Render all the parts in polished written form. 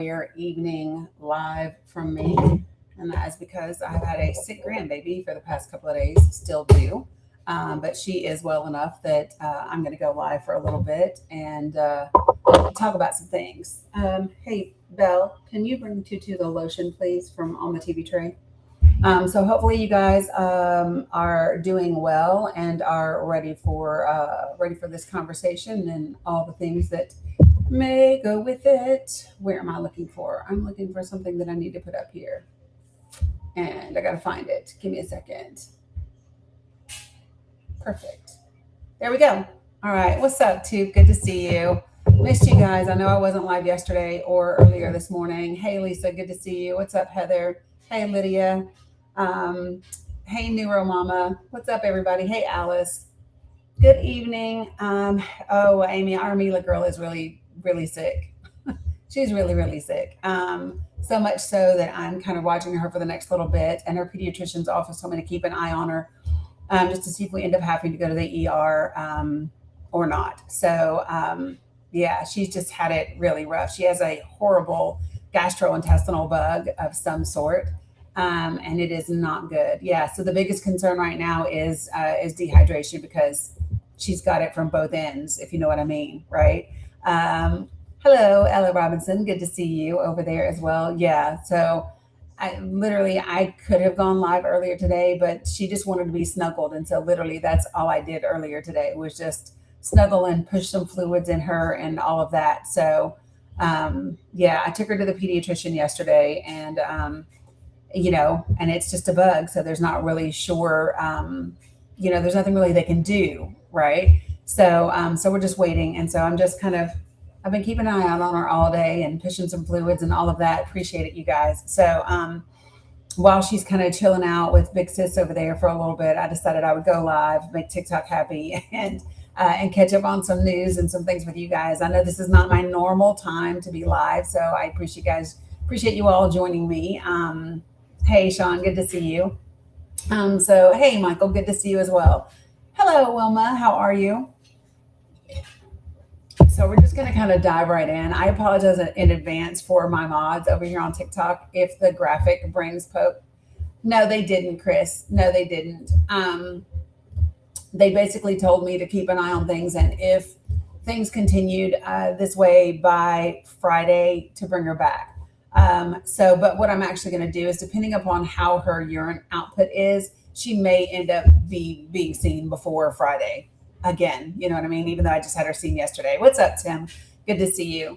evening live from me. And that is because I've had a sick grandbaby for the past couple of days, still do. But she is well enough that I'm going to go live for a little bit and talk about some things. Hey, Belle, can you bring Tutu the lotion, please, from on the TV tray? So hopefully you guys are doing well and are ready for this conversation and all the things that may go with it. Where am I looking for? I'm looking for something that I need to put up here, and I gotta find it. Give me a second. Perfect. There we go. All right. What's up, Tube? Good to see you. Missed you guys. I know I wasn't live yesterday or earlier this morning. Hey, Lisa. Good to see you. What's up, Heather? Hey, Lydia. Um, hey, Neuro Mama. What's up, everybody? Hey, Alice. Good evening. Oh, Amy, our Mila girl is really, really sick. She's really, really sick. So much so that I'm kind of watching her for the next little bit. And her pediatrician's office told me to keep an eye on her just to see if we end up having to go to the ER or not. So, yeah, she's just had it really rough. She has a horrible gastrointestinal bug of some sort. And it is not good. Yeah. So the biggest concern right now is dehydration because she's got it from both ends, if you know what I mean, right? Hello, Ella Robinson. Good to see you over there as well. Yeah. So I could have gone live earlier today, but she just wanted to be snuggled. And so literally that's all I did earlier today was just snuggle and push some fluids in her and all of that. So, yeah, I took her to the pediatrician yesterday and it's just a bug. So there's not really sure, there's nothing really they can do. Right. So we're just waiting. And so I've been keeping an eye out on her all day and pushing some fluids and all of that. Appreciate it, you guys. So, while she's kind of chilling out with Big Sis over there for a little bit, I decided I would go live, make TikTok happy and catch up on some news and some things with you guys. I know this is not my normal time to be live. So I appreciate you all joining me. Hey, Sean, good to see you. So, hey, Michael, good to see you as well. Hello, Wilma. How are you? So we're just going to kind of dive right in. I apologize in advance for my mods over here on TikTok if the graphic brings poke. No, they didn't, Chris. No, they didn't. They basically told me to keep an eye on things, and if things continued this way by Friday, to bring her back. But what I'm actually going to do is, depending upon how her urine output is, she may end up being seen before Friday again. You know what I mean? Even though I just had her seen yesterday. What's up, Tim? Good to see you.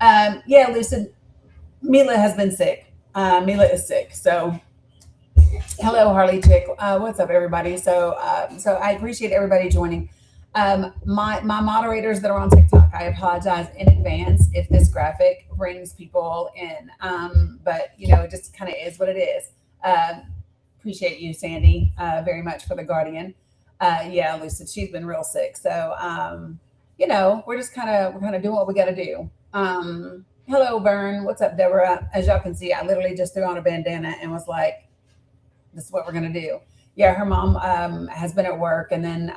Yeah, Lucid, Mila has been sick. Mila is sick. So hello, Harley Chick. What's up, everybody? So I appreciate everybody joining. My moderators that are on TikTok, I apologize in advance if this graphic brings people in. But it just kind of is what it is. Appreciate you, Sandy, very much for the Guardian. Yeah, Lucid, she's been real sick. So, we're just kind of doing what we got to do. Hello, Vern. What's up, Deborah? As y'all can see, I literally just threw on a bandana and was like, this is what we're going to do. Yeah, her mom has been at work, and then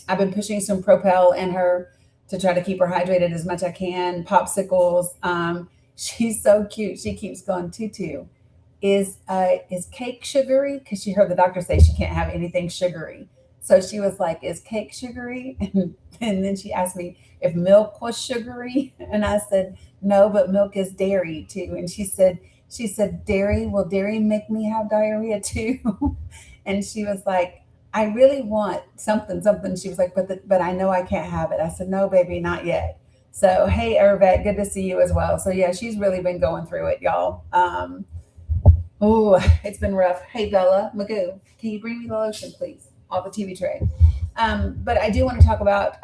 I've been pushing some Propel in her to try to keep her hydrated as much as I can. Popsicles. She's so cute. She keeps going, Tutu. Is cake sugary? Because she heard the doctor say she can't have anything sugary. So she was like, is cake sugary? And then she asked me if milk was sugary. And I said, no, but milk is dairy too. And she said, dairy, will dairy make me have diarrhea too? And she was like, I really want something. She was like, but I know I can't have it. I said, no, baby, not yet. So, hey, Irvet, good to see you as well. So yeah, she's really been going through it, y'all. Oh, it's been rough. Hey, Bella Magoo, can you bring me the lotion, please, off the TV tray? But I do want to talk about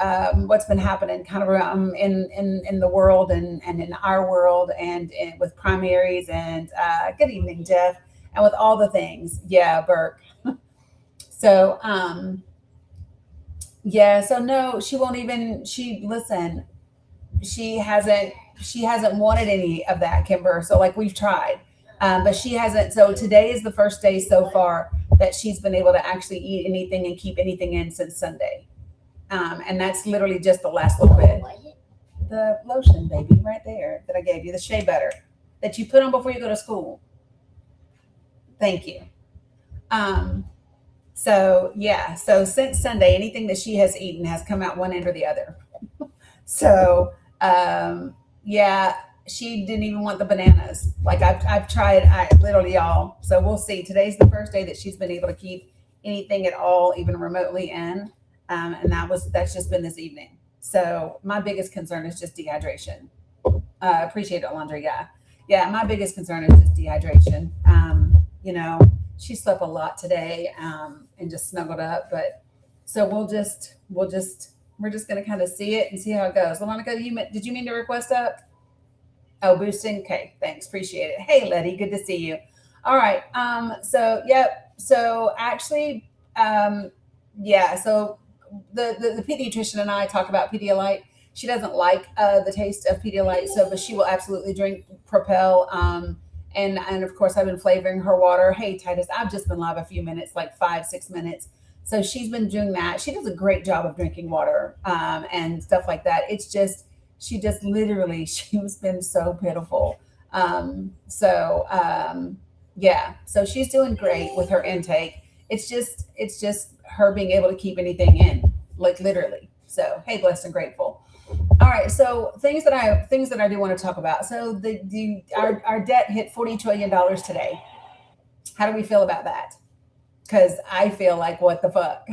what's been happening kind of around in the world and in our world and with primaries and good evening, Jeff, and with all the things. Yeah, Burke. So, yeah, so no, she won't even, listen, she hasn't wanted any of that, Kimber. So like we've tried. But she hasn't. So today is the first day so far that she's been able to actually eat anything and keep anything in since Sunday. And that's literally just the last little bit. the lotion, baby, right there that I gave you, the shea butter that you put on before you go to school. Thank you. Um, so yeah, so since Sunday, anything that she has eaten has come out one end or the other. So yeah, she didn't even want the bananas. Like I've tried, I literally y'all. So we'll see. Today's the first day that she's been able to keep anything at all, even remotely in, and that's just been this evening. So my biggest concern is just dehydration. Appreciate it, laundry guy. Yeah, my biggest concern is just dehydration. You know, she slept a lot today and just snuggled up, but so we're just gonna kind of see it and see how it goes. Veronica, did you mean to request up? Oh, boosting. Okay, thanks, appreciate it. Hey, Letty, good to see you. All right. So yep. So actually, yeah. So the pediatrician and I talk about Pedialyte. She doesn't like the taste of Pedialyte, so but she will absolutely drink Propel. And of course I've been flavoring her water. Hey Titus, I've just been live a few minutes, like 5 6 minutes. So she's been doing that. She does a great job of drinking water and stuff like that. It's just she just literally she's been so pitiful. Yeah, so she's doing great with her intake. It's just her being able to keep anything in, like literally. So hey, blessed and grateful. All right, so things that I do want to talk about. So our debt hit $40 trillion today. How do we feel about that? Because I feel like what the fuck.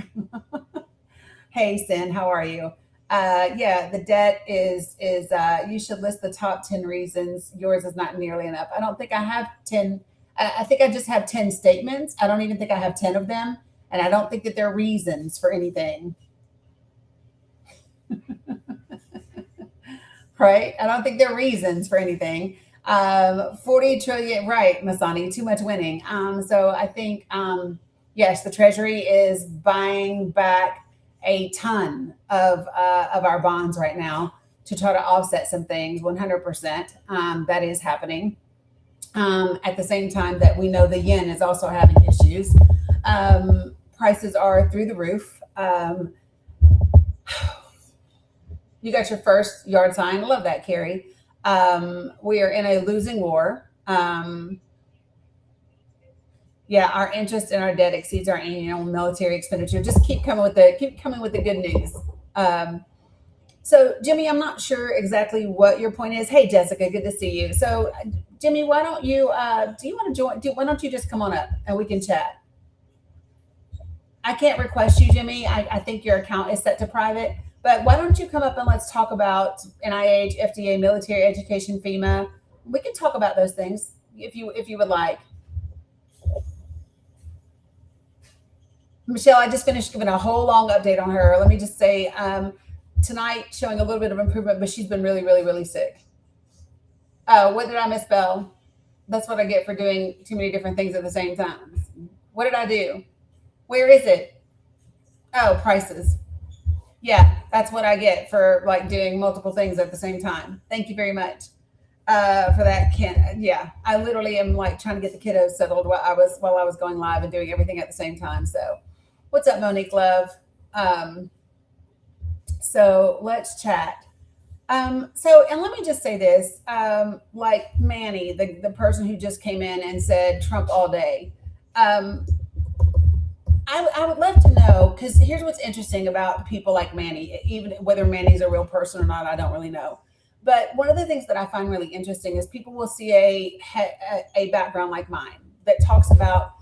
Hey, Sin, how are you? Yeah, the debt is. You should list the top 10 reasons. Yours is not nearly enough. I don't think I have 10. I think I just have 10 statements. I don't even think I have 10 of them, and I don't think that they're reasons for anything. Right? I don't think they're reasons for anything. 40 trillion, right, Masani, too much winning. So I think, yes, the Treasury is buying back a ton of our bonds right now to try to offset some things. 100%, that is happening. At the same time that we know the yen is also having issues. Prices are through the roof. You got your first yard sign. Love that, Carrie. We are in a losing war. Yeah, our interest in our debt exceeds our annual military expenditure. Just keep coming with the good news. Um, so, Jimmy, I'm not sure exactly what your point is. Hey, Jessica, good to see you. So, Jimmy, why don't you do you want to join? Why don't you just come on up and we can chat? I can't request you, Jimmy. I think your account is set to private. But why don't you come up and let's talk about NIH, FDA, military education, FEMA. We can talk about those things if you would like. Michelle, I just finished giving a whole long update on her. Let me just say, tonight showing a little bit of improvement, but she's been really, really, really sick. What did I misspell? That's what I get for doing too many different things at the same time. What did I do? Where is it? Oh, prices. Yeah, that's what I get for like doing multiple things at the same time. Thank you very much for that, Ken. Yeah, I literally am like trying to get the kiddos settled while I was going live and doing everything at the same time. So, what's up, Monique Love? Um, so let's chat. And let me just say this, like Manny, the person who just came in and said Trump all day. Um, I would love to know because here's what's interesting about people like Manny, even whether Manny's a real person or not, I don't really know. But one of the things that I find really interesting is people will see a background like mine that talks about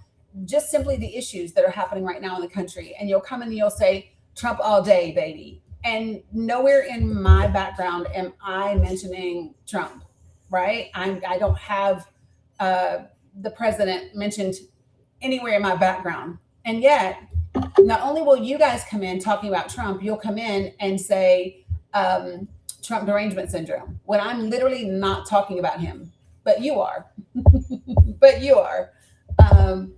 just simply the issues that are happening right now in the country, and you'll come in and you'll say Trump all day, baby, and nowhere in my background am I mentioning Trump, right? I don't have uh, the president mentioned anywhere in my background. And yet, not only will you guys come in talking about Trump, you'll come in and say um, Trump derangement syndrome when I'm literally not talking about him, but you are, but you are. Um,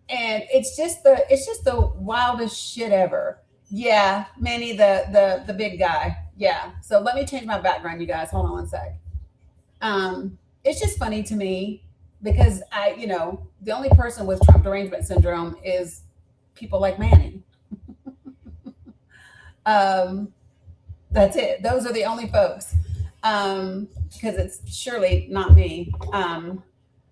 and it's just the wildest shit ever. Yeah, Manny, the big guy. Yeah. So let me change my background, you guys. Hold on one sec. It's just funny to me because the only person with Trump derangement syndrome is people like Manny. Um, that's it. Those are the only folks. because it's surely not me.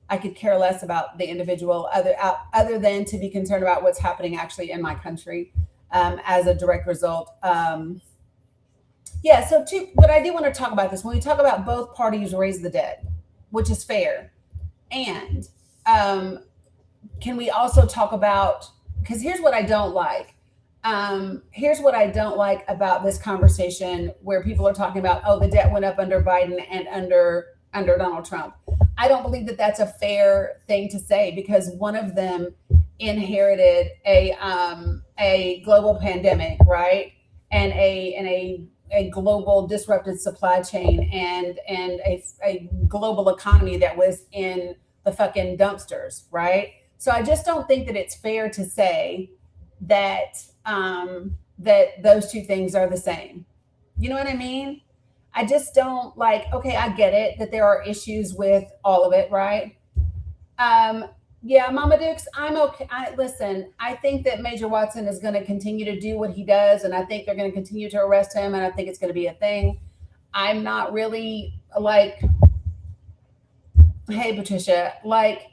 I could care less about the individual other than to be concerned about what's happening actually in my country as a direct result. Yeah, so but I do want to talk about this. When we talk about both parties raise the debt, which is fair, and um, can we also talk about, because here's what I don't like. Here's what I don't like about this conversation where people are talking about, oh, the debt went up under Biden and under Donald Trump. I don't believe that that's a fair thing to say, because one of them inherited a global pandemic, right, and a global disrupted supply chain, and a global economy that was in the fucking dumpsters, right? So I just don't think that it's fair to say that that those two things are the same. You know what I mean? I just don't like. Okay, I get it that there are issues with all of it, right? Um, yeah, Mama Dukes, I'm okay. Listen, I think that Major Watson is going to continue to do what he does, and I think they're going to continue to arrest him, and I think it's going to be a thing. I'm not really like, hey, Patricia, like,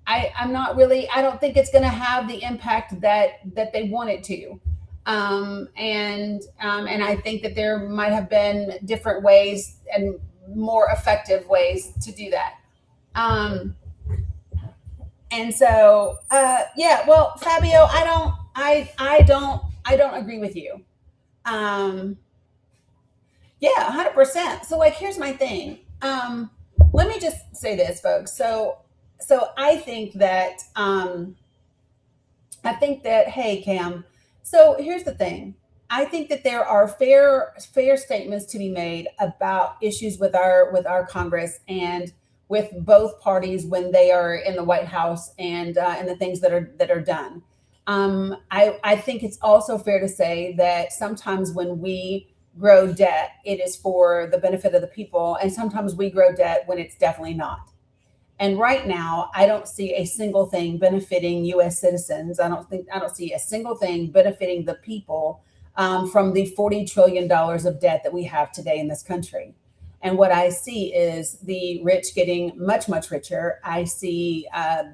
I'm not really. I don't think it's going to have the impact that they want it to. And I think that there might have been different ways and more effective ways to do that. Um, and so, yeah. Well, Fabio, I don't agree with you. Um, yeah, 100%. So, like, here's my thing. Let me just say this, folks. So I think that, hey, Cam. So here's the thing. I think that there are fair statements to be made about issues with our Congress and with both parties when they are in the White House, and the things that are done. I think it's also fair to say that sometimes when we grow debt, it is for the benefit of the people, and sometimes we grow debt when it's definitely not. And right now, I don't see a single thing benefiting U.S. citizens. I don't see a single thing benefiting the people from the $40 trillion of debt that we have today in this country. And what I see is the rich getting much, much richer. I see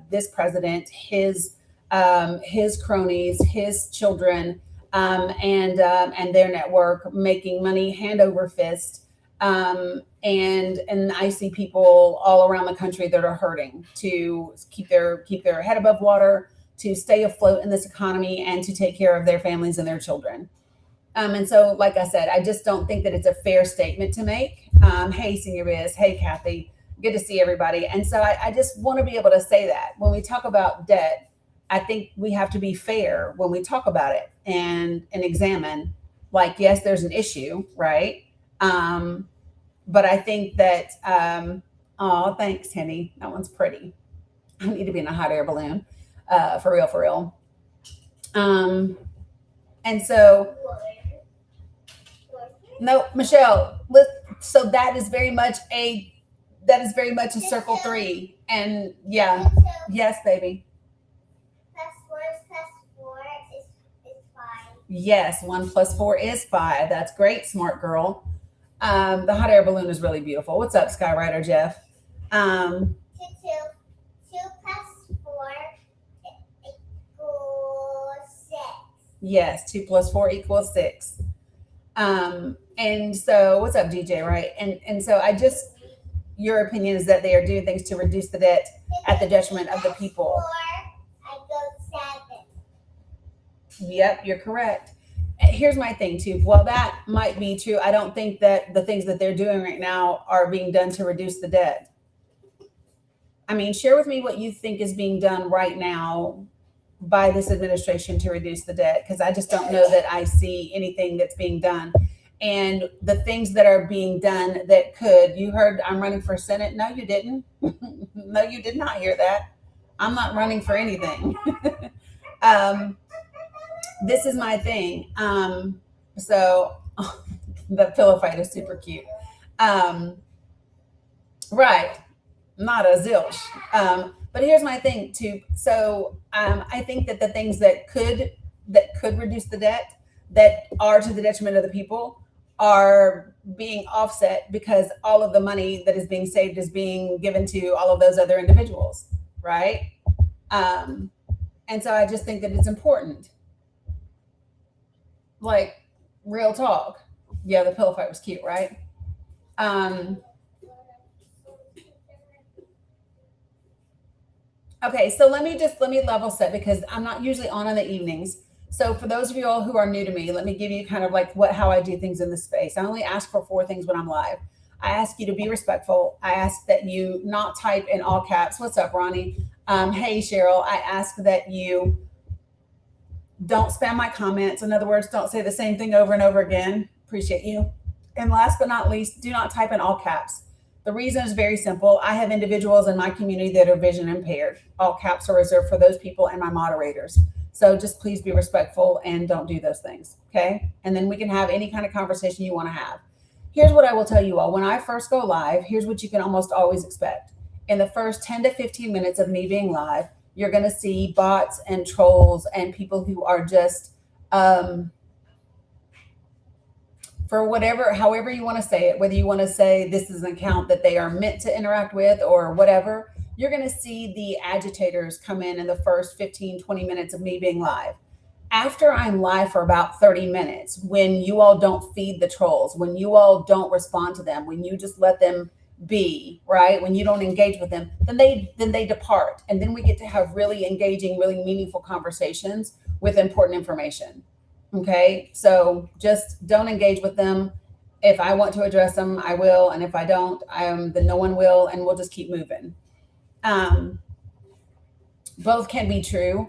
this president, his cronies, his children, and their network making money hand over fist. And I see people all around the country that are hurting to keep their head above water, to stay afloat in this economy, and to take care of their families and their children. And so, like I said, I just don't think that it's a fair statement to make. Hey, Senior Biz. Hey, Kathy. Good to see everybody. And so I just want to be able to say that when we talk about debt, I think we have to be fair when we talk about it, and examine, like, yes, there's an issue, right? But I think that, oh, thanks, Henny. That one's pretty. I need to be in a hot air balloon, for real, for real. Um, and so, no, Michelle. So that is very much a circle three, and yeah, yes, baby. Yes, 1 plus 4 is 5. That's great, smart girl. The hot air balloon is really beautiful. What's up, Skywriter Jeff? Um, yes, 2 plus 4 equals 6. And so, what's up, DJ? Right? And so, your opinion is that they are doing things to reduce the debt at the detriment of the people. Yep, you're correct. Here's my thing too. Well, that might be true. I don't think that the things that they're doing right now are being done to reduce the debt. I mean, share with me what you think is being done right now by this administration to reduce the debt, because I just don't know that I see anything that's being done. And the things that are being done that could, you heard I'm running for Senate. No, you didn't. No, you did not hear that. I'm not running for anything. um, this is my thing. So the pillow fight is super cute. Um, right. Not a zilch. But here's my thing too. So I think that the things that could reduce the debt, that are to the detriment of the people, are being offset because all of the money that is being saved is being given to all of those other individuals, right? Um, and so I just think that it's important, like real talk. Yeah, the pillow fight was cute, right? Um, Okay, so let me level set because I'm not usually on in the evenings. So for those of you all who are new to me, let me give you kind of like what how I do things in this space. I only ask for four things when I'm live. I ask you to be respectful. I ask that you not type in all caps. What's up, Ronnie? Hey, Cheryl. I ask that you don't spam my comments. In other words, don't say the same thing over and over again. Appreciate you. And last but not least, do not type in all caps. The reason is very simple. I have individuals in my community that are vision impaired. All caps are reserved for those people and my moderators. So just please be respectful and don't do those things. Okay. And then we can have any kind of conversation you want to have. Here's what I will tell you all. When I first go live, here's what you can almost always expect. In the first 10 to 15 minutes of me being live, you're going to see bots and trolls and people who are just, for whatever, however you want to say it, whether you want to say this is an account that they are meant to interact with or whatever, you're going to see the agitators come in the first 15, 20 minutes of me being live. After I'm live for about 30 minutes, when you all don't feed the trolls, when you all don't respond to them, when you just let them be, right? When you don't engage with them, then they depart. And then we get to have really engaging, really meaningful conversations with important information. Okay. So just don't engage with them. If I want to address them, I will. And if I don't, then no one will. And we'll just keep moving. Um, both can be true.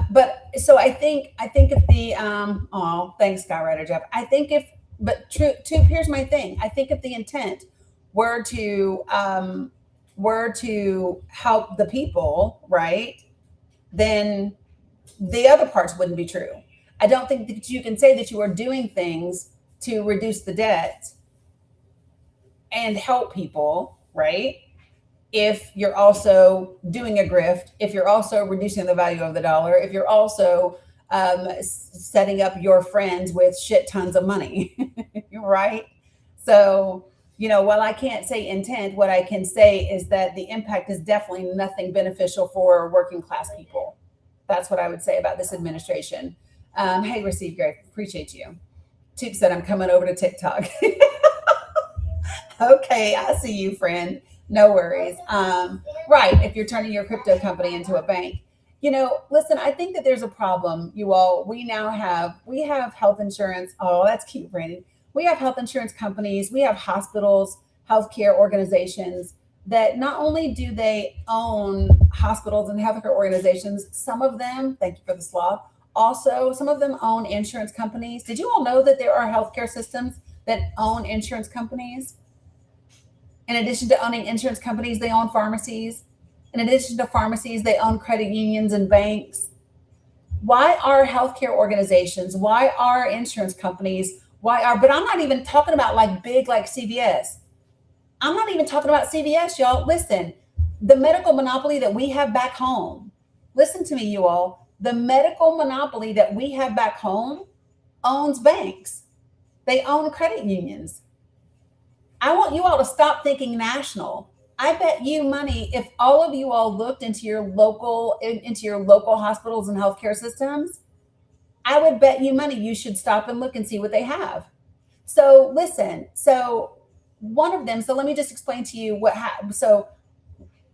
But so I think if the, oh, thanks, Skywriter Jeff. I think if, but true, too, here's my thing. I think if the intent were to help the people, right, then the other parts wouldn't be true. I don't think that you can say that you are doing things to reduce the debt and help people, right? If you're also doing a grift, if you're also reducing the value of the dollar, if you're also setting up your friends with shit tons of money, right? So, while I can't say intent, what I can say is that the impact is definitely nothing beneficial for working class people. That's what I would say about this administration. Hey, Receive Greg, appreciate you. Toot said, I'm coming over to TikTok. Okay, I see you, friend. No worries. Right, if you're turning your crypto company into a bank. Listen, I think that there's a problem, you all. We have health insurance. Oh, that's cute, Brandon. We have health insurance companies, we have hospitals, healthcare organizations that not only do they own hospitals and healthcare organizations, some of them, thank you for the sloth, also some of them own insurance companies. Did you all know that there are healthcare systems that own insurance companies? In addition to owning insurance companies, they own pharmacies. In addition to pharmacies, they own credit unions and banks. Why are healthcare organizations, why are insurance companies, but I'm not even talking about like big, like CVS. I'm not even talking about CVS, y'all. Listen, the medical monopoly that we have back home, listen to me, you all. The medical monopoly that we have back home owns banks. They own credit unions. I want you all to stop thinking national. I bet you money if all of you all looked into your local hospitals and healthcare systems, I would bet you money you should stop and look and see what they have. So listen, so one of them, so let me just explain to you what happened. So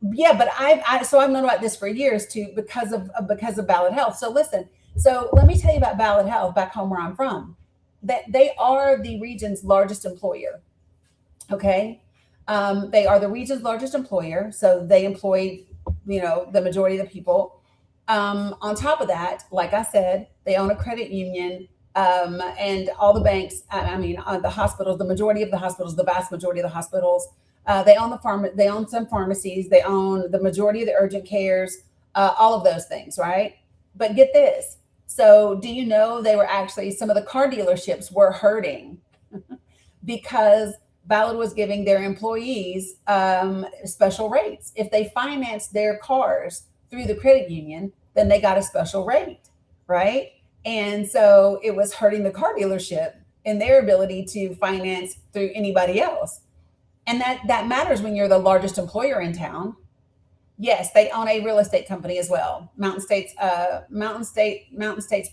yeah, but I've known about this for years too because of Ballot Health. So listen, so let me tell you about Ballot Health back home where I'm from. That they are the region's largest employer. Okay. They are the region's largest employer. So they employ, the majority of the people. On top of that, like I said, they own a credit union, and all the banks, the hospitals, the majority of the hospitals, the vast majority of the hospitals, they own they own some pharmacies, they own the majority of the urgent cares, all of those things, right? But get this. So do you know some of the car dealerships were hurting because Ballard was giving their employees special rates. If they financed their cars through the credit union, then they got a special rate, right? And so it was hurting the car dealership. in their ability to finance through anybody else. And that matters when you're the largest employer in town. Yes, they own a real estate company as well. Mountain States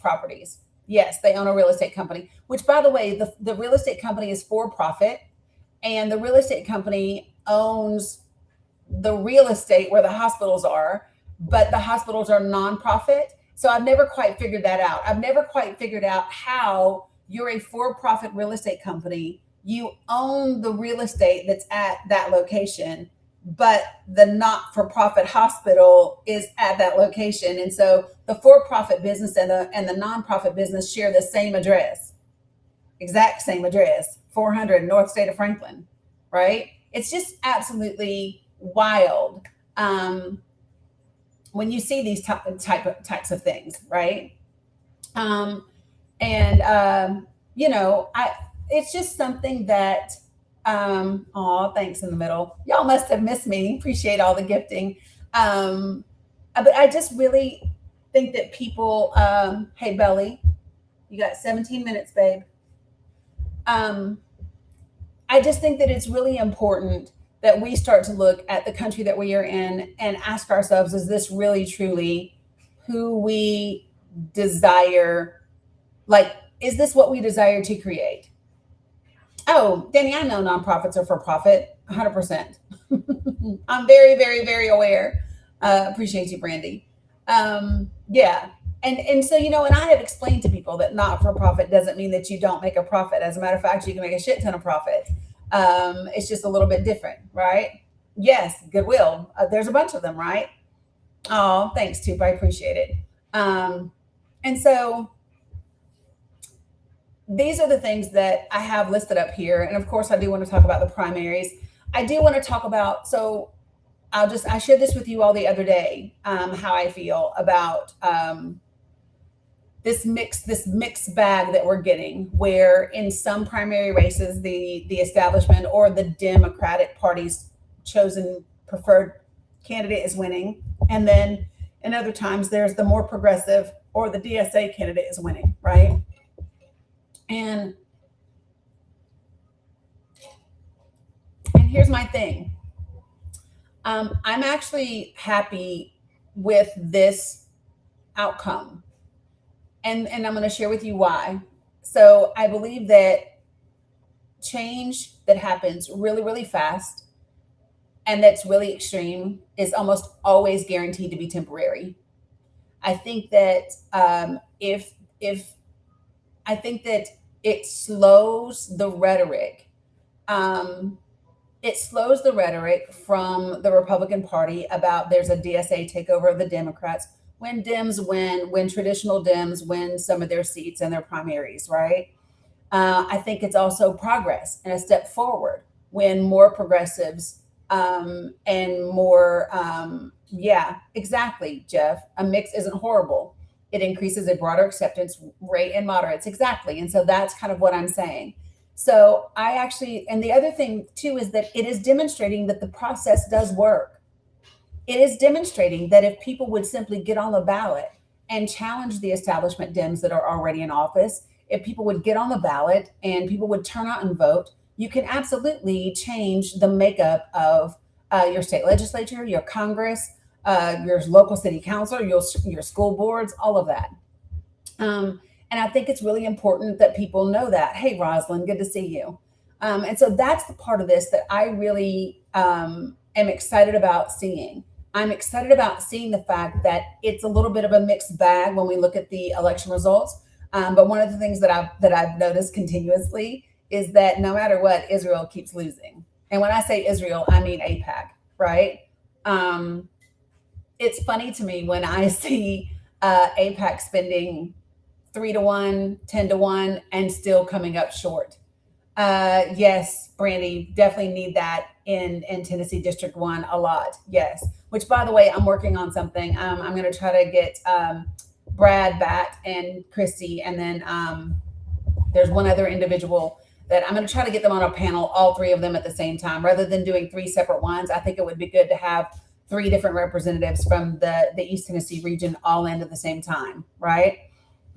Properties. Yes, they own a real estate company, which by the way, the real estate company is for profit, and the real estate company owns the real estate where the hospitals are, but the hospitals are nonprofit. So I've never quite figured that out. I've never quite figured out how you're a for-profit real estate company. You own the real estate that's at that location, but the not-for-profit hospital is at that location. And so the for-profit business and the nonprofit business share the same address, exact same address, 400 North State of Franklin, right? It's just absolutely wild when you see these types of things, right? It's just something that thanks in the middle. Y'all must have missed me. Appreciate all the gifting. But I just really think that people, hey, Belly, you got 17 minutes, babe. I just think that it's really important that we start to look at the country that we are in and ask ourselves, is this really truly who we desire? Like, is this what we desire to create? Oh, Dani, I know nonprofits are for profit, 100%. I'm very, very, very aware. Appreciate you, Brandy. Yeah. And so, and I have explained to people that not for profit doesn't mean that you don't make a profit. As a matter of fact, you can make a shit ton of profit. It's just a little bit different, right? Yes, Goodwill. There's a bunch of them, right? Oh, thanks, Toop. I appreciate it. And so these are the things that I have listed up here. And of course, I do want to talk about the primaries. I do want to talk about, so I shared this with you all the other day, how I feel about this mixed bag that we're getting, where in some primary races, the establishment or the Democratic Party's chosen preferred candidate is winning. And then in other times, there's the more progressive or the DSA candidate is winning, right? And here's my thing. I'm actually happy with this outcome. And I'm going to share with you why. So I believe that change that happens really, really fast and that's really extreme is almost always guaranteed to be temporary. I think that I think that it slows the rhetoric. It slows the rhetoric from the Republican Party about there's a DSA takeover of the Democrats when Dems win, when traditional Dems win some of their seats in their primaries, right? I think it's also progress and a step forward when more progressives and more, yeah, exactly, Jeff. A mix isn't horrible. It increases a broader acceptance rate in moderates. Exactly. And so that's kind of what I'm saying. So and the other thing too, is that it is demonstrating that the process does work. It is demonstrating that if people would simply get on the ballot and challenge the establishment Dems that are already in office, if people would get on the ballot and people would turn out and vote, you can absolutely change the makeup of your state legislature, your Congress, your local city council, your school boards, all of that. And I think it's really important that people know that. Hey, Rosalind, good to see you. And so that's the part of this that I really am excited about seeing. I'm excited about seeing the fact that it's a little bit of a mixed bag when we look at the election results. But one of the things that I've noticed continuously is that no matter what, Israel keeps losing. And when I say Israel, I mean AIPAC, right? It's funny to me when I see AIPAC spending 3-1, 10-1, and still coming up short. Yes, Brandy, definitely need that in Tennessee District 1 a lot. Yes, which by the way, I'm working on something. I'm going to try to get Brad, Bat, and Christy, and then there's one other individual that I'm going to try to get them on a panel, all three of them at the same time, rather than doing 3 separate ones. I think it would be good to have 3 different representatives from the East Tennessee region all in at the same time, right?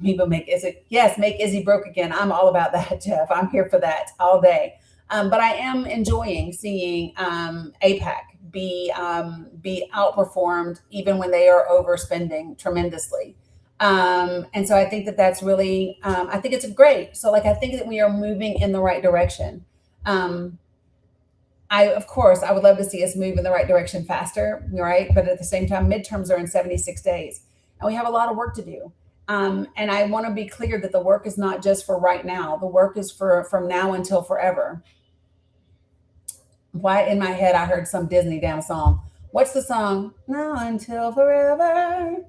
People make Izzy, yes, make Izzy broke again. I'm all about that, Jeff. I'm here for that all day. But I am enjoying seeing APAC be outperformed even when they are overspending tremendously. And so I think that that's really, I think it's great. So like, I think that we are moving in the right direction. Um, of course, I would love to see us move in the right direction faster, right? But at the same time, midterms are in 76 days, and we have a lot of work to do. And I want to be clear that the work is not just for right now. The work is for from now until forever. Why in my head I heard some Disney damn song. What's the song? Now until forever.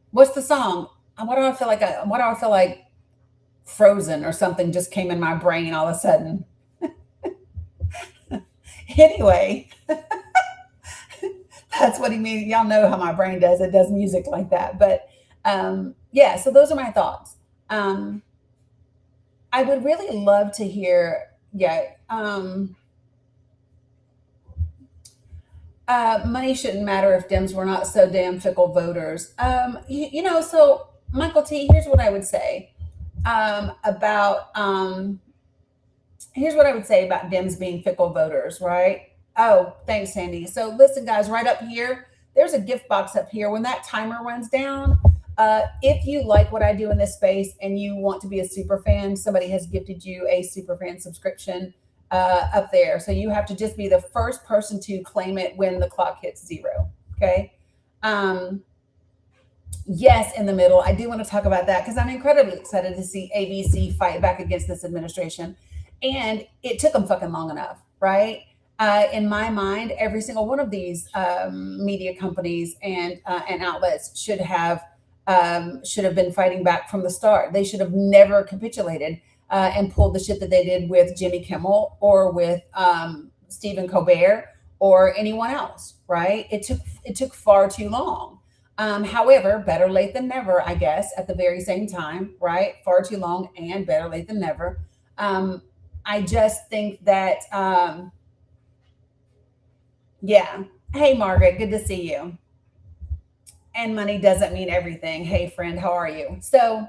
What's the song? What do I feel like? What do I feel like? Frozen or something just came in my brain all of a sudden. Anyway, that's what he means. Y'all know how my brain does. It does music like that. But yeah, so those are my thoughts. Um, I would really love to hear, yeah, money shouldn't matter if Dems were not so damn fickle voters. So Michael T, about here's what I would say about Dems being fickle voters, right? Oh, thanks, Sandy. So listen, guys, right up here, there's a gift box up here. When that timer runs down, if you like what I do in this space and you want to be a super fan, somebody has gifted you a super fan subscription up there. So you have to just be the first person to claim it when the clock hits zero. Okay. Um, yes, in the middle. I do want to talk about that because I'm incredibly excited to see ABC fight back against this administration. And it took them fucking long enough, right? In my mind, every single one of these media companies and outlets should have been fighting back from the start. They should have never capitulated and pulled the shit that they did with Jimmy Kimmel or with Stephen Colbert or anyone else, right? It took far too long. However, better late than never, I guess, at the very same time, right? Far too long and better late than never. I just think that, yeah. Hey, Margaret, good to see you. And money doesn't mean everything. Hey, friend, how are you? So,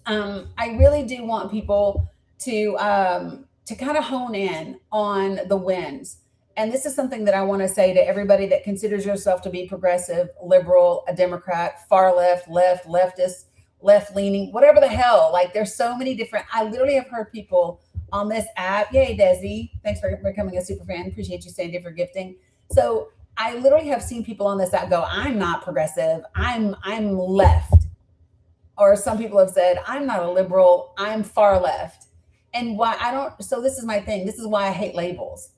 I really do want people to kind of hone in on the wins. And this is something that I want to say to everybody that considers yourself to be progressive, liberal, a Democrat, far left, leftist, left leaning, whatever the hell. Like there's so many different. I literally have heard people on this app. Yay, Desi! Thanks for becoming a super fan. Appreciate you, Sandy, for gifting. So I literally have seen people on this app go, "I'm not progressive. I'm left." Or some people have said, "I'm not a liberal. I'm far left." And why I don't. So this is my thing. This is why I hate labels.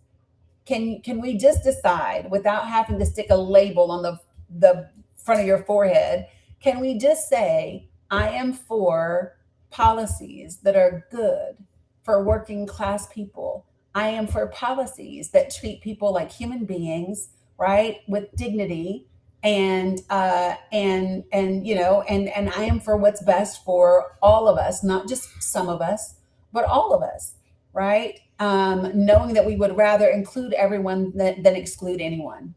Can we just decide without having to stick a label on the front of your forehead? Can we just say I am for policies that are good for working class people? I am for policies that treat people like human beings, right, with dignity, and I am for what's best for all of us, not just some of us, but all of us, right? Knowing that we would rather include everyone than exclude anyone.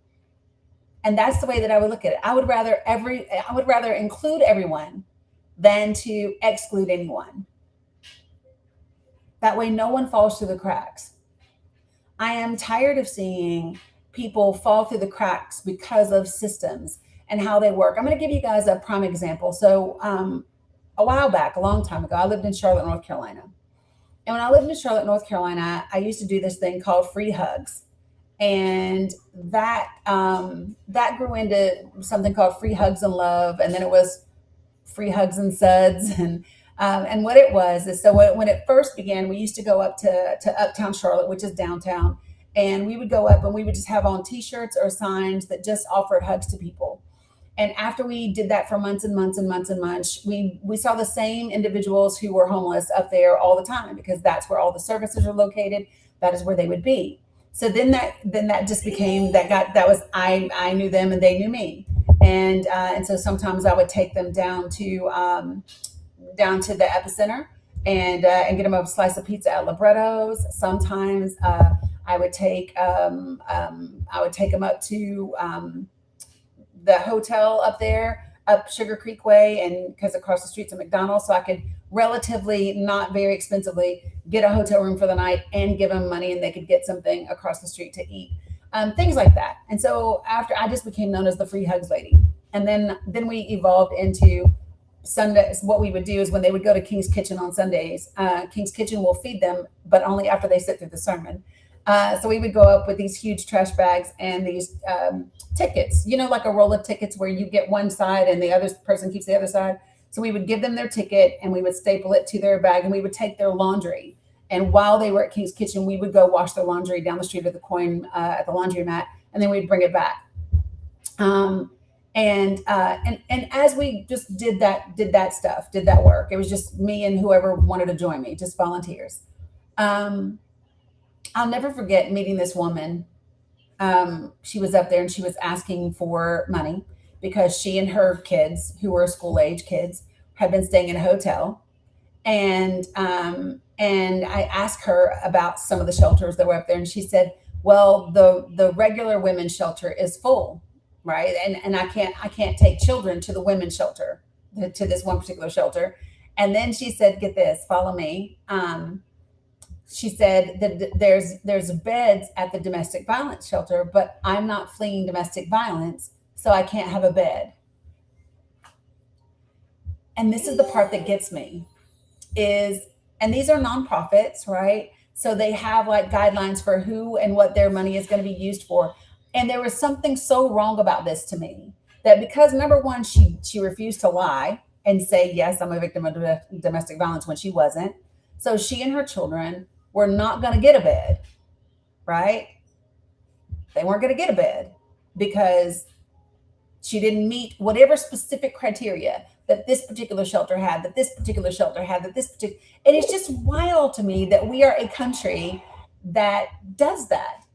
And that's the way that I would look at it. I would rather include everyone than to exclude anyone. That way no one falls through the cracks. I am tired of seeing people fall through the cracks because of systems and how they work. I'm going to give you guys a prime example. So a while back, a long time ago, I lived in Charlotte, North Carolina. And when I lived in Charlotte, North Carolina, I used to do this thing called free hugs. And that grew into something called free hugs and love. And then it was free hugs and suds. And what it was is, so when it first began, we used to go up to Uptown Charlotte, which is downtown. And we would go up and we would just have on t-shirts or signs that just offered hugs to people. And after we did that for months and months and months and months, we saw the same individuals who were homeless up there all the time because that's where all the services are located. That is where they would be. So then that just became I knew them and they knew me, and so sometimes I would take them down to the epicenter and get them a slice of pizza at Libretto's. Sometimes I would take them up to the hotel up there up Sugar Creek Way, and because across the street's a McDonald's, so I could relatively not very expensively get a hotel room for the night and give them money, and they could get something across the street to eat, things like that. And so after, I just became known as the free hugs lady, and then we evolved into Sundays. What we would do is when they would go to King's Kitchen on Sundays, King's Kitchen will feed them, but only after they sit through the sermon. So we would go up with these huge trash bags and these tickets, like a roll of tickets where you get one side and the other person keeps the other side. So we would give them their ticket and we would staple it to their bag, and we would take their laundry. And while they were at King's Kitchen, we would go wash their laundry down the street at the coin at the laundromat, and then we'd bring it back. And as we just did that stuff, did that work, it was just me and whoever wanted to join me, just volunteers. I'll never forget meeting this woman. She was up there and she was asking for money because she and her kids, who were school age kids, had been staying in a hotel. And I asked her about some of the shelters that were up there, and she said, "Well, the regular women's shelter is full, right? And I can't take children to the women's shelter, to this one particular shelter." And then she said, "Get this, follow me." She said that there's beds at the domestic violence shelter, but I'm not fleeing domestic violence, so I can't have a bed. And this is the part that gets me and these are nonprofits, right? So they have like guidelines for who and what their money is going to be used for. And there was something so wrong about this to me, that because number one, she refused to lie and say, yes, I'm a victim of domestic violence, when she wasn't. So she and her children were not going to get a bed, right? They weren't going to get a bed because she didn't meet whatever specific criteria that this particular shelter had, that this particular shelter had, that this particular. And it's just wild to me that we are a country that does that.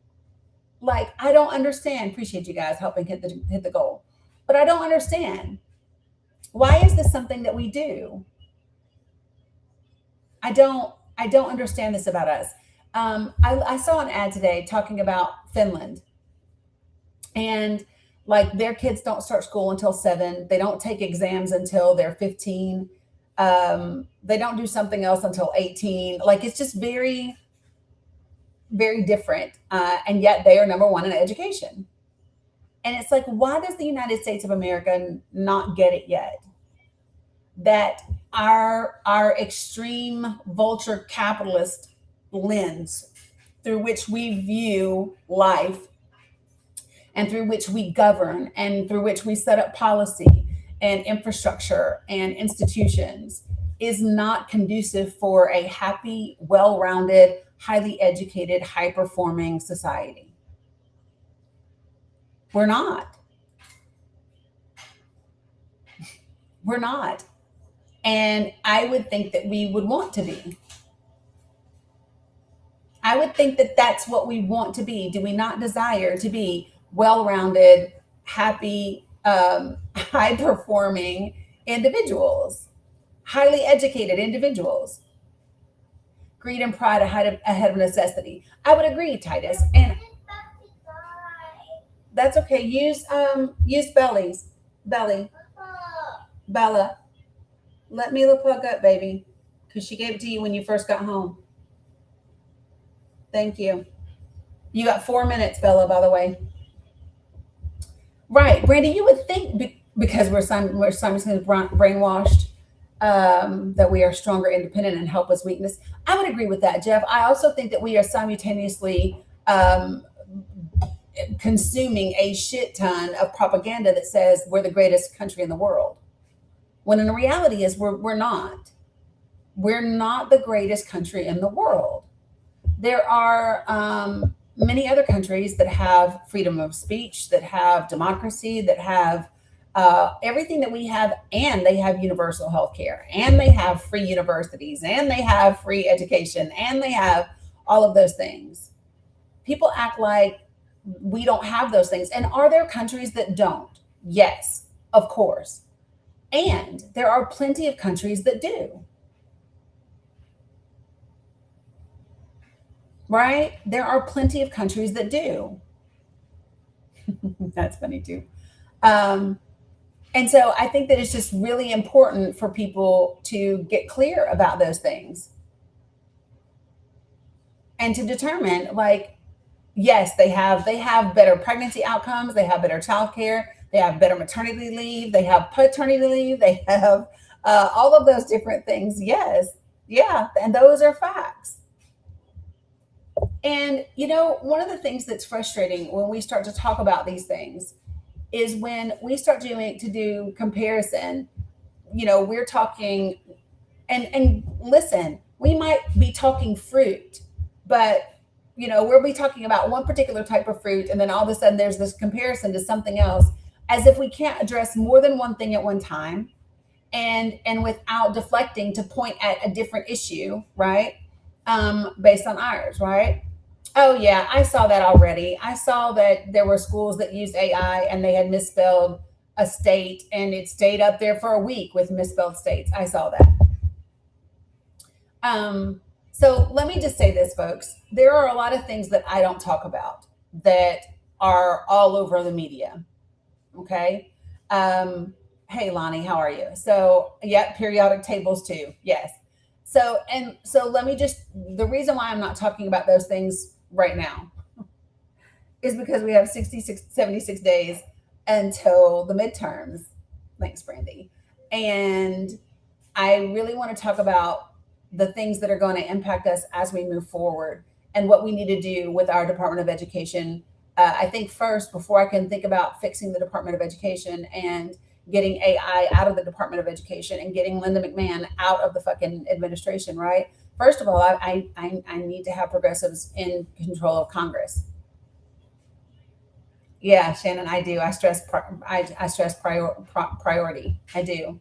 Like, I don't understand. Appreciate you guys helping hit the goal, but I don't understand. Why is this something that we do? I don't understand this about us. I saw an ad today talking about Finland, and like their kids don't start school until 7. They don't take exams until they're 15. They don't do something else until 18. Like, it's just very, very different. And yet they are number one in education. And it's like, why does the United States of America not get it yet? That our extreme vulture capitalist lens through which we view life, and through which we govern, and through which we set up policy and infrastructure and institutions, is not conducive for a happy, well-rounded, highly educated, high-performing society. We're not. We're not. And I would think that we would want to be. I would think that that's what we want to be. Do we not desire to be well-rounded, happy, high-performing individuals, highly educated individuals? Greed and pride ahead of necessity. I would agree, Titus, and that's okay. Use Belly. Bella. Let Mila plug up, baby, because she gave it to you when you first got home. Thank you. You got 4 minutes, Bella, by the way. Right, Brandy, you would think because we're simultaneously brainwashed, that we are stronger, independent, and helpless weakness. I would agree with that, Jeff. I also think that we are simultaneously consuming a shit ton of propaganda that says we're the greatest country in the world, when in the reality is we're not. We're not the greatest country in the world. There are many other countries that have freedom of speech, that have democracy, that have everything that we have, and they have universal health care, and they have free universities, and they have free education, and they have all of those things. People act like we don't have those things. And are there countries that don't? Yes, of course. And there are plenty of countries that do. Right? There are plenty of countries that do. That's funny too. And so I think that it's just really important for people to get clear about those things and to determine, like, yes, they have better pregnancy outcomes, they have better childcare, they have better maternity leave, they have paternity leave, they have all of those different things. Yes, yeah, and those are facts. And one of the things that's frustrating when we start to talk about these things is when we start do comparison. We're talking, and listen, we might be talking fruit, but we'll be talking about one particular type of fruit, and then all of a sudden there's this comparison to something else, as if we can't address more than one thing at one time, and without deflecting to point at a different issue, right? Based on ours, right? Oh yeah, I saw that already. I saw that there were schools that used AI and they had misspelled a state, and it stayed up there for a week with misspelled states. I saw that. So let me just say this, folks. There are a lot of things that I don't talk about that are all over the media. Okay. Hey, Lonnie, how are you? So, yeah, periodic tables too. Yes. So let me just, the reason why I'm not talking about those things right now is because we have 76 days until the midterms. Thanks, Brandy. And I really want to talk about the things that are going to impact us as we move forward and what we need to do with our Department of Education. I think first, before I can think about fixing the Department of Education and getting AI out of the Department of Education and getting Linda McMahon out of the fucking administration, right? First of all, I need to have progressives in control of Congress. Yeah, Shannon, I do. I stress priority. I do.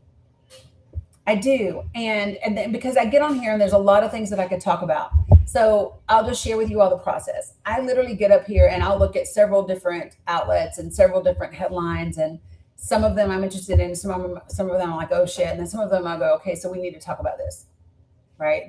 And then because I get on here and there's a lot of things that I could talk about. So I'll just share with you all the process. I literally get up here and I'll look at several different outlets and several different headlines, and some of them I'm interested in, some of them I'm like, oh shit. And then some of them I'll go, okay, so we need to talk about this, right?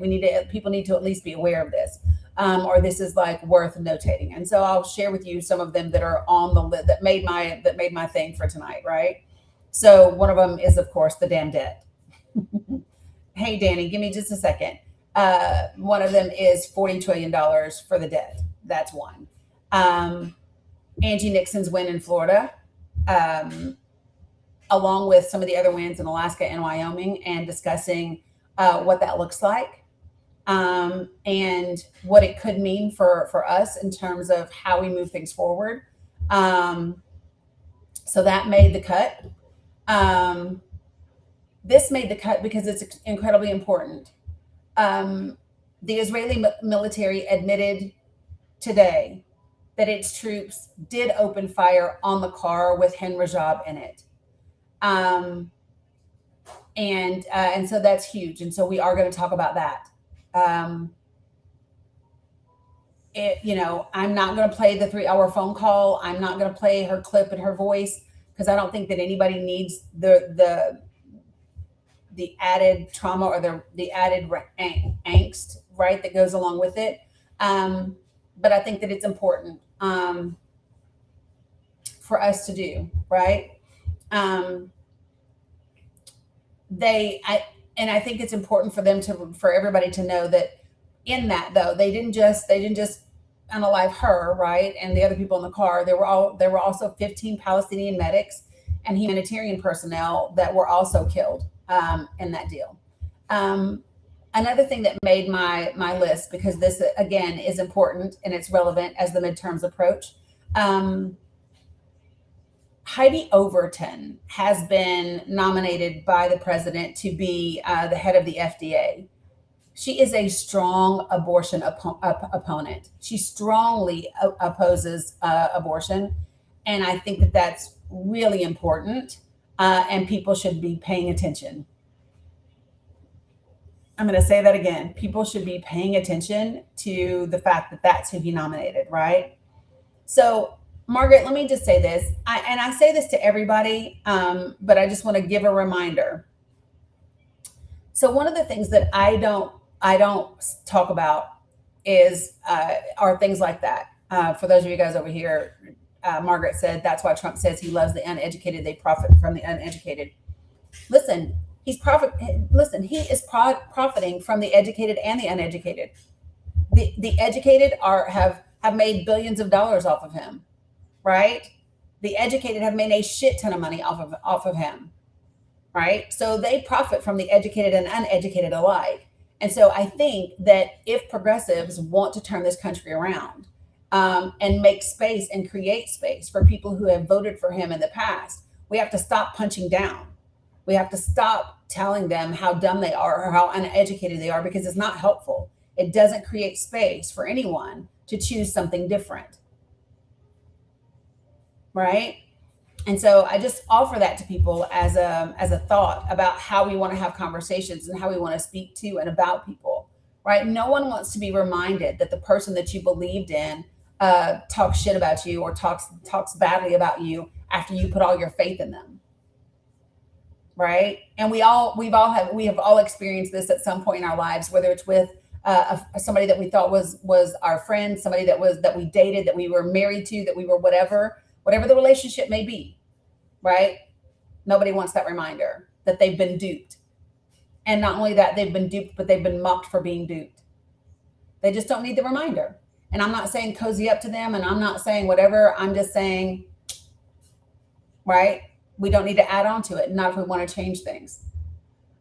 People need to at least be aware of this. Or this is like worth notating. And so I'll share with you some of them that are on the list that made my thing for tonight, right? So one of them is, of course, the damn debt. Hey, Dani, give me just a second. One of them is $40 trillion for the debt. That's one. Angie Nixon's win in Florida, along with some of the other wins in Alaska and Wyoming, and discussing what that looks like, and what it could mean for us in terms of how we move things forward. So that made the cut. This made the cut because it's incredibly important. The Israeli military admitted today that its troops did open fire on the car with Hen Rajab in it. And so that's huge. And so we are going to talk about that. I'm not going to play the 3-hour phone call. I'm not going to play her clip and her voice, because I don't think that anybody needs the added trauma or the added angst, right, that goes along with it. But I think that it's important for us to do, right? I think it's important for everybody to know that in that, though, they didn't just unalive her, right, and the other people in the car. There were also 15 Palestinian medics and humanitarian personnel that were also killed in that deal. Another thing that made my list, because this again is important and it's relevant as the midterms approach. Heidi Overton has been nominated by the president to be the head of the FDA. She is a strong abortion opponent. She strongly opposes abortion. And I think that that's really important, and people should be paying attention. I'm going to say that again. People should be paying attention to the fact that that's who he nominated, right? So, Margaret, let me just say this. I say this to everybody, but I just want to give a reminder. So one of the things that I don't talk about are things like that. For those of you guys over here, Margaret said, that's why Trump says he loves the uneducated. They profit from the uneducated. Listen, he is profiting from the educated and the uneducated. The educated have made billions of dollars off of him, right? The educated have made a shit ton of money off of him, right? So they profit from the educated and uneducated alike. And so I think that if progressives want to turn this country around, and make space and create space for people who have voted for him in the past, we have to stop punching down. We have to stop telling them how dumb they are or how uneducated they are, because it's not helpful. It doesn't create space for anyone to choose something different. Right? And so I just offer that to people as a thought about how we want to have conversations and how we want to speak to and about people. Right? No one wants to be reminded that the person that you believed in talks shit about you or talks badly about you after you put all your faith in them. Right? And we have all experienced this at some point in our lives, whether it's with somebody that we thought was our friend, somebody that we dated, that we were married to, that we were whatever the relationship may be. Right? Nobody wants that reminder that they've been duped. And not only that, they've been duped, but they've been mocked for being duped. They just don't need the reminder. And I'm not saying cozy up to them, and I'm not saying whatever. I'm just saying, right? We don't need to add on to it, not if we want to change things.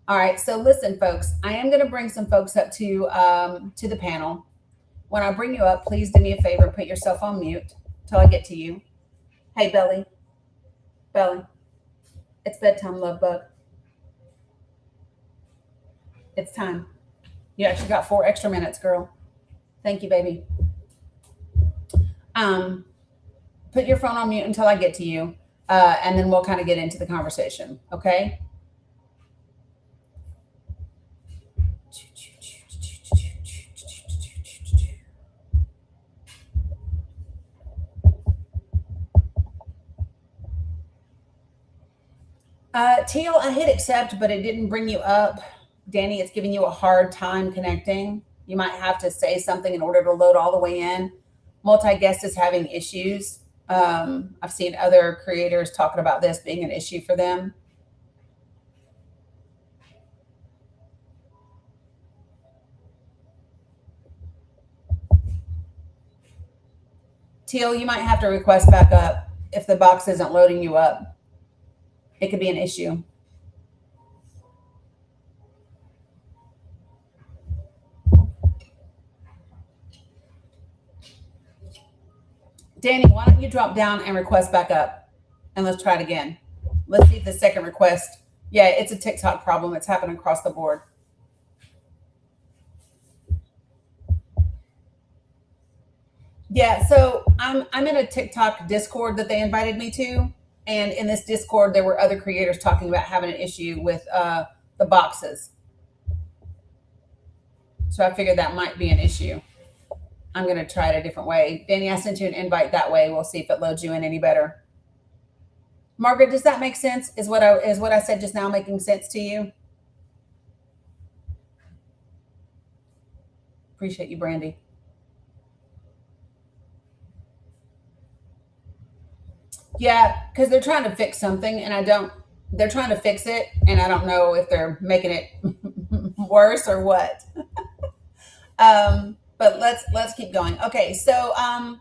All right. So listen, folks, I am going to bring some folks up to the panel. When I bring you up, please do me a favor, put yourself on mute till I get to you. Hey, Belly, it's bedtime, love bug. It's time. You actually got 4 extra minutes, girl. Thank you, baby. Put your phone on mute until I get to you, and then we'll kind of get into the conversation, okay? Teal, I hit accept, but it didn't bring you up. Dani, it's giving you a hard time connecting. You might have to say something in order to load all the way in. Multi-guest is having issues. I've seen other creators talking about this being an issue for them. Teal, you might have to request back up if the box isn't loading you up. It could be an issue. Dani, why don't you drop down and request back up? And let's try it again. Let's see if the second request. Yeah, it's a TikTok problem. It's happening across the board. Yeah, so I'm in a TikTok Discord that they invited me to. And in this Discord, there were other creators talking about having an issue with the boxes. So I figured that might be an issue. I'm going to try it a different way. Dani, I sent you an invite that way. We'll see if it loads you in any better. Margaret, does that make sense? Is what I said just now making sense to you? Appreciate you, Brandy. Yeah, because they're trying to fix something, and they're trying to fix it, and I don't know if they're making it worse or what. But let's keep going. Okay, so hold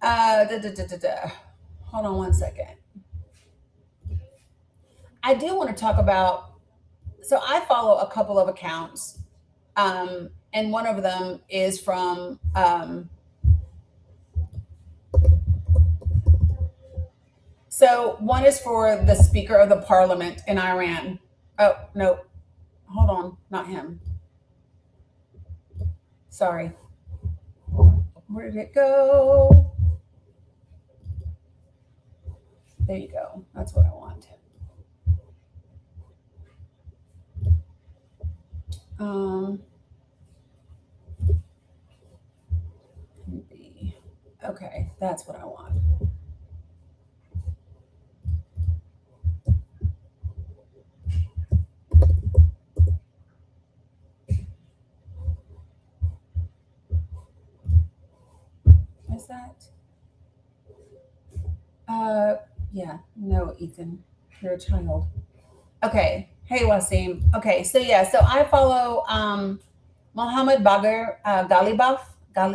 on one second. I do want to talk about. So I follow a couple of accounts, and one of them is from. So one is for the Speaker of the Parliament in Iran. Oh no, hold on, not him. Sorry. Where did it go? There you go. That's what I want. Okay, that's what I want. Is that? Uh, yeah, no, Ethan, you're a child. Okay. Hey, Wasim. Okay, so yeah, so I follow Mohammed Bagher Galibaf. I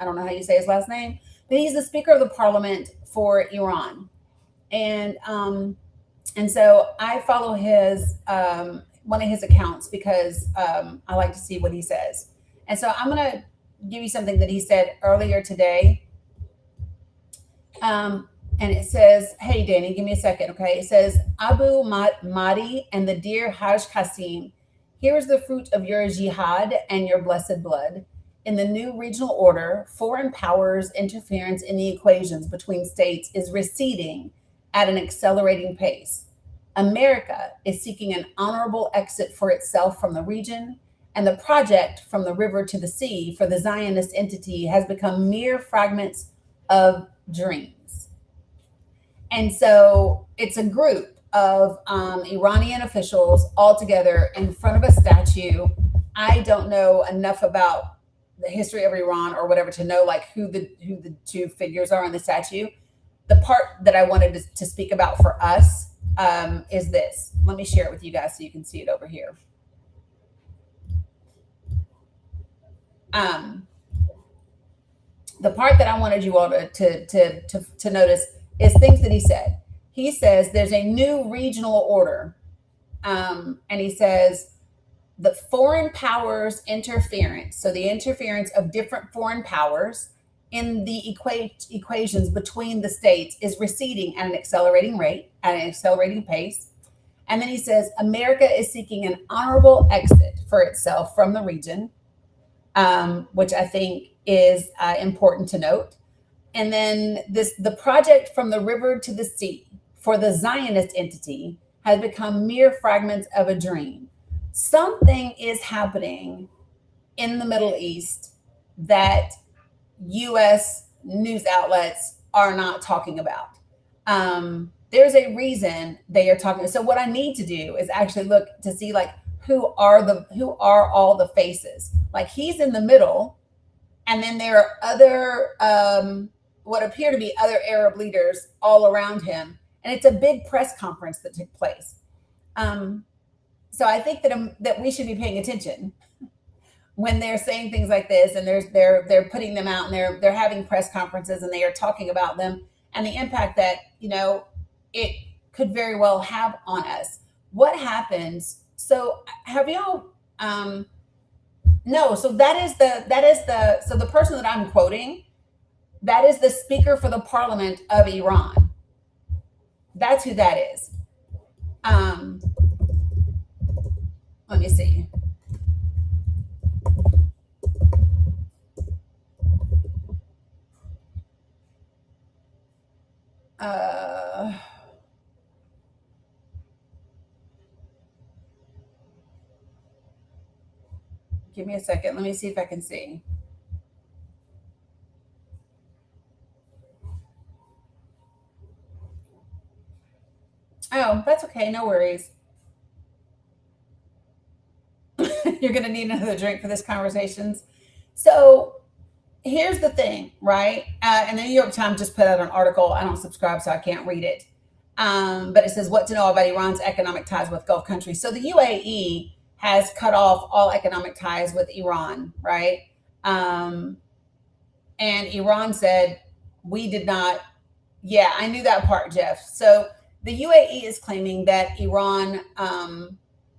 don't know how you say his last name, but he's the Speaker of the Parliament for Iran, and so I follow his one of his accounts because I like to see what he says, and so I'm gonna give you something that he said earlier today. Um, and it says, "Hey, Danny, give me a second, okay?" It says, Mahdi and the dear Hajj Qasim, here is the fruit of your jihad and your blessed blood. In the new regional order, foreign powers' interference in the equations between states is receding at an accelerating pace. America is seeking an honorable exit for itself from the region, and the project from the river to the sea for the Zionist entity has become mere fragments of dreams. And so it's a group of Iranian officials all together in front of a statue. I don't know enough about the history of Iran or whatever to know like who the two figures are on the statue. The part that I wanted to speak about for us is this. Let me share it with you guys so you can see it over here. Um, the part that I wanted you all to notice is things that he said. He says there's a new regional order, and he says the foreign powers interference, so the interference of different foreign powers in the equations between the states is receding at an accelerating rate, at an accelerating pace. And then he says America is seeking an honorable exit for itself from the region, which I think is important to note. And then the project from the river to the sea for the Zionist entity has become mere fragments of a dream. Something is happening in the Middle East that U.S. news outlets are not talking about. There's a reason they are talking. So what I need to do is actually look to see like who are all the faces. Like he's in the middle, and then there are other what appear to be other Arab leaders all around him, and it's a big press conference that took place. Um, so I think that we should be paying attention when they're saying things like this, and they're putting them out, and they're having press conferences, and they are talking about them and the impact that it could very well have on us. What happens? So have y'all? No. So the person that I'm quoting, that is the Speaker for the Parliament of Iran. That's who that is. Um, Let me see. Uh, Give me a second. Let me see if I can see. Oh, that's okay. No worries. You're going to need another drink for this conversations. So here's the thing, right? And the New York Times just put out an article. I don't subscribe, so I can't read it. But it says what to know about Iran's economic ties with Gulf countries. So the UAE has cut off all economic ties with Iran, right? Um, and Iran said, we did not. Yeah, I knew that part, Jeff. So the UAE is claiming that Iran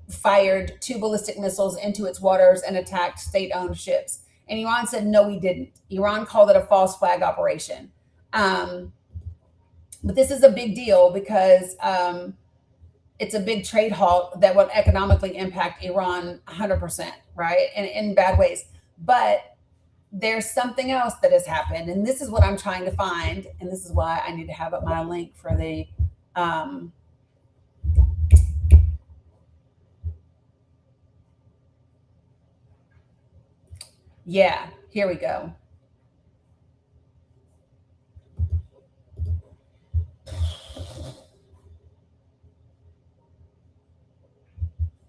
fired two ballistic missiles into its waters and attacked state owned ships. And Iran said, no, we didn't. Iran called it a false flag operation. But this is a big deal because it's a big trade halt that will economically impact Iran 100%, right? And in bad ways. But there's something else that has happened. And this is what I'm trying to find. And this is why I need to have up my link for the. Yeah, here we go.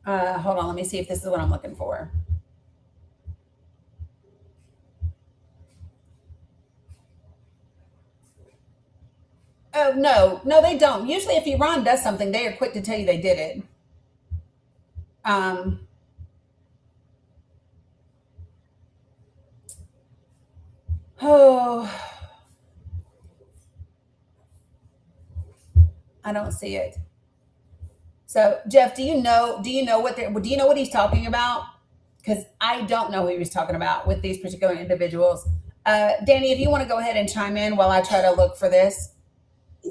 Hold on, let me see if this is what I'm looking for. Oh no, no, they don't. Usually, if Iran does something, they are quick to tell you they did it. Um, oh, I don't see it. So, Jeff, do you know? Do you know what? Do you know what he's talking about? Because I don't know what he was talking about with these particular individuals. Danny, if you want to go ahead and chime in while I try to look for this.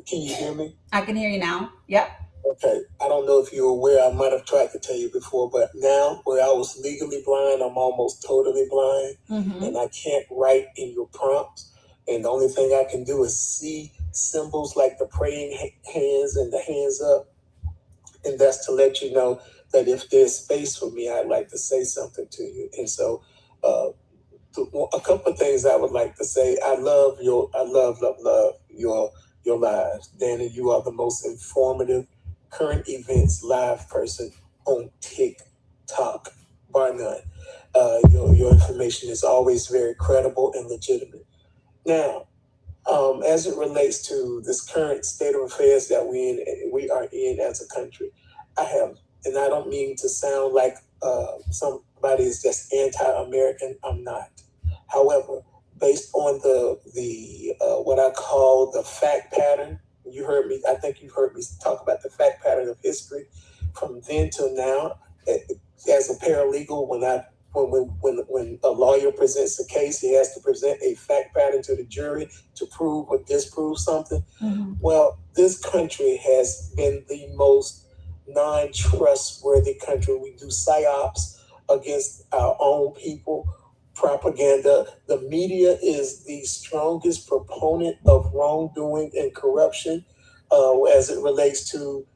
Can you hear me? I can hear you now. Yep. Okay. I don't know if you're aware, I might have tried to tell you before, but now where I was legally blind, I'm almost totally blind, and I can't write in your prompts. And the only thing I can do is see symbols like the praying hands and the hands up. And that's to let you know that if there's space for me, I'd like to say something to you. And so, uh, a couple of things I would like to say. I love your lives. Danny, you are the most informative current events live person on TikTok, bar none. Your information is always very credible and legitimate. Now, as it relates to this current state of affairs that we are in as a country, I have, and I don't mean to sound like somebody is just anti-American. I'm not. However, based on the what I call the fact pattern, you heard me. I think you've heard me talk about the fact pattern of history from then till now. As a paralegal, when a lawyer presents a case, he has to present a fact pattern to the jury to prove or disprove something. Well, this country has been the most non-trustworthy country. We do psyops against our own people, propaganda. The media is the strongest proponent of wrongdoing and corruption as it relates to,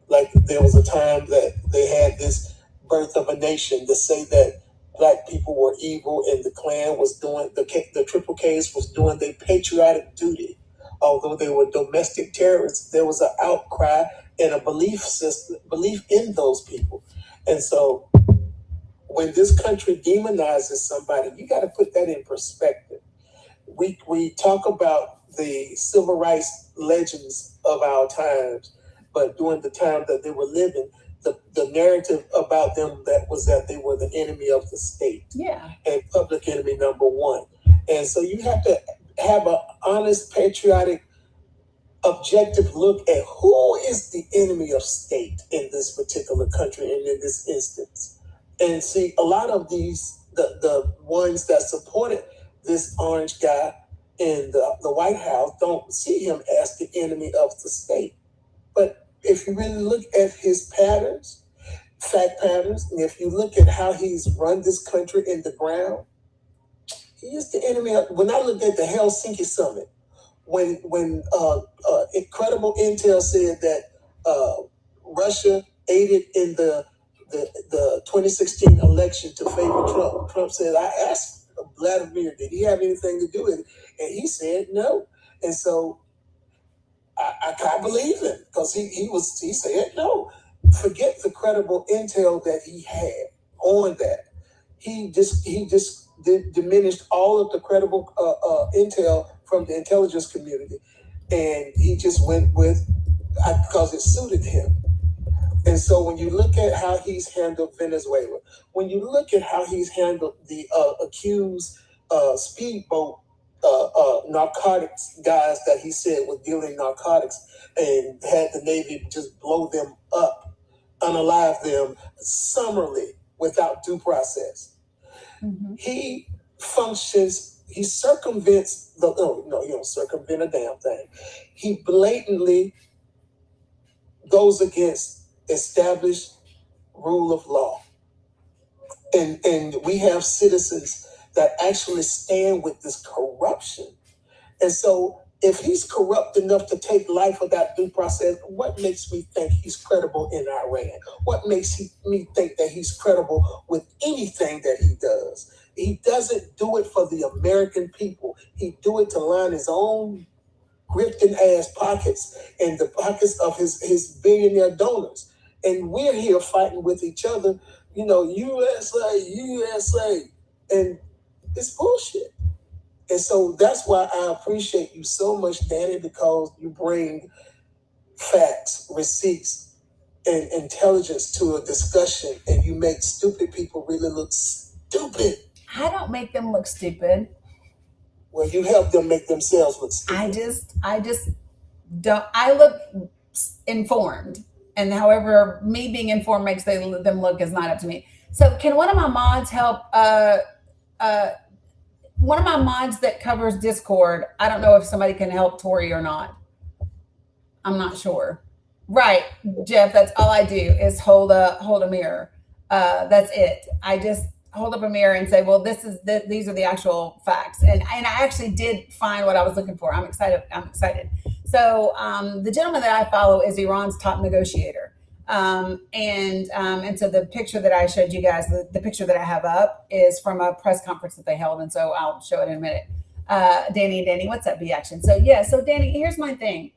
like, there was a time that they had this birth of a nation to say that black people were evil and the Klan was doing, the Triple Ks was doing their patriotic duty. Although they were domestic terrorists, there was an outcry and a belief in those people. And so when this country demonizes somebody, you got to put that in perspective. We talk about the civil rights legends of our times, but during the time that they were living, the narrative about them that was that they were the enemy of the state. Yeah. And public enemy number one. And so you have to have an honest, patriotic, objective look at who is the enemy of state in this particular country and in this instance. And see, a lot of these, the ones that supported this orange guy in the White House don't see him as the enemy of the state. But if you really look at his patterns, fact patterns, and if you look at how he's run this country in the ground, he is the enemy of, when I looked at the Helsinki summit, when incredible intel said that Russia aided in the 2016 election to favor Trump. Trump said, I asked Vladimir, did he have anything to do with it? And he said no. And so I can't believe him because he said no. Forget the credible intel that he had on that. He just diminished all of the credible intel from the intelligence community, and he just went with because it suited him. And so when you look at how he's handled Venezuela, when you look at how he's handled the accused speedboat narcotics guys that he said were dealing narcotics and had the Navy just blow them up, unalive them summarily without due process. He functions, he circumvents no, he don't circumvent a damn thing. He blatantly goes against established rule of law. And we have citizens that actually stand with this corruption. And so if he's corrupt enough to take life without due process, what makes me think he's credible in Iran? What makes me think that he's credible with anything that he does? He doesn't do it for the American people. He do it to line his own grifting ass pockets and the pockets of his billionaire donors. And we're here fighting with each other, USA, USA. And it's bullshit. And so that's why I appreciate you so much, Danny, because you bring facts, receipts, and intelligence to a discussion, and you make stupid people really look stupid. I don't make them look stupid. Well, you help them make themselves look stupid. I just don't. I look informed, and however me being informed makes them look is not up to me. So, can one of my mods help? One of my mods that covers Discord. I don't know if somebody can help Tori or not. I'm not sure. Right, Jeff. That's all I do is hold a mirror. That's it. I just hold up a mirror and say, "Well, these are the actual facts." And I actually did find what I was looking for. I'm excited. I'm excited. So the gentleman that I follow is Iran's top negotiator. And so the picture that I showed you guys, the picture that I have up is from a press conference that they held, and so I'll show it in a minute. Danny, what's up, B Action? So yeah, so Danny, here's my thing.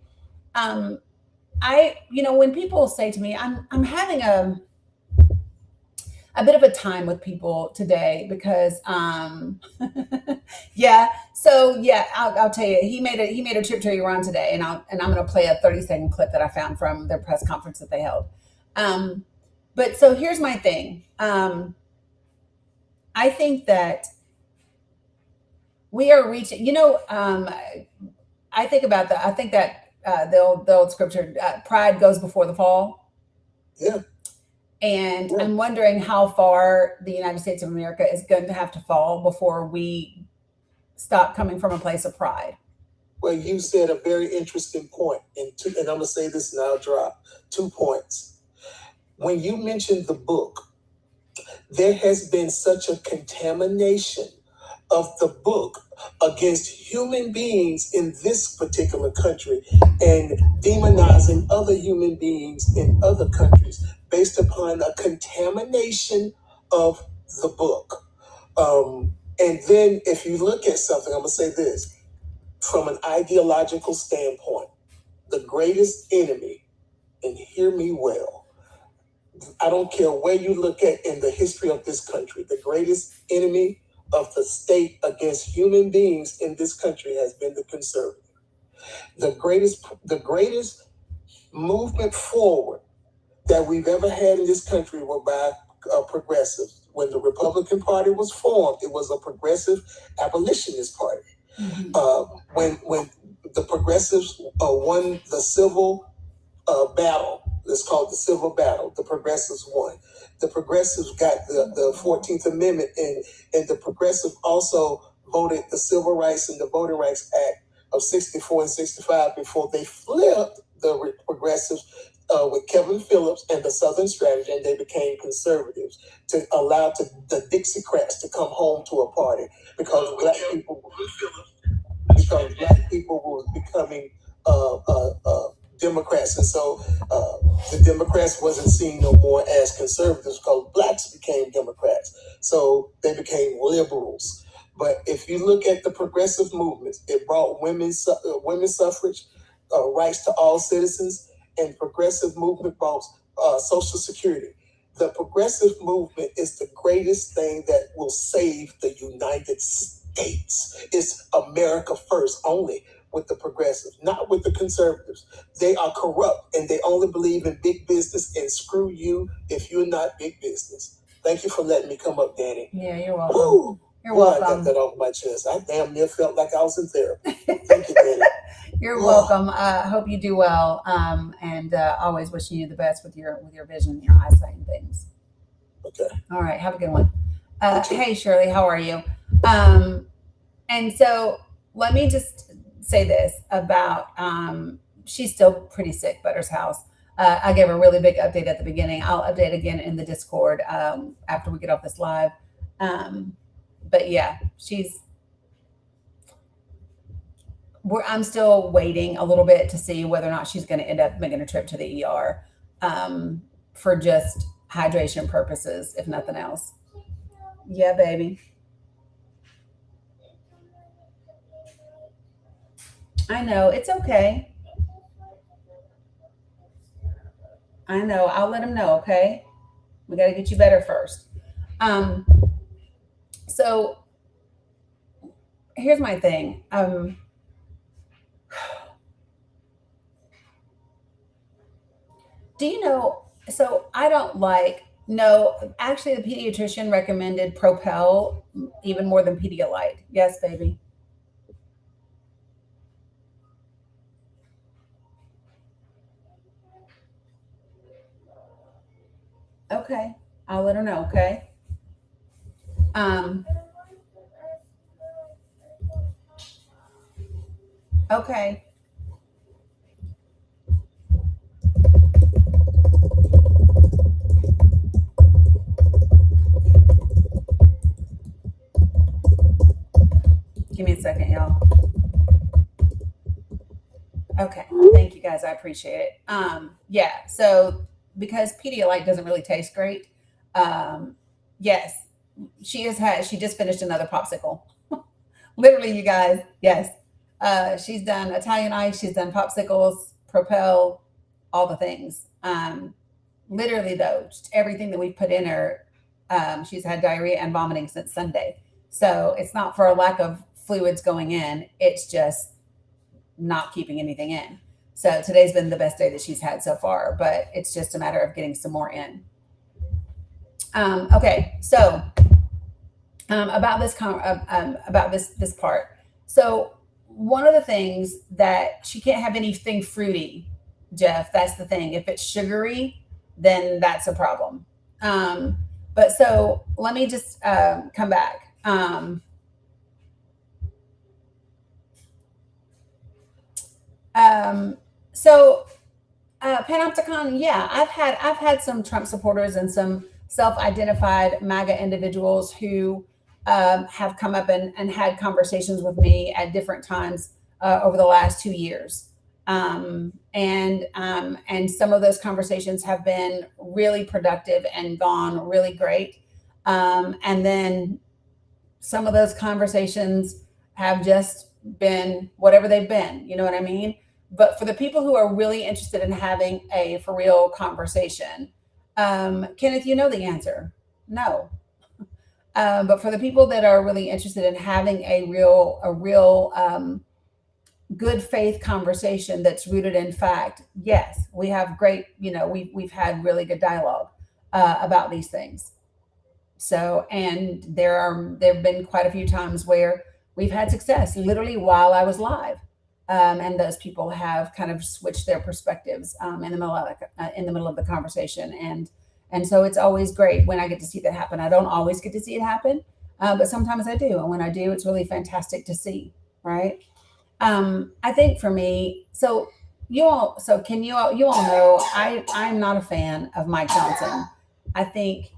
When people say to me, I'm having a bit of a time with people today because yeah. So yeah, I'll tell you, he made a trip to Iran today, and I'm going to play a 30-second clip that I found from their press conference that they held. But so here's my thing. I think that we are reaching. I think that the old scripture, pride goes before the fall. Yeah. And I'm wondering how far the United States of America is going to have to fall before we stop coming from a place of pride. Well, you said a very interesting point, and I'm going to say this and I'll drop 2 points. When you mentioned the book, there has been such a contamination of the book against human beings in this particular country and demonizing other human beings in other countries based upon a contamination of the book. And then if you look at something, I'm going to say this, from an ideological standpoint, the greatest enemy, and hear me well, I don't care where you look at in the history of this country, the greatest enemy of the state against human beings in this country has been the conservative. The greatest movement forward that we've ever had in this country were by progressives. When the Republican Party was formed, it was a progressive abolitionist party. Mm-hmm. When the progressives won the civil battle, it's called the civil battle, the progressives won. The progressives got the 14th Amendment, and the progressives also voted the Civil Rights and the Voting Rights Act of 64 and 65 before they flipped the progressives with Kevin Phillips and the Southern Strategy, and they became conservatives to allow the Dixiecrats to come home to a party because black people were becoming Democrats, and so the Democrats wasn't seen no more as conservatives because blacks became Democrats, so they became liberals. But if you look at the progressive movements, it brought women's suffrage, rights to all citizens, and progressive movement brought Social Security. The progressive movement is the greatest thing that will save the United States. It's America first only with the progressives, not with the conservatives. They are corrupt and they only believe in big business, and screw you if you're not big business. Thank you for letting me come up, Danny. Yeah, you're welcome. Ooh, you're welcome. I got that off my chest. I damn near felt like I was in therapy. Thank you, Danny. You're welcome. I hope you do well, and always wishing you the best with your vision, your eyesight, and things. Okay. All right. Have a good one. Hey, Shirley, how are you? And so let me just say this about she's still pretty sick, Butter's house. I gave her a really big update at the beginning. I'll update again in the Discord after we get off this live. But yeah, I'm still waiting a little bit to see whether or not she's going to end up making a trip to the ER for just hydration purposes, if nothing else. Yeah, baby. I know. It's okay. I know. I'll let him know, okay? We got to get you better first. So here's my thing. Do you know? So I don't like. No, actually, the pediatrician recommended Propel even more than Pedialyte. Yes, baby. Okay, I'll let her know. Okay. Um. Okay. Give me a second, y'all. Okay. Thank you guys. I appreciate it. Yeah. So because Pedialyte doesn't really taste great, um, yes, she just finished another popsicle. Literally, you guys. Yes. She's done Italian ice, she's done popsicles, Propel, all the things. Literally though, just everything that we put in her, she's had diarrhea and vomiting since Sunday. So it's not for a lack of fluids going in, it's just not keeping anything in. So today's been the best day that she's had so far, but it's just a matter of getting some more in. Okay, so about this part. So one of the things that she can't have anything fruity, Jeff. That's the thing. If it's sugary, then that's a problem. But so let me just come back. Um, so Panopticon, yeah, I've had some Trump supporters and some self-identified MAGA individuals who have come up and had conversations with me at different times over the last 2 years, and some of those conversations have been really productive and gone really great, and then some of those conversations have just been whatever they've been. You know what I mean? But for the people who are really interested in having a for real conversation, Kenneth, you know the answer. No. But for the people that are really interested in having a real good faith conversation that's rooted in fact, yes, we have great. We've had really good dialogue about these things. So, and there have been quite a few times where we've had success, literally while I was live, and those people have kind of switched their perspectives in the middle of the conversation, and so it's always great when I get to see that happen. I don't always get to see it happen, but sometimes I do, and when I do, it's really fantastic to see. Right? I think for me, so you all know I'm not a fan of Mike Johnson. I think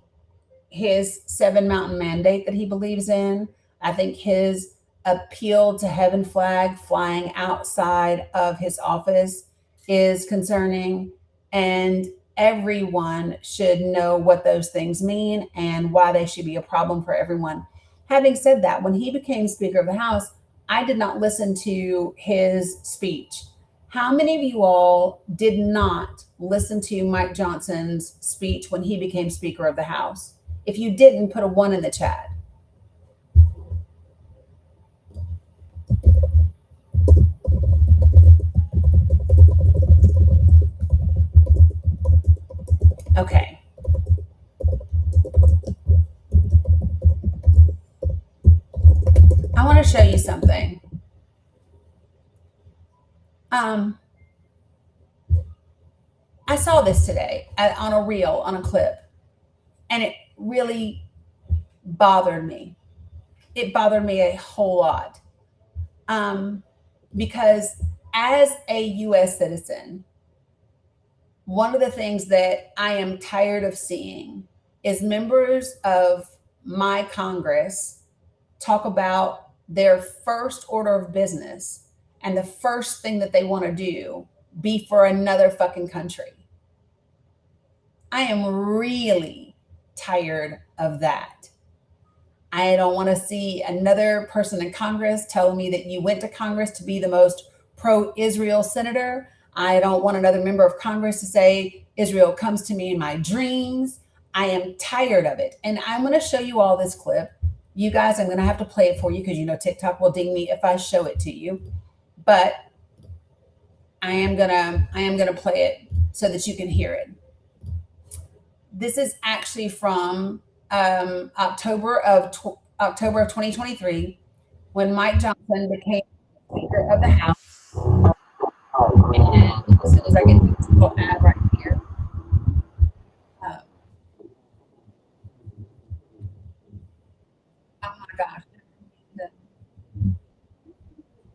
his seven mountain mandate that he believes in. I think his appeal to heaven flag flying outside of his office is concerning. And everyone should know what those things mean and why they should be a problem for everyone. Having said that, when he became Speaker of the House, I did not listen to his speech. How many of you all did not listen to Mike Johnson's speech when he became Speaker of the House? If you didn't, put a one in the chat. Okay. I want to show you something. I saw this today on a reel, on a clip, and it really bothered me. It bothered me a whole lot, because as a U.S. citizen, one of the things that I am tired of seeing is members of my Congress talk about their first order of business and the first thing that they want to do be for another fucking country. I am really tired of that. I don't want to see another person in Congress telling me that you went to Congress to be the most pro-Israel senator. I don't want another member of Congress to say Israel comes to me in my dreams. I am tired of it. And I'm going to show you all this clip You guys, I'm going to have to play it for you because TikTok will ding me if I show it to you. But I am gonna play it so that you can hear it. This is actually from October of 2023, when Mike Johnson became Speaker of the House. And as soon as I get this little ad right here. Oh my gosh.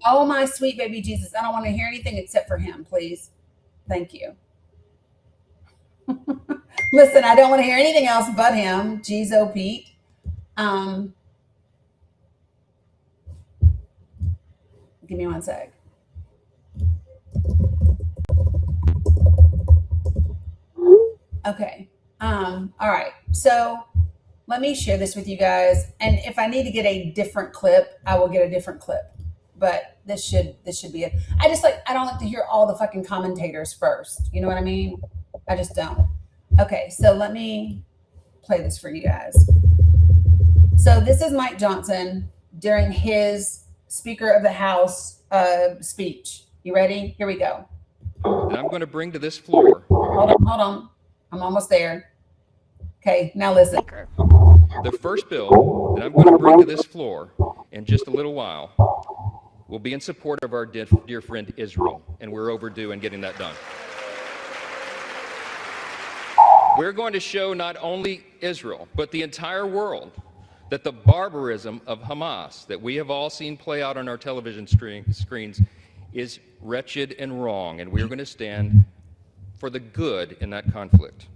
Oh my sweet baby Jesus. I don't want to hear anything except for him, please. Thank you. Listen, I don't want to hear anything else but him. Jeez, Pete. Give me one sec. Okay. All right. So let me share this with you guys. And if I need to get a different clip, I will get a different clip. But this should be it. I don't like to hear all the fucking commentators first. You know what I mean? I just don't. Okay, so let me play this for you guys. So this is Mike Johnson during his Speaker of the House speech. You ready? Here we go. And I'm going to bring to this floor. Hold on. I'm almost there. Okay, now listen. The first bill that I'm going to bring to this floor in just a little while will be in support of our dear friend Israel, and we're overdue in getting that done. We're going to show not only Israel, but the entire world that the barbarism of Hamas that we have all seen play out on our television screens is wretched and wrong, and we're going to stand for the good in that conflict.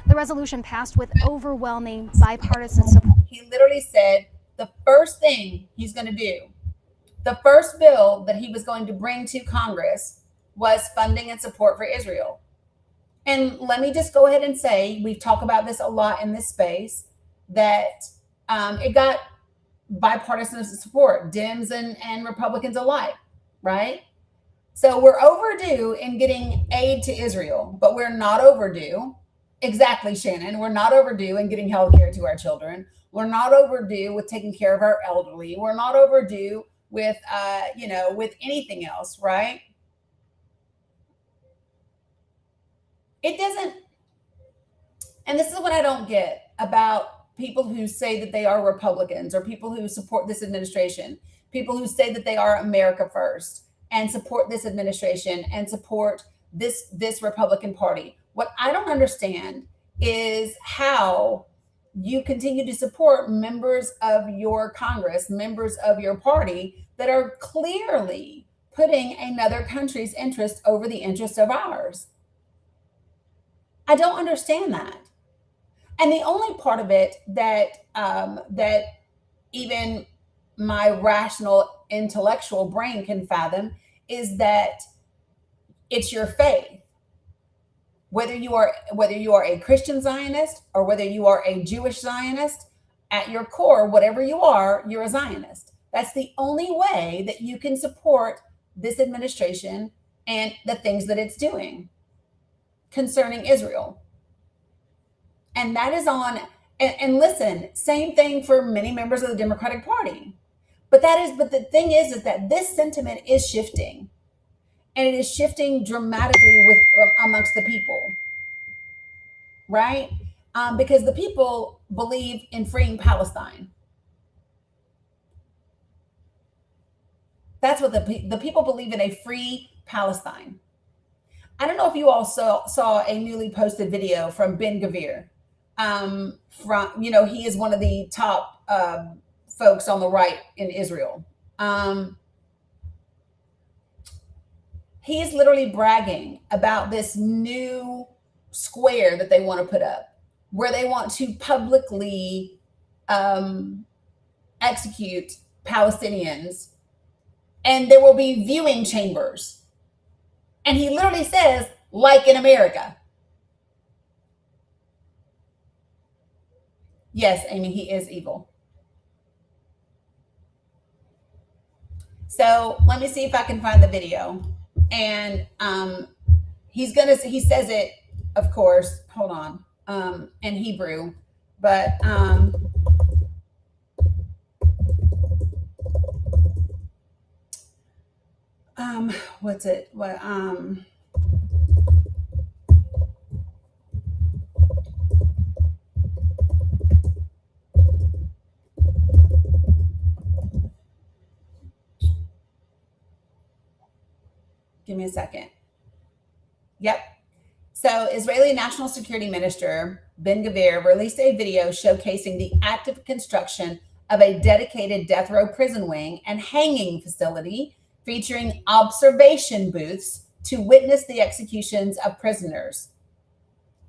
The resolution passed with overwhelming bipartisan support. He literally said the first thing he's going to do, the first bill that he was going to bring to Congress was funding and support for Israel. And let me just go ahead and say, we've talked about this a lot in this space, that it got bipartisan support, Dems and Republicans alike, right? So we're overdue in getting aid to Israel, but we're not overdue. Exactly, Shannon. We're not overdue in getting health care to our children. We're not overdue with taking care of our elderly. We're not overdue with, with anything else, right? It doesn't, and this is what I don't get about people who say that they are Republicans or people who support this administration, people who say that they are America first and support this administration and support this Republican Party. What I don't understand is how you continue to support members of your Congress, members of your party that are clearly putting another country's interest over the interest of ours. I don't understand that. And the only part of it that that even my rational intellectual brain can fathom is that it's your faith. Whether you are a Christian Zionist or whether you are a Jewish Zionist, at your core, whatever you are, you're a Zionist. That's the only way that you can support this administration and the things that it's doing concerning Israel. And that is on, and listen, same thing for many members of the Democratic Party. But the thing is that this sentiment is shifting. And it is shifting dramatically amongst the people, right? Because the people believe in freeing Palestine. That's what the people believe in, a free Palestine. I don't know if you all saw a newly posted video from Ben Gvir. He is one of the top folks on the right in Israel. He is literally bragging about this new square that they want to put up, where they want to publicly execute Palestinians, and there will be viewing chambers. And he literally says, like in America. Yes, Amy, he is evil. So let me see if I can find the video. And he says it, of course, hold on, in Hebrew, but what's it? What give me a second. Yep. So, Israeli National Security Minister Ben Gvir released a video showcasing the active construction of a dedicated death row prison wing and hanging facility featuring observation booths to witness the executions of prisoners.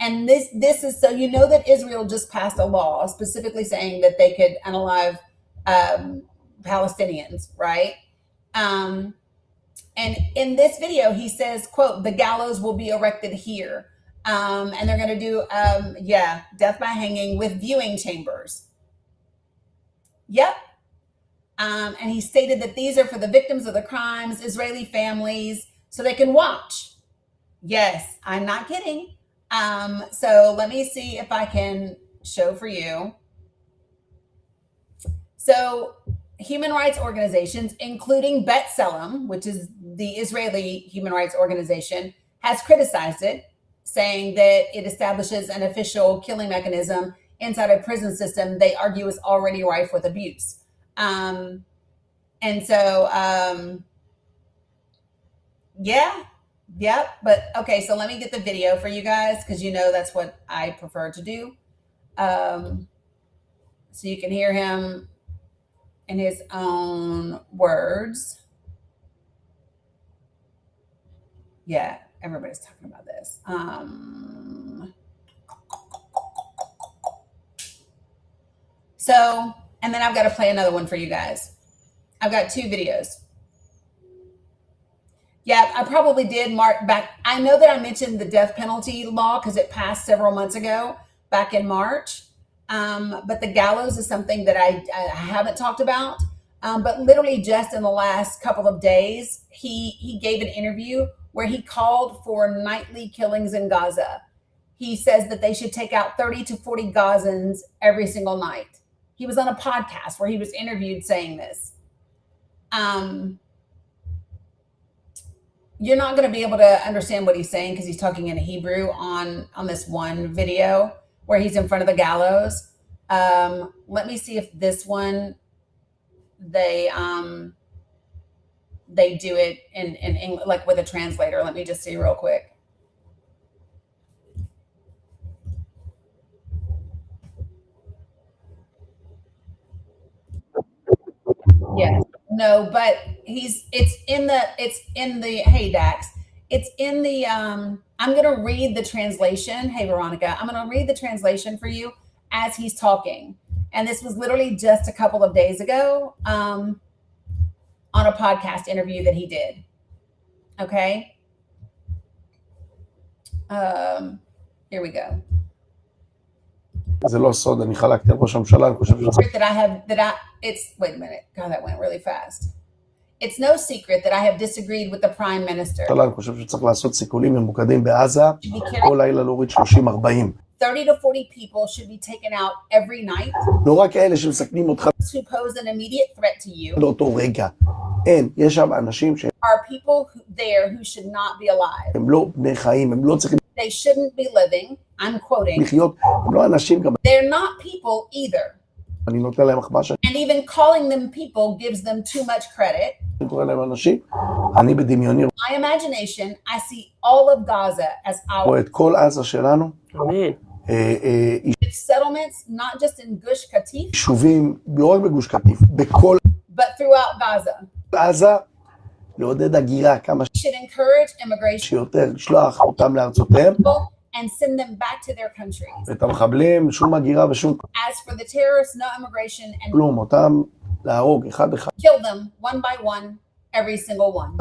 And this is so you know that Israel just passed a law specifically saying that they could unalive Palestinians, right? And in this video, he says, quote, the gallows will be erected here. And they're going to do, death by hanging with viewing chambers. Yep. And he stated that these are for the victims of the crimes, Israeli families, so they can watch. Yes, I'm not kidding. So let me see if I can show for you. So human rights organizations, including B'Tselem, which is the Israeli human rights organization, has criticized it, saying that it establishes an official killing mechanism inside a prison system they argue is already rife with abuse. But okay, so let me get the video for you guys because you know that's what I prefer to do. So you can hear him in his own words. Yeah, everybody's talking about this. And then I've got to play another one for you guys. I've got two videos. Yeah, I probably did mark back. I know that I mentioned the death penalty law because it passed several months ago, back in March. But the gallows is something that I haven't talked about. But literally just in the last couple of days, he gave an interview where he called for nightly killings in Gaza. He says that they should take out 30 to 40 Gazans every single night. He was on a podcast where he was interviewed saying this. You're not going to be able to understand what he's saying because he's talking in Hebrew on this one video where he's in front of the gallows. Let me see if this one they do it in English, like with a translator. Let me just see real quick. Yes. No, but it's in the hey Dax. It's in the I'm gonna read the translation. Hey Veronica, I'm gonna read the translation for you as he's talking. And this was literally just a couple of days ago on a podcast interview that he did. Okay. Here we go. זה לא סוד, אני חלקתי על ראש הממשלה, אני חושב שצריך... Wait a minute. God, that went really fast. It's no secret that I have disagreed with the prime minister. אני חושב שצריך לעשות סיכולים ממוקדים בעזה, כל לילה להוריד 30-40. 30 to 40 people should be taken out every night. לא רק אלה שמסכנים אותך... who pose an immediate threat to you. לאותו רגע. אין, יש שם אנשים ש... are people there who should not be alive. הם לא בני חיים, הם לא צריכים... They shouldn't be living. I'm quoting. לחיות, הם לא אנשים גם... They're not people either. אני נותן להם מחמאה ש... And even calling them people gives them too much credit. אני קורא להם אנשים, אני בדמיוני... My imagination, I see all of Gaza as our... רואה את כל עזה שלנו. אמן. settlements, not just in Gush Katif. יישובים, לא רק בגוש קטיף, בכל... But throughout Gaza. עזה, לעודד הגירה כמה should encourage immigration. שיותר, לשלוח אותם לארצותיהם. And send them back to their countries. ואת המחבלים, שום הגירה ושום... As for the terrorists, no immigration and... כלום, אותם להרוג אחד אחד. Kill them one by one, every single one.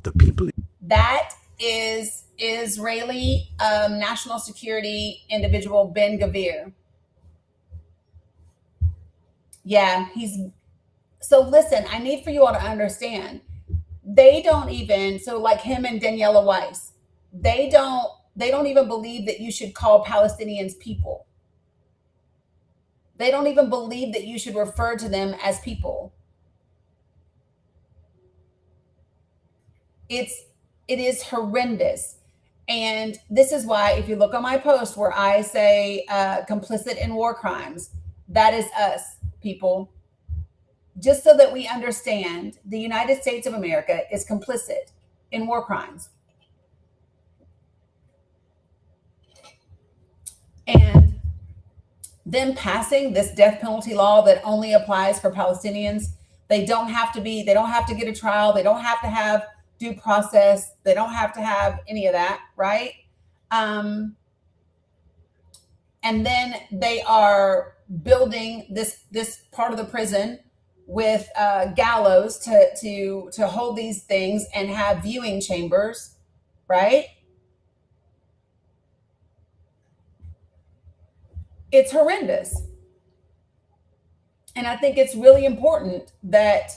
The people... That is Israeli national security individual Ben Gvir. Yeah, he's... So listen, I need for you all to understand. They don't even... So like him and Daniela Weiss, they don't even believe that you should call Palestinians people. They don't even believe that you should refer to them as people. it is horrendous. And this is why, if you look on my post where I say complicit in war crimes, that is us, people. Just so that we understand, the United States of America is complicit in war crimes. And them passing this death penalty law that only applies for Palestinians, they don't have to get a trial, they don't have to have due process, they don't have to have any of that, right? And then they are building this part of the prison with gallows to hold these things and have viewing chambers, right? It's horrendous. And I think it's really important that,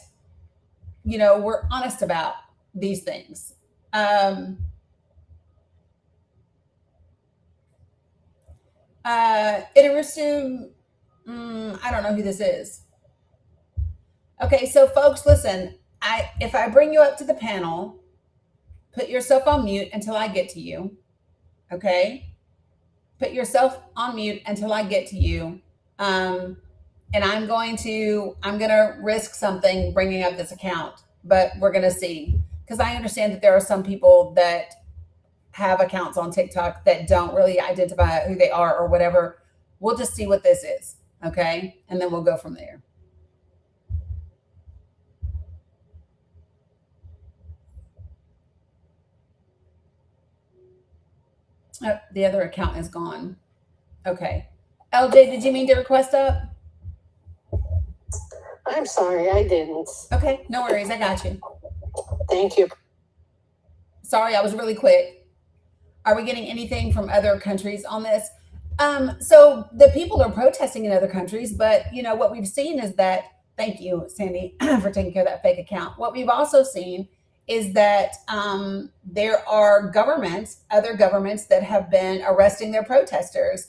we're honest about these things. Itarusu, I don't know who this is. Okay, so folks, listen, if I bring you up to the panel, put yourself on mute until I get to you. Okay? Put yourself on mute until I get to you. And I'm going to risk something bringing up this account, but we're going to see. Because I understand that there are some people that have accounts on TikTok that don't really identify who they are or whatever. We'll just see what this is. Okay? And then we'll go from there. Oh, the other account is gone. Okay. LJ, did you mean to request up? I'm sorry, I didn't. Okay, no worries. I got you. Thank you. Sorry, I was really quick. Are we getting anything from other countries on this? So the people are protesting in other countries, but what we've seen is that, thank you, Sandy, for taking care of that fake account. What we've also seen is that there are other governments that have been arresting their protesters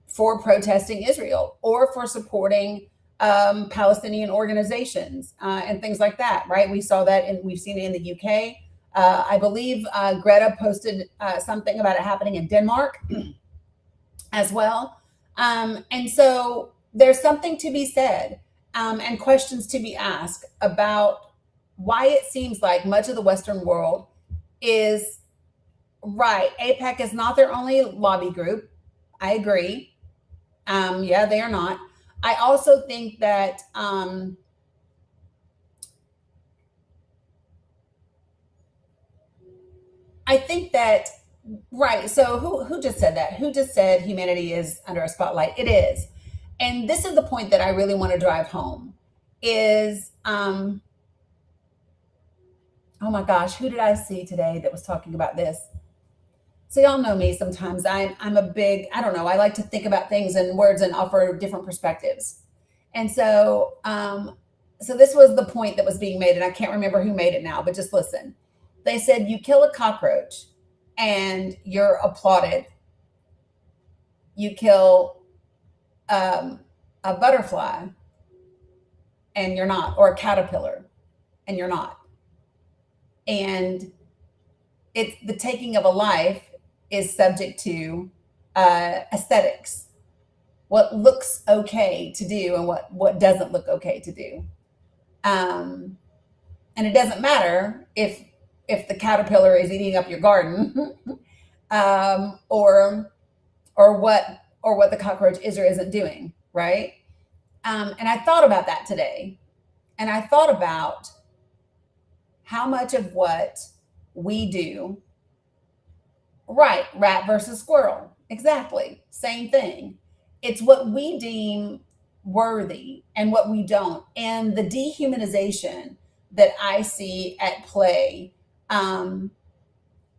for protesting Israel or for supporting Palestinian organizations and things like that, right? We saw that, and we've seen it in the UK. I believe Greta posted something about it happening in Denmark as well. And so there's something to be said and questions to be asked about why it seems like much of the Western world is right. AIPAC is not their only lobby group. I agree. Yeah, they are not. I also think that right. So who just said that? Who just said humanity is under a spotlight? It is. And this is the point that I really want to drive home is oh my gosh, who did I see today that was talking about this? So y'all know me sometimes. I'm a big, I don't know, I like to think about things in words and offer different perspectives. And so this was the point that was being made, and I can't remember who made it now, but just listen. They said, you kill a cockroach and you're applauded. You kill a butterfly and you're not, or a caterpillar and you're not. And it's the taking of a life is subject to aesthetics, what looks okay to do and what doesn't look okay to do. And it doesn't matter if the caterpillar is eating up your garden or what the cockroach is or isn't doing, right? And I thought about that today. And I thought about how much of what we do, right, rat versus squirrel, exactly, same thing. It's what we deem worthy and what we don't. And the dehumanization that I see at play,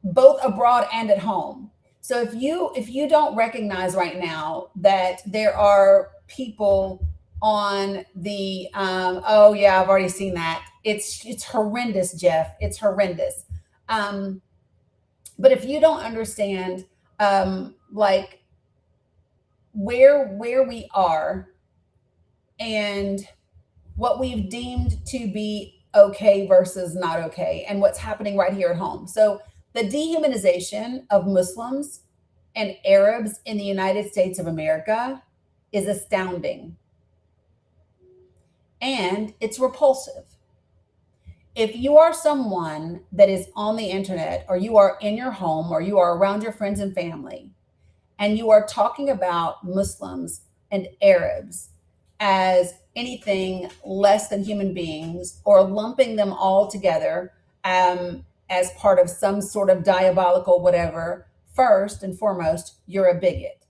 both abroad and at home. So if you don't recognize right now that there are people on the oh yeah, I've already seen that. It's horrendous, Jeff. It's horrendous. But if you don't understand like where we are and what we've deemed to be okay versus not okay and what's happening right here at home. So the dehumanization of Muslims and Arabs in the United States of America is astounding. And it's repulsive. If you are someone that is on the internet, or you are in your home, or you are around your friends and family, and you are talking about Muslims and Arabs as anything less than human beings, or lumping them all together as part of some sort of diabolical whatever, first and foremost, you're a bigot.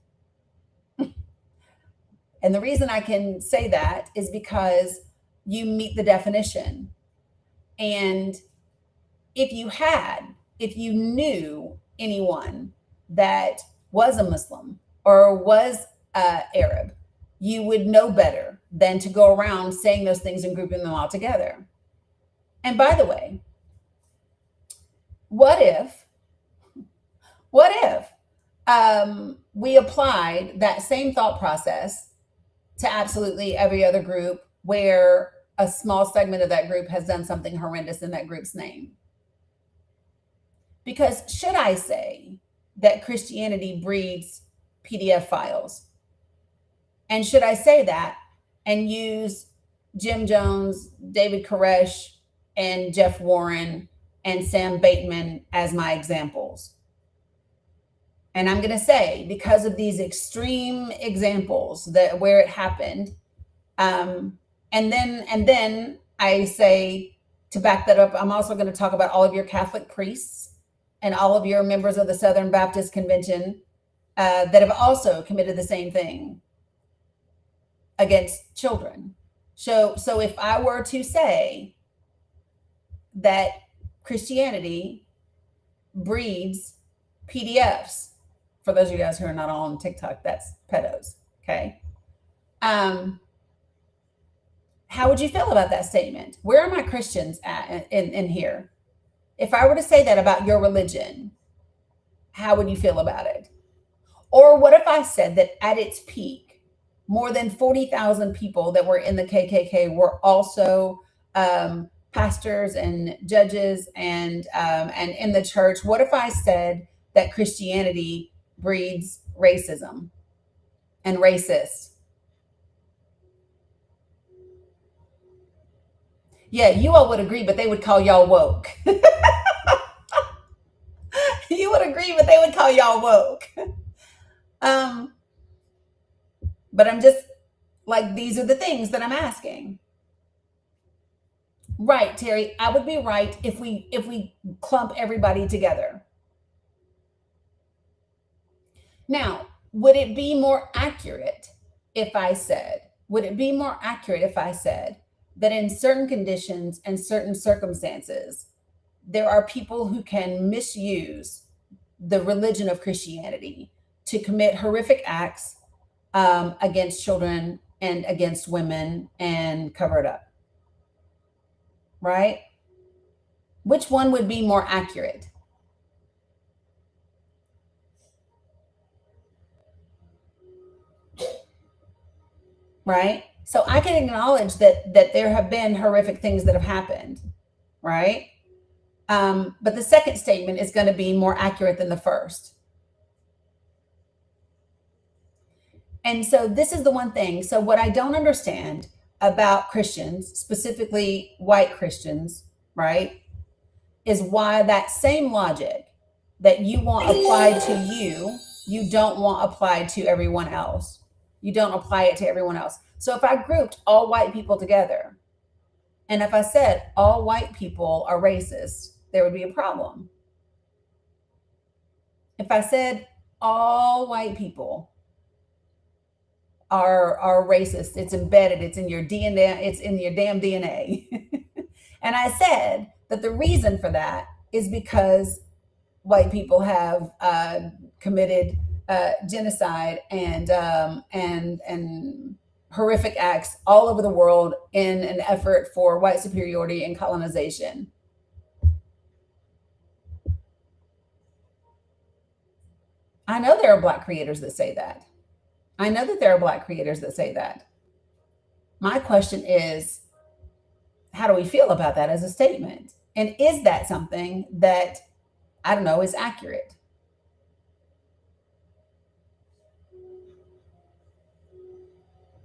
And the reason I can say that is because you meet the definition. And if you knew anyone that was a Muslim or was Arab, you would know better than to go around saying those things and grouping them all together. And by the way, what if we applied that same thought process to absolutely every other group where a small segment of that group has done something horrendous in that group's name? Because should I say that Christianity breeds PDF files? And should I say that and use Jim Jones, David Koresh, and Jeff Warren and Sam Bateman as my examples? And I'm going to say, because of these extreme examples that where it happened, and then I say, to back that up, I'm also going to talk about all of your Catholic priests and all of your members of the Southern Baptist Convention that have also committed the same thing against children. So if I were to say that Christianity breeds PDFs, for those of you guys who are not on TikTok, that's pedos, okay? How would you feel about that statement? Where are my Christians at in here? If I were to say that about your religion, how would you feel about it? Or what if I said that at its peak, more than 40,000 people that were in the KKK were also pastors and judges and in the church? What if I said that Christianity breeds racism and racists? Yeah, you all would agree, but they would call y'all woke. You would agree, but they would call y'all woke. But I'm just like, these are the things that I'm asking. Right, Terry, I would be right if we clump everybody together. Now, would it be more accurate if I said that in certain conditions and certain circumstances, there are people who can misuse the religion of Christianity to commit horrific acts against children and against women and cover it up? Right? Which one would be more accurate? Right? So I can acknowledge that there have been horrific things that have happened, right? But the second statement is going to be more accurate than the first. And so this is the one thing. So what I don't understand about Christians, specifically white Christians, right, is why that same logic that you want applied to you, you don't want applied to everyone else. You don't apply it to everyone else. So if I grouped all white people together, and if I said all white people are racist, there would be a problem. If I said all white people are racist, it's embedded, it's in your DNA, it's in your damn DNA. And I said that the reason for that is because white people have committed genocide and horrific acts all over the world in an effort for white superiority and colonization. I know there are Black creators that say that. I know that there are Black creators that say that. My question is, how do we feel about that as a statement? And is that something that, I don't know, is accurate?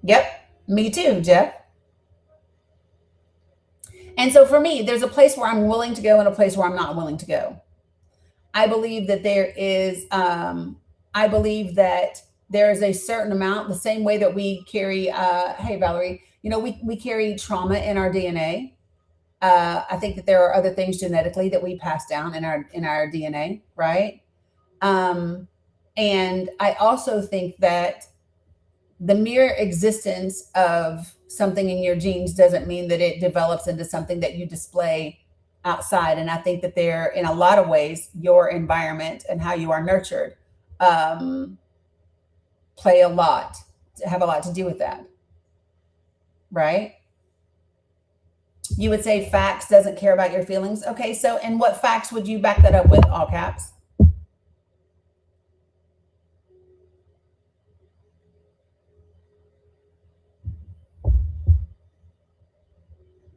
Yep, me too, Jeff. And so for me, there's a place where I'm willing to go and a place where I'm not willing to go. I believe that I believe that there is a certain amount, the same way that we carry, hey, Valerie, we carry trauma in our DNA. I think that there are other things genetically that we pass down in our DNA, right? And I also think that the mere existence of something in your genes doesn't mean that it develops into something that you display outside. And I think that there, in a lot of ways, your environment and how you are nurtured play a lot, have a lot to do with that, right? You would say facts doesn't care about your feelings. Okay, so and what facts would you back that up with, all caps?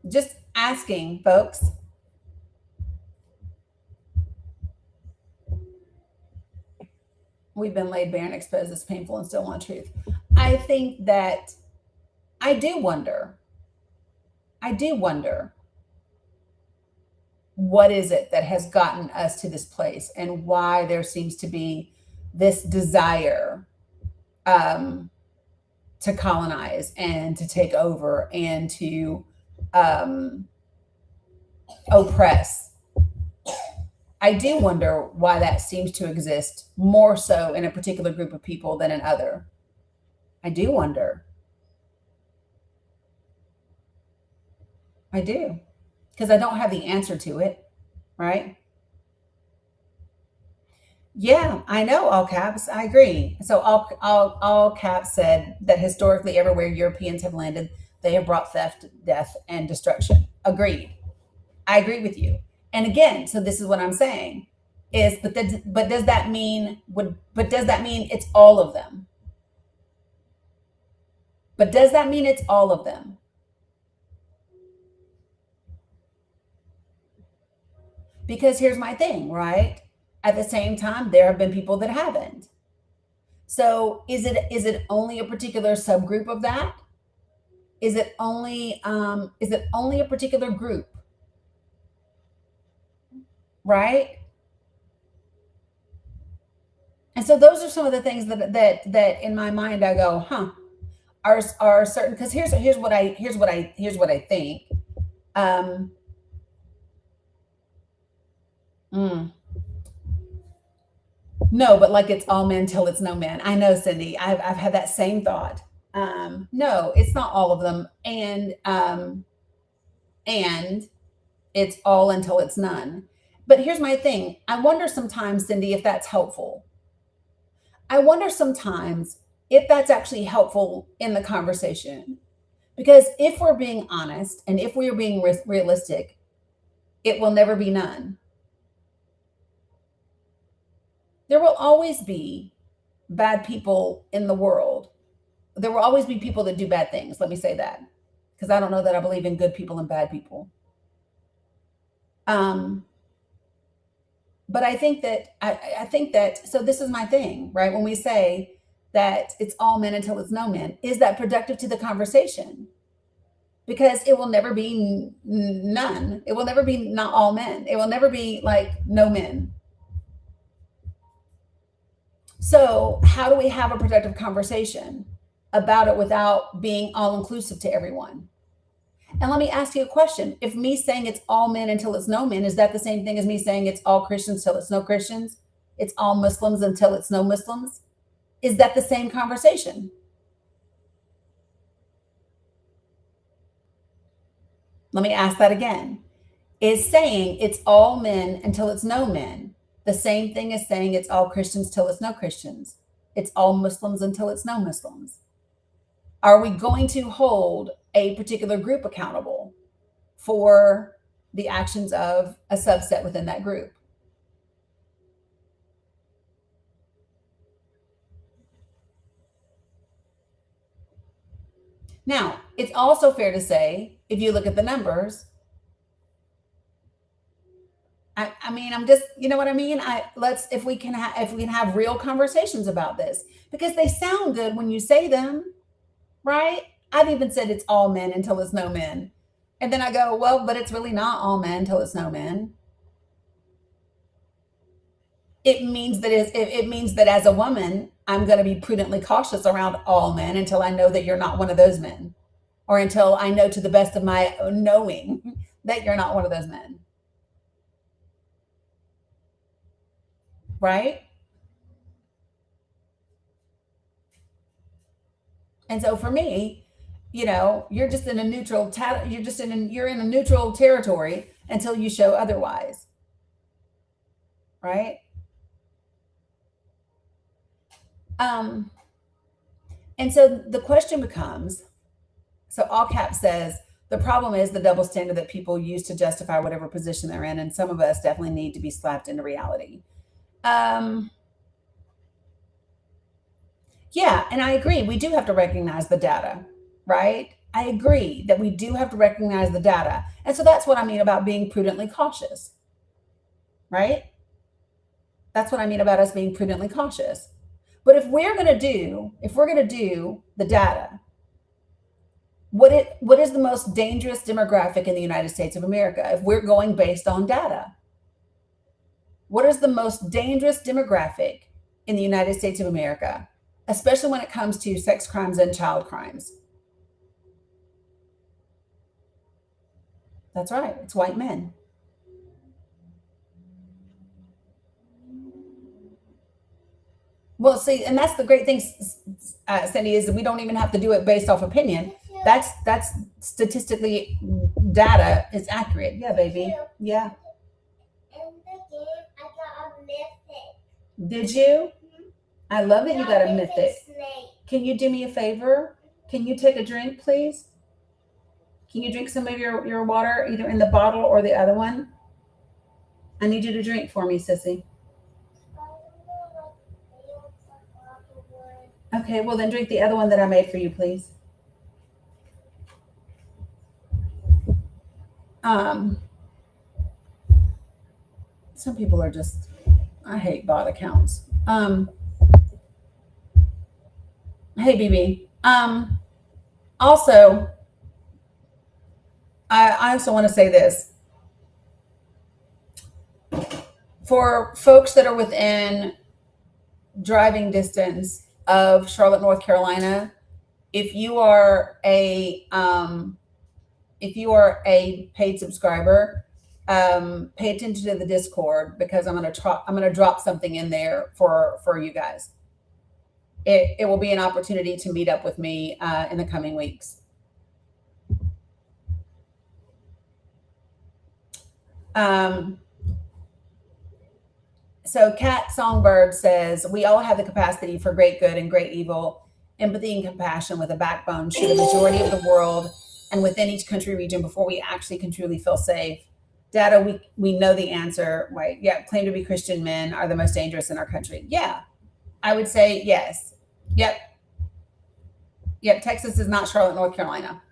Just asking, folks. We've been laid bare and exposed as painful and still want truth. I think that I do wonder what is it that has gotten us to this place and why there seems to be this desire to colonize and to take over and to oppress. I do wonder why that seems to exist more so in a particular group of people than in other. I do wonder. I do. Because I don't have the answer to it, right? Yeah, I know, all caps. I agree. So all caps said that historically everywhere Europeans have landed, they have brought theft, death, and destruction. Agreed. I agree with you. And again, so this is what I'm saying is, but does that mean it's all of them? But does that mean it's all of them? Because here's my thing, right? At the same time, there have been people that haven't. So is it only a particular subgroup of that? Is it only a particular group? Right? And so those are some of the things that in my mind I go, huh, are certain, because here's what I think. No, but like it's all men till it's no men. I know, Cindy. I've had that same thought. No, it's not all of them, and it's all until it's none. But here's my thing. I wonder sometimes, Cindy, if that's helpful. I wonder sometimes if that's actually helpful in the conversation. Because if we're being honest and if we are being realistic, it will never be none. There will always be bad people in the world. There will always be people that do bad things. Let me say that. Because I don't know that I believe in good people and bad people. But I think that, so this is my thing, right? When we say that it's all men until it's no men, is that productive to the conversation? Because it will never be none. It will never be not all men. It will never be like no men. So how do we have a productive conversation about it without being all inclusive to everyone? And let me ask you a question. If me saying it's all men until it's no men, is that the same thing as me saying it's all Christians till it's no Christians? It's all Muslims until it's no Muslims? Is that the same conversation? Let me ask that again. Is saying it's all men until it's no men the same thing as saying it's all Christians till it's no Christians? It's all Muslims until it's no Muslims? Are we going to hold a particular group accountable for the actions of a subset within that group? Now, it's also fair to say, if you look at the numbers, I mean, I'm just, you know what I mean? If we can have real conversations about this, because they sound good when you say them, right? I've even said it's all men until it's no men. And then I go, well, but it's really not all men until it's no men. It means that as a woman, I'm going to be prudently cautious around all men until I know that you're not one of those men, or until I know to the best of my knowing that you're not one of those men. Right? And so for me, you're just in a neutral you're in a neutral territory until you show otherwise. Right? And so the question becomes, so all caps says, the problem is the double standard that people use to justify whatever position they're in. And some of us definitely need to be slapped into reality. Yeah, and I agree. We do have to recognize the data, right? I agree that we do have to recognize the data. And so that's what I mean about being prudently cautious, right? That's what I mean about us being prudently cautious. But if we're going to do the data, what is the most dangerous demographic in the United States of America if we're going based on data? What is the most dangerous demographic in the United States of America, especially when it comes to sex crimes and child crimes? That's right. It's white men. Well, see, and that's the great thing, Cindy, is that we don't even have to do it based off opinion. That's statistically data is accurate. Yeah, baby. Yeah. In the game, I got a mythic. Did you? I love that you got a mythic. Snake. Can you do me a favor? Can you take a drink, please? Can you drink some of your water, either in the bottle or the other one? I need you to drink for me, sissy. Okay, well then drink the other one that I made for you, please. Some people are just, I hate bot accounts. Hey, BB. Also, I also want to say this. For folks that are within driving distance of Charlotte, North Carolina, if you are a paid subscriber, pay attention to the Discord, because I'm gonna drop something in there for you guys. It will be an opportunity to meet up with me in the coming weeks. So Cat Songbird says, we all have the capacity for great good and great evil, empathy and compassion with a backbone should the majority of the world and within each country region before we actually can truly feel safe. Data, we know the answer, right? Yeah, claim to be Christian men are the most dangerous in our country. Yeah, I would say yes. Yep. Texas is not Charlotte, North Carolina.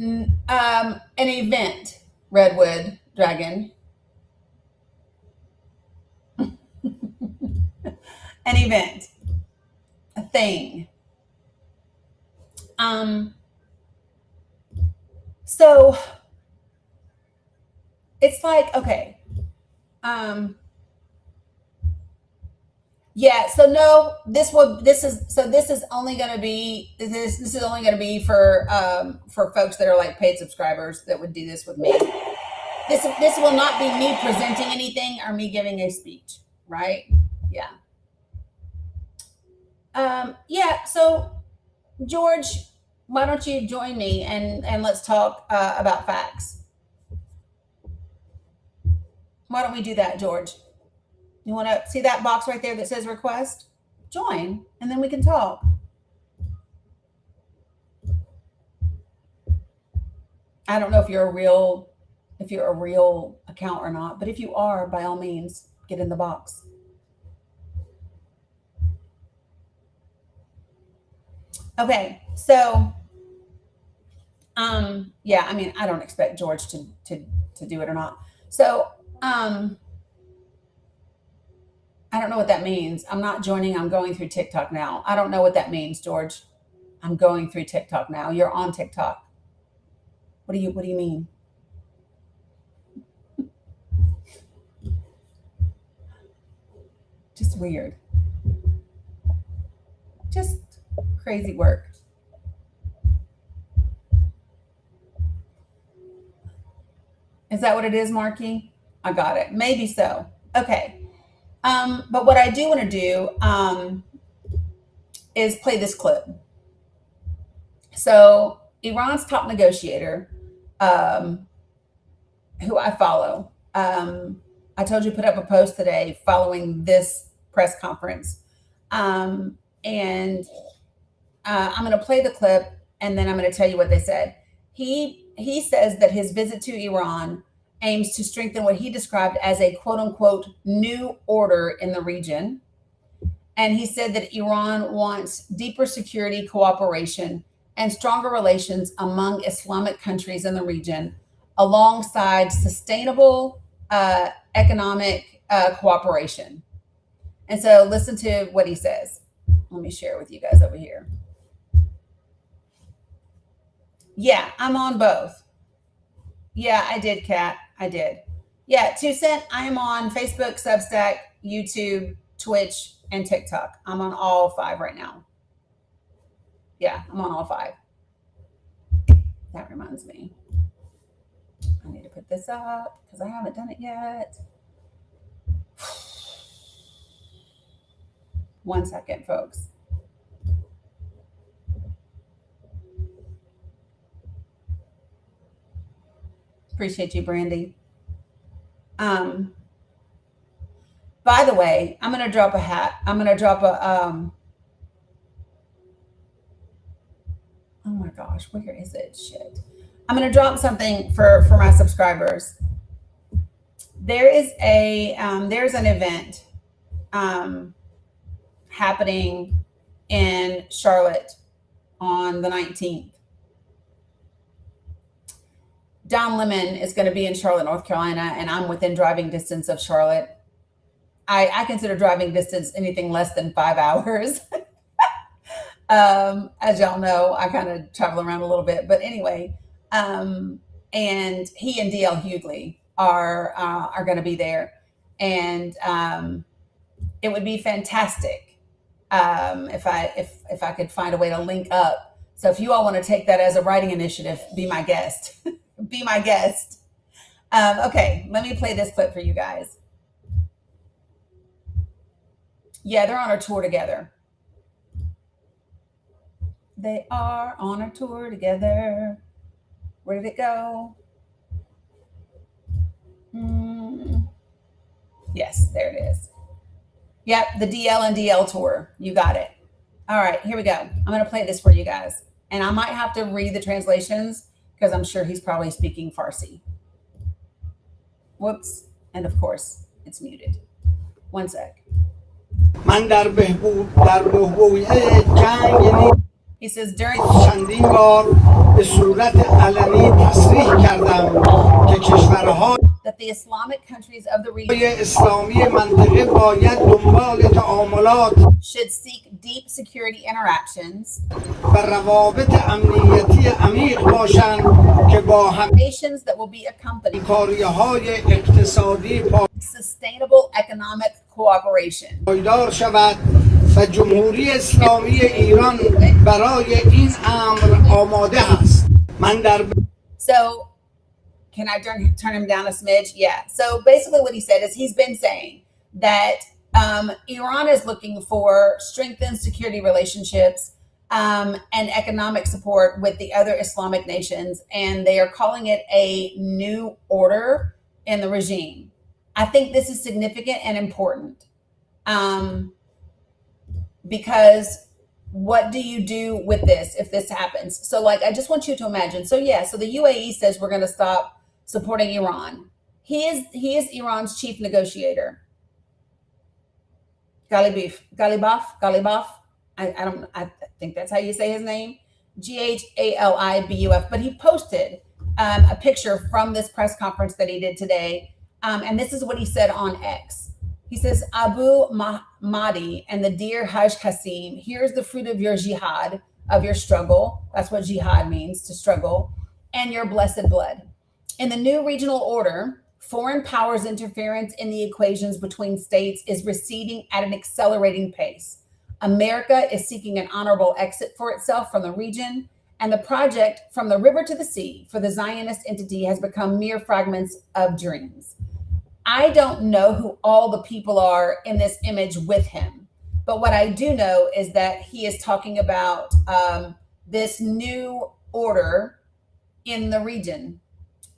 An event, Redwood Dragon. An event, a thing. So it's like, okay. Yeah, so no, this is only going to be for folks that are like paid subscribers that would do this with me. This will not be me presenting anything or me giving a speech, right? Yeah. Yeah, so George, why don't you join me and let's talk about facts. Why don't we do that, George? You want to see that box right there that says request? Join, and then we can talk. I don't know if you're if you're a real account or not. But if you are, by all means, get in the box. Okay, so yeah, I mean, I don't expect George to do it or not. So I don't know what that means. I'm not joining. I'm going through TikTok now. I don't know what that means, George. I'm going through TikTok now. You're on TikTok. What do you mean? Just weird. Just crazy work. Is that what it is, Marky? I got it. Maybe so. Okay. But what I do want to do is play this clip. So Iran's top negotiator, who I follow, I told you put up a post today following this press conference. And I'm going to play the clip and then I'm going to tell you what they said. He says that his visit to Iran aims to strengthen what he described as a quote unquote new order in the region. And he said that Iran wants deeper security cooperation and stronger relations among Islamic countries in the region, alongside sustainable economic cooperation. And so listen to what he says. Let me share it with you guys over here. Yeah, I'm on both. Yeah, I did, Kat. I did. Yeah, 2 Cent, I am on Facebook, Substack, YouTube, Twitch, and TikTok. I'm on all 5 right now. Yeah, I'm on all 5. That reminds me. I need to put this up because I haven't done it yet. 1 second, folks. Appreciate you, Brandy. By the way, I'm going to drop a hat. I'm going to drop a, oh my gosh, where is it? Shit. I'm going to drop something for my subscribers. There is there's an event happening in Charlotte on the 19th. Don Lemon is going to be in Charlotte, North Carolina, and I'm within driving distance of Charlotte. I consider driving distance anything less than 5 hours. As y'all know, I kind of travel around a little bit, but anyway, and he and DL Hughley are going to be there, and it would be fantastic if I could find a way to link up. So if you all want to take that as a writing initiative, be my guest. Be my guest. Okay, let me play this clip for you guys. Yeah, they're on a tour together. They are on a tour together. Where did it go? Yes, there it is. Yep, the DL and DL tour. You got it. All right, here we go. I'm going to play this for you guys. And I might have to read the translations because I'm sure he's probably speaking Farsi. Whoops. And of course, it's muted. 1 sec. من در بحبوحه جنگ He says during چندین بار به صورت علنی تصریح کردم که کشورهای that the Islamic countries of the region اسلامی منطقه باید دنبال تعاملات should seek deep security interactions و روابط امنیتی عمیق باشند که با nations that will be accompanied همکاری‌های اقتصادی sustainable economic cooperation. پایدار شود و جمهوری اسلامی ایران برای این امر آماده است. من در So can I turn him down a smidge? Yeah. So basically what he said is he's been saying that Iran is looking for strengthened security relationships and economic support with the other Islamic nations, and they are calling it a new order in the regime. I think this is significant and important because what do you do with this if this happens? So like, I just want you to imagine. So yeah, so the UAE says we're going to stop supporting Iran. He is Iran's chief negotiator. Galibaf. I think that's how you say his name. Ghalibuf. But he posted a picture from this press conference that he did today. And this is what he said on X. He says, Abu Mahdi and the dear Haj Qasim, here's the fruit of your jihad, of your struggle. That's what jihad means, to struggle, and your blessed blood. In the new regional order, foreign powers' interference in the equations between states is receding at an accelerating pace. America is seeking an honorable exit for itself from the region, and the project from the river to the sea for the Zionist entity has become mere fragments of dreams. I don't know who all the people are in this image with him, but what I do know is that he is talking about this new order in the region,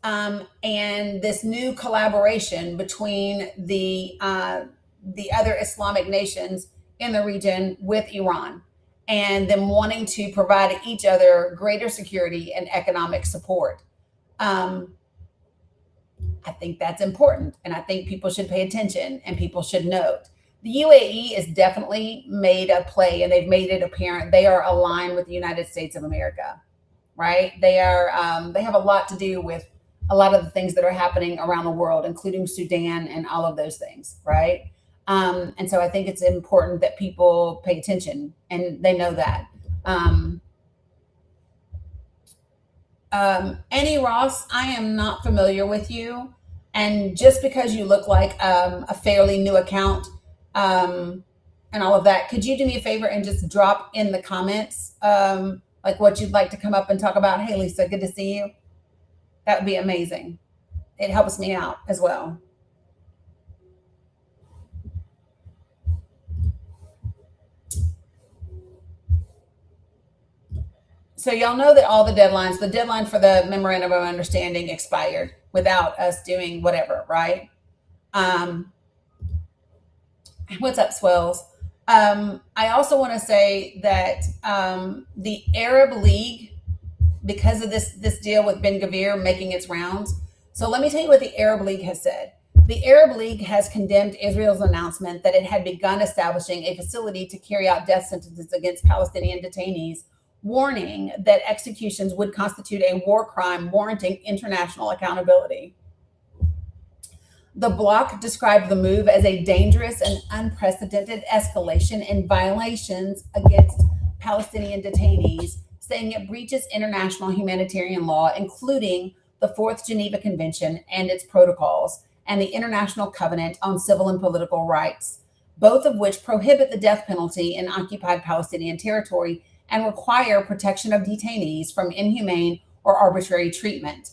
and this new collaboration between the other Islamic nations in the region with Iran, and them wanting to provide each other greater security and economic support. I think that's important, and I think people should pay attention and people should note. The UAE is definitely made a play, and they've made it apparent they are aligned with the United States of America, right? They are. They have a lot to do with a lot of the things that are happening around the world, including Sudan and all of those things, right? And so I think it's important that people pay attention, and they know that. Annie Ross, I am not familiar with you. And just because you look like a fairly new account and all of that, could you do me a favor and just drop in the comments like what you'd like to come up and talk about? Hey, Lisa, good to see you. That would be amazing. It helps me out as well. So y'all know that all the deadline for the memorandum of understanding expired without us doing whatever, right? What's up, swells? I also want to say that the Arab League, because of this deal with Ben Gvir making its rounds. So let me tell you what the Arab League has said. The Arab League has condemned Israel's announcement that it had begun establishing a facility to carry out death sentences against Palestinian detainees, warning that executions would constitute a war crime warranting international accountability. The bloc described the move as a dangerous and unprecedented escalation in violations against Palestinian detainees, saying it breaches international humanitarian law, including the Fourth Geneva Convention and its protocols, and the International Covenant on Civil and Political Rights, both of which prohibit the death penalty in occupied Palestinian territory and require protection of detainees from inhumane or arbitrary treatment.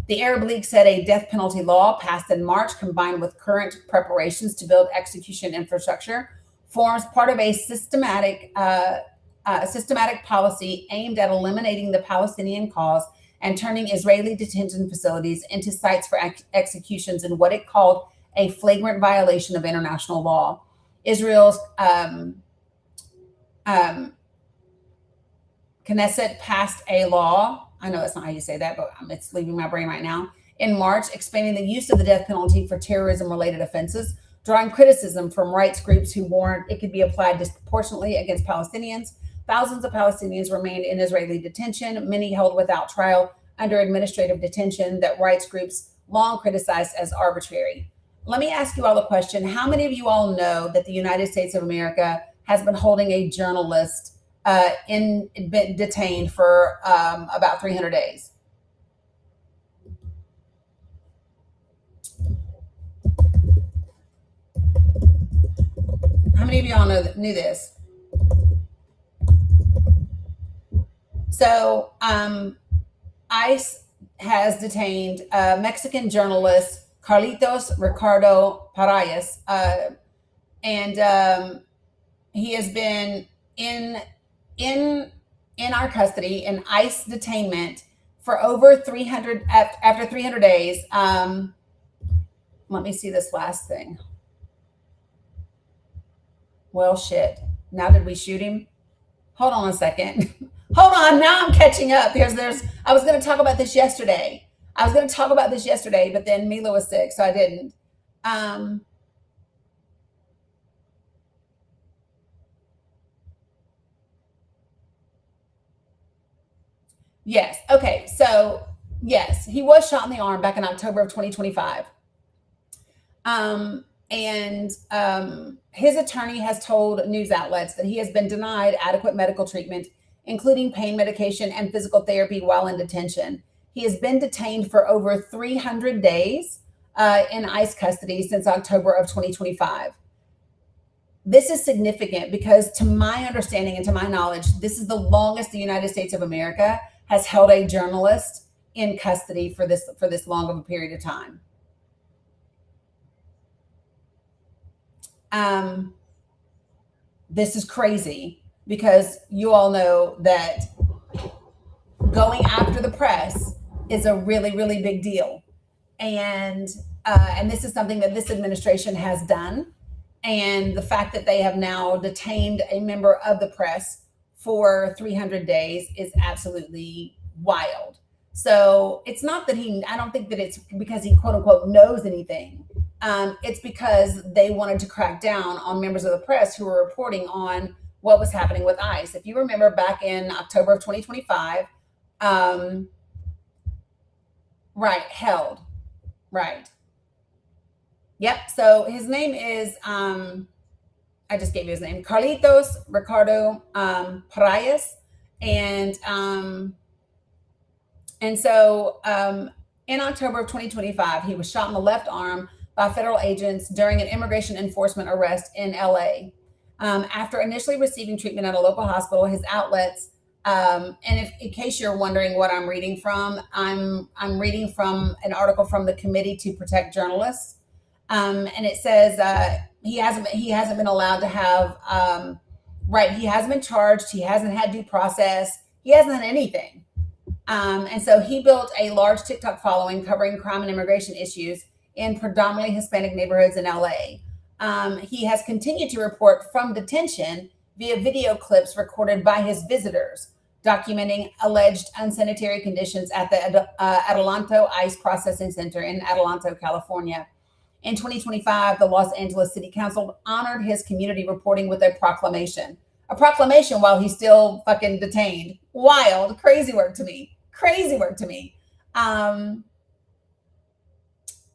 The Arab League said a death penalty law passed in March, combined with current preparations to build execution infrastructure, forms part of a systematic policy aimed at eliminating the Palestinian cause and turning Israeli detention facilities into sites for executions in what it called a flagrant violation of international law. Israel's Knesset passed a law, I know that's not how you say that, but it's leaving my brain right now, in March, expanding the use of the death penalty for terrorism-related offenses, drawing criticism from rights groups who warned it could be applied disproportionately against Palestinians. Thousands of Palestinians remained in Israeli detention, many held without trial under administrative detention that rights groups long criticized as arbitrary. Let me ask you all a question. How many of you all know that the United States of America has been holding a journalist been detained for about 300 days? How many of y'all knew this? So ICE has detained Mexican journalist Carlitos Ricardo Parayas, and he has been in our custody in ICE detainment for over 300 after 300 days. Let me see this last thing. Well, shit. Now did we shoot him? Hold on a second. Hold on. Now I'm catching up. I was going to talk about this yesterday. I was going to talk about this yesterday, but then Mila was sick, so I didn't. Yes. Okay. So yes, he was shot in the arm back in October of 2025. And his attorney has told news outlets that he has been denied adequate medical treatment, including pain medication and physical therapy while in detention. He has been detained for over 300 days in ICE custody since October of 2025. This is significant because, to my understanding and to my knowledge, this is the longest the United States of America has held a journalist in custody for this long of a period of time. This is crazy because you all know that going after the press is a really, really big deal. And this is something that this administration has done. And the fact that they have now detained a member of the press for 300 days is absolutely wild. So it's not that I don't think that it's because he quote unquote knows anything. It's because they wanted to crack down on members of the press who were reporting on what was happening with ICE. If you remember back in October of 2025, held. Right. Yep. So his name is, I just gave you his name, Carlitos Ricardo Parias. And so in October of 2025, he was shot in the left arm by federal agents during an immigration enforcement arrest in LA. After initially receiving treatment at a local hospital, his outlets, and in case you're wondering what I'm reading from, I'm reading from an article from the Committee to Protect Journalists. And it says he hasn't been allowed to have, he hasn't been charged. He hasn't had due process. He hasn't done anything. And so he built a large TikTok following covering crime and immigration issues in predominantly Hispanic neighborhoods in LA. He has continued to report from detention via video clips recorded by his visitors, documenting alleged unsanitary conditions at the Adelanto ICE Processing Center in Adelanto, California. In 2025, the Los Angeles City Council honored his community reporting with a proclamation while he's still fucking detained. Wild, crazy work to me.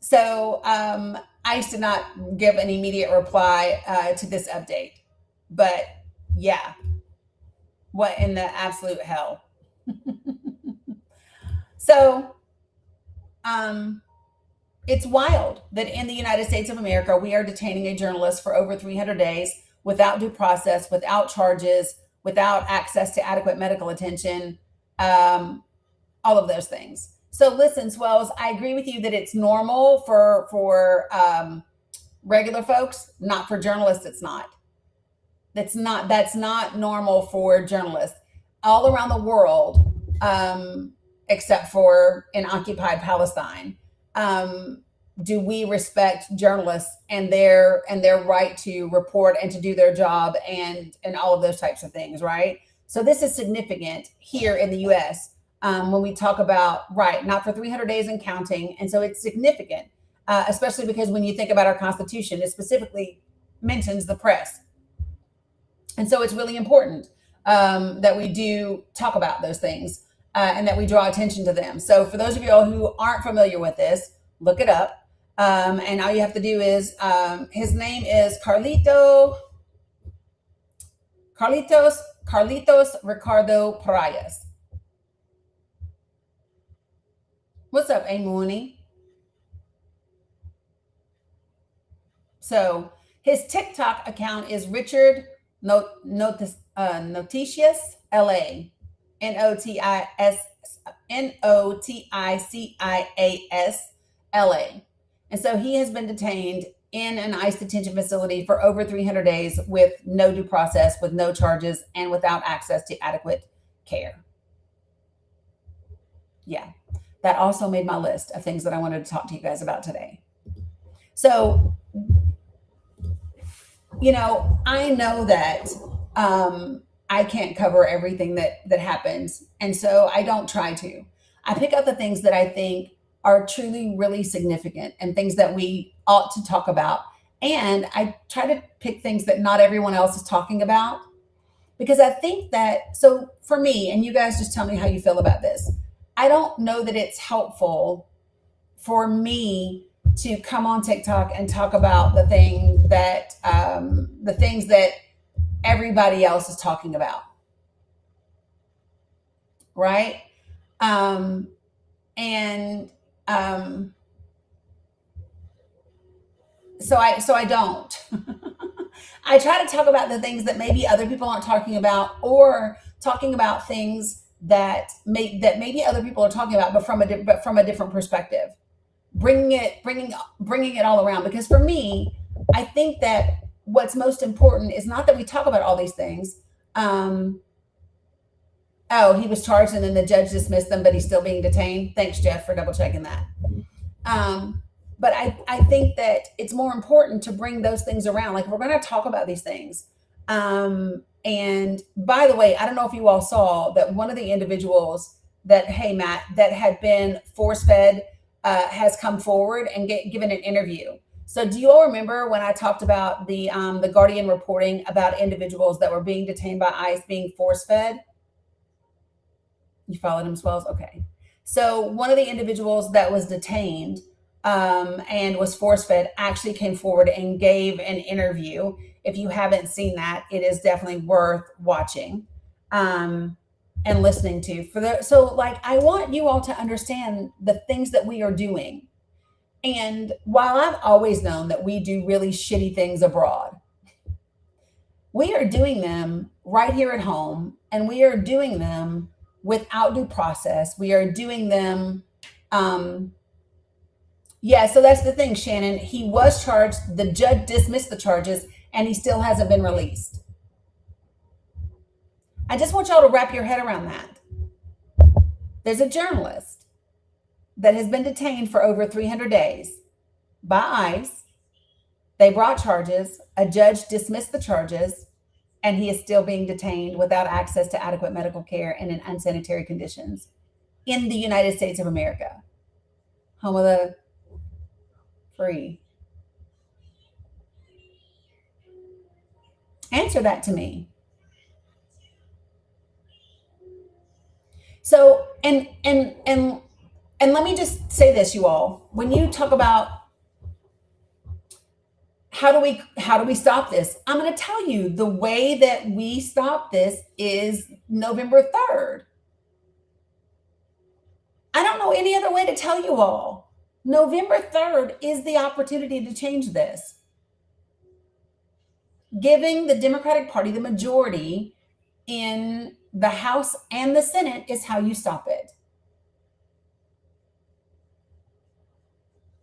So ICE did not give an immediate reply to this update, but yeah, what in the absolute hell? So, it's wild that in the United States of America, we are detaining a journalist for over 300 days without due process, without charges, without access to adequate medical attention, all of those things. So listen, Swells, I agree with you that it's normal for regular folks, not for journalists. It's not. That's not normal for journalists all around the world, except for in occupied Palestine. Do we respect journalists and their right to report and to do their job and all of those types of things, right? So this is significant here in the U.S. When we talk about, not for 300 days and counting. And so it's significant, especially because when you think about our Constitution, it specifically mentions the press. And so it's really important that we do talk about those things and that we draw attention to them. So for those of you all who aren't familiar with this, look it up. And all you have to do is, his name is Carlitos Ricardo Parias. What's up, Amuni? So his TikTok account is Richard Noticias LA, Noticias LA. And so he has been detained in an ICE detention facility for over 300 days with no due process, with no charges, and without access to adequate care. Yeah, that also made my list of things that I wanted to talk to you guys about today. So, I know that I can't cover everything that happens. And so I don't try to. I pick out the things that I think are truly really significant and things that we ought to talk about. And I try to pick things that not everyone else is talking about, because I think that, so for me, and you guys just tell me how you feel about this, I don't know that it's helpful for me to come on TikTok and talk about the things that everybody else is talking about, right? And so I don't. I try to talk about the things that maybe other people aren't talking about, or talking about things that maybe other people are talking about, but from a different perspective, bringing it all around. Because for me, I think that what's most important is not that we talk about all these things. Oh, he was charged and then the judge dismissed them, but he's still being detained. Thanks, Jeff, for double checking that. But I think that it's more important to bring those things around. Like, we're going to talk about these things. And by the way, I don't know if you all saw that one of the individuals that, hey, Matt, that had been force-fed has come forward and given an interview. So do you all remember when I talked about the Guardian reporting about individuals that were being detained by ICE being force-fed? You followed him, Swells? Okay. So one of the individuals that was detained and was force-fed actually came forward and gave an interview. If you haven't seen that, it is definitely worth watching and listening to. So I want you all to understand the things that we are doing. And while I've always known that we do really shitty things abroad, we are doing them right here at home, and we are doing them without due process. We are doing them. Yeah, so that's the thing, Shannon. He was charged. The judge dismissed the charges, and he still hasn't been released. I just want y'all to wrap your head around that. There's a journalist that has been detained for over 300 days by ICE. They brought charges. A judge dismissed the charges, and he is still being detained without access to adequate medical care and in unsanitary conditions in the United States of America, home of the free. Answer that to me. So, and let me just say this, you all. When you talk about how do we stop this, I'm going to tell you the way that we stop this is November 3rd. I don't know any other way to tell you all. November 3rd is the opportunity to change this. Giving the Democratic Party the majority in the House and the Senate is how you stop it.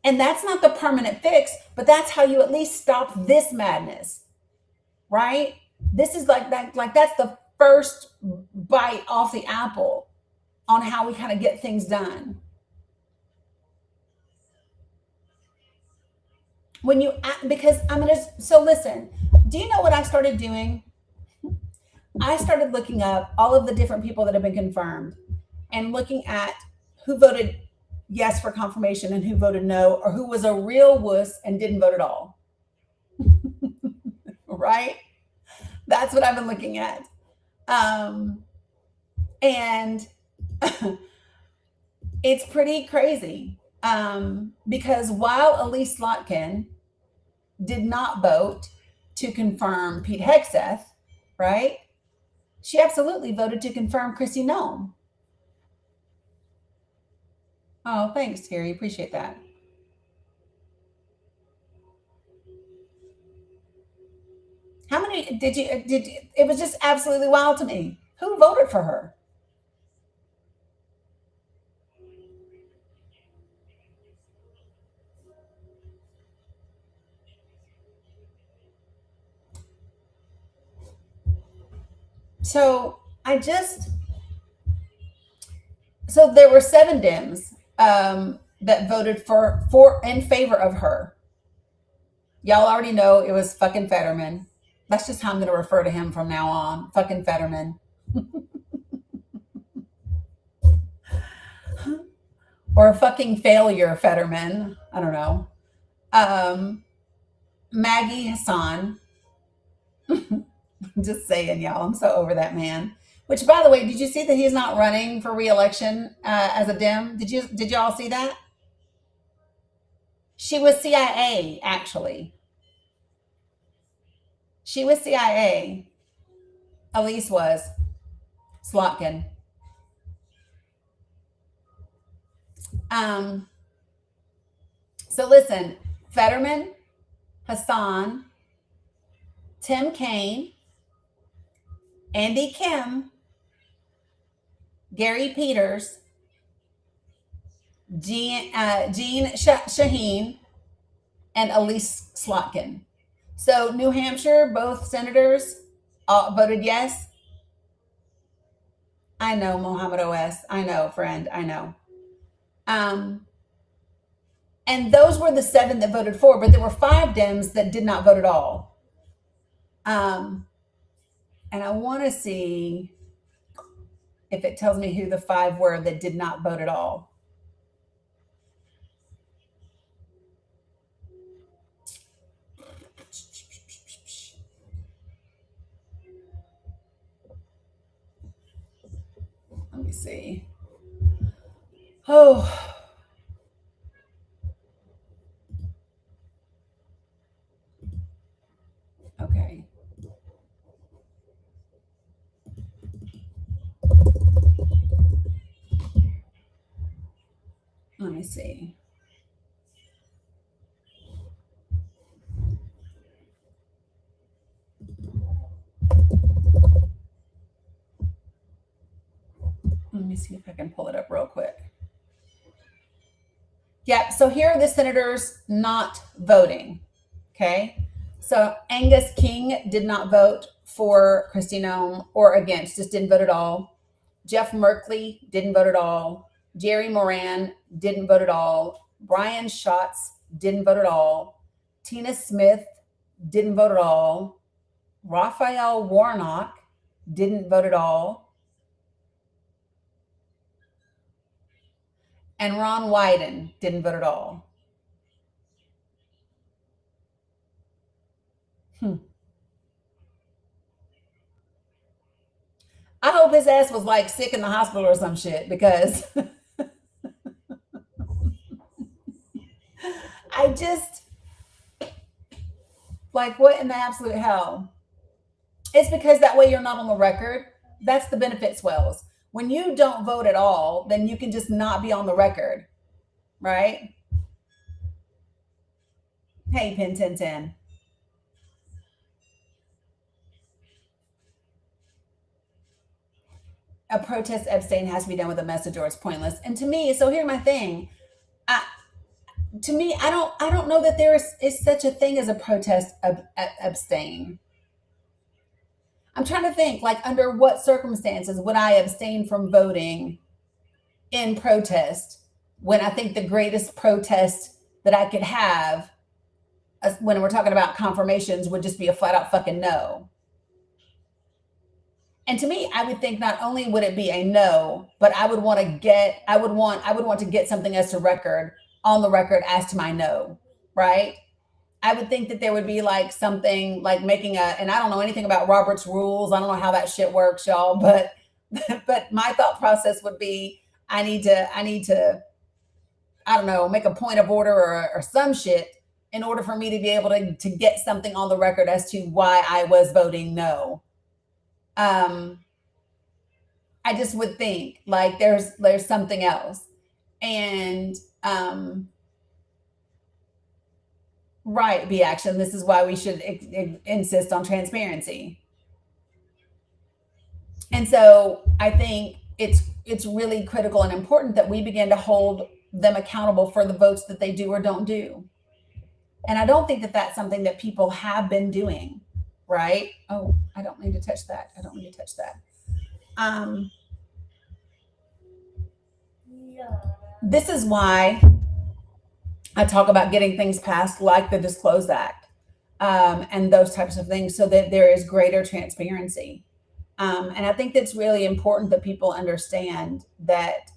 And that's not the permanent fix, but that's how you at least stop this madness, right? This is like that's the first bite off the apple on how we kind of get things done. So listen, do you know what I started doing? I started looking up all of the different people that have been confirmed and looking at who voted yes for confirmation and who voted no, or who was a real wuss and didn't vote at all. Right? That's what I've been looking at. And it's pretty crazy because while Elise Slotkin did not vote to confirm Pete Hegseth, right? She absolutely voted to confirm Kristi Noem. Oh, thanks, Terry. Appreciate that. How many did you, it was just absolutely wild to me. Who voted for her? So there were 7 Dems that voted for in favor of her. Y'all already know it was fucking Fetterman. That's just how I'm going to refer to him from now on. Fucking Fetterman. or a fucking failure, Fetterman. I don't know. Maggie Hassan. Just saying, y'all. I'm so over that man. Which, by the way, did you see that he's not running for re-election as a Dem? Did y'all see that? She was CIA, actually. She was CIA. Elise was. Slotkin. So listen, Fetterman, Hassan, Tim Kaine, Andy Kim, Gary Peters, Jean Shaheen, and Elise Slotkin. So New Hampshire, both senators voted yes. I know, Mohammed OS. I know, friend. I know. And those were the 7 that voted for, but there were 5 Dems that did not vote at all. And I want to see if it tells me who the 5 were that did not vote at all. Let me see. Oh. Okay. Let me see. Let me see if I can pull it up real quick. Yeah, so here are the senators not voting. Okay. So Angus King did not vote for Kristi Noem or against, just didn't vote at all. Jeff Merkley didn't vote at all. Jerry Moran didn't vote at all. Brian Schatz didn't vote at all. Tina Smith didn't vote at all. Raphael Warnock didn't vote at all. And Ron Wyden didn't vote at all. I hope his ass was like sick in the hospital or some shit, because I just, like, what in the absolute hell? It's because that way you're not on the record. That's the benefit swells. When you don't vote at all, then you can just not be on the record, right? Hey, Pin 1010. A protest abstain has to be done with a message or it's pointless. And to me, so here's my thing. I don't know that there is such a thing as a protest abstain. I'm trying to think, like, under what circumstances would I abstain from voting in protest, when I think the greatest protest that I could have when we're talking about confirmations would just be a flat out fucking no. And to me, I would think not only would it be a no, but I would want to get something as to record, on the record, as to my no, right? I would think that there would be like something like making and I don't know anything about Robert's rules. I don't know how that shit works, y'all, but my thought process would be, I need to, I don't know, make a point of order or some shit in order for me to be able to get something on the record as to why I was voting no. I just would think like there's something else. And right, B Action, this is why we should insist on transparency. And so I think it's really critical and important that we begin to hold them accountable for the votes that they do or don't do. And I don't think that that's something that people have been doing, right? Oh, I don't need to touch that. This is why I talk about getting things passed like the Disclose Act and those types of things, so that there is greater transparency. And I think that's really important that people understand that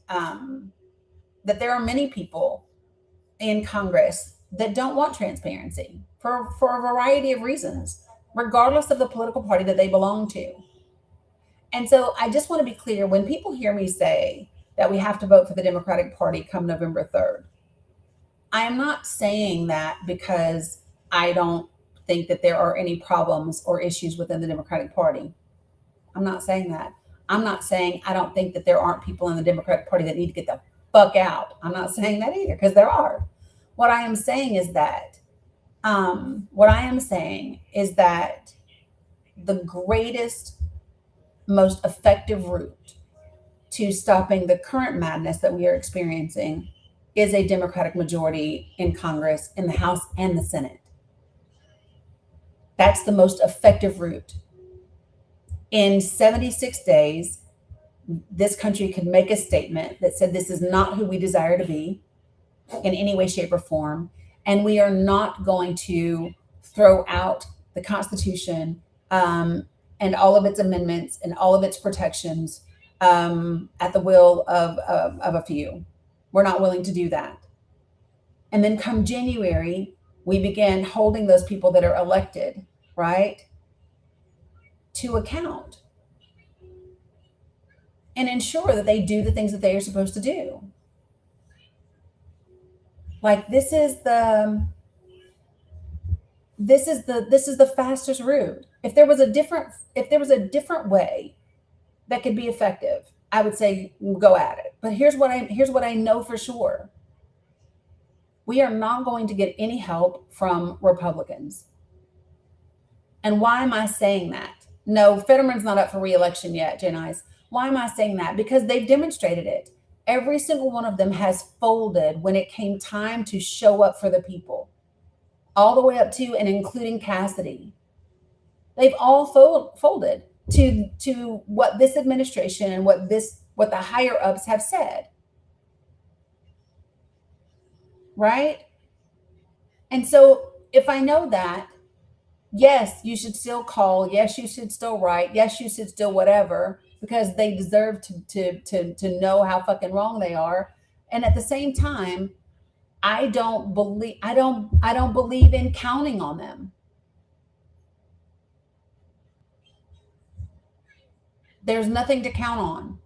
that there are many people in Congress that don't want transparency for a variety of reasons, regardless of the political party that they belong to. And so I just want to be clear, when people hear me say that we have to vote for the Democratic Party come November 3rd, I am not saying that because I don't think that there are any problems or issues within the Democratic Party. I'm not saying that. I'm not saying I don't think that there aren't people in the Democratic Party that need to get the fuck out. I'm not saying that either, because there are. What I am saying is that the greatest, most effective route to stopping the current madness that we are experiencing is a Democratic majority in Congress, in the House and the Senate. That's the most effective route. In 76 days, this country could make a statement that said this is not who we desire to be in any way, shape, or form. And we are not going to throw out the Constitution and all of its amendments and all of its protections at the will of a few. We're not willing to do that. And then come January, we begin holding those people that are elected, right, to account and ensure that they do the things that they are supposed to do. Like this is the fastest route. If there was a different way that could be effective, I would say go at it. But here's what I know for sure. We are not going to get any help from Republicans. And why am I saying that? No, Fetterman's not up for re-election yet, Jen Ice. Why am I saying that? Because they've demonstrated it. Every single one of them has folded when it came time to show up for the people, all the way up to and including Cassidy. They've all folded to what this administration and what the higher ups have said. Right? And so if I know that, yes, you should still call. Yes, you should still write. Yes, you should still whatever, because they deserve to know how fucking wrong they are. And at the same time, I don't believe in counting on them. There's nothing to count on.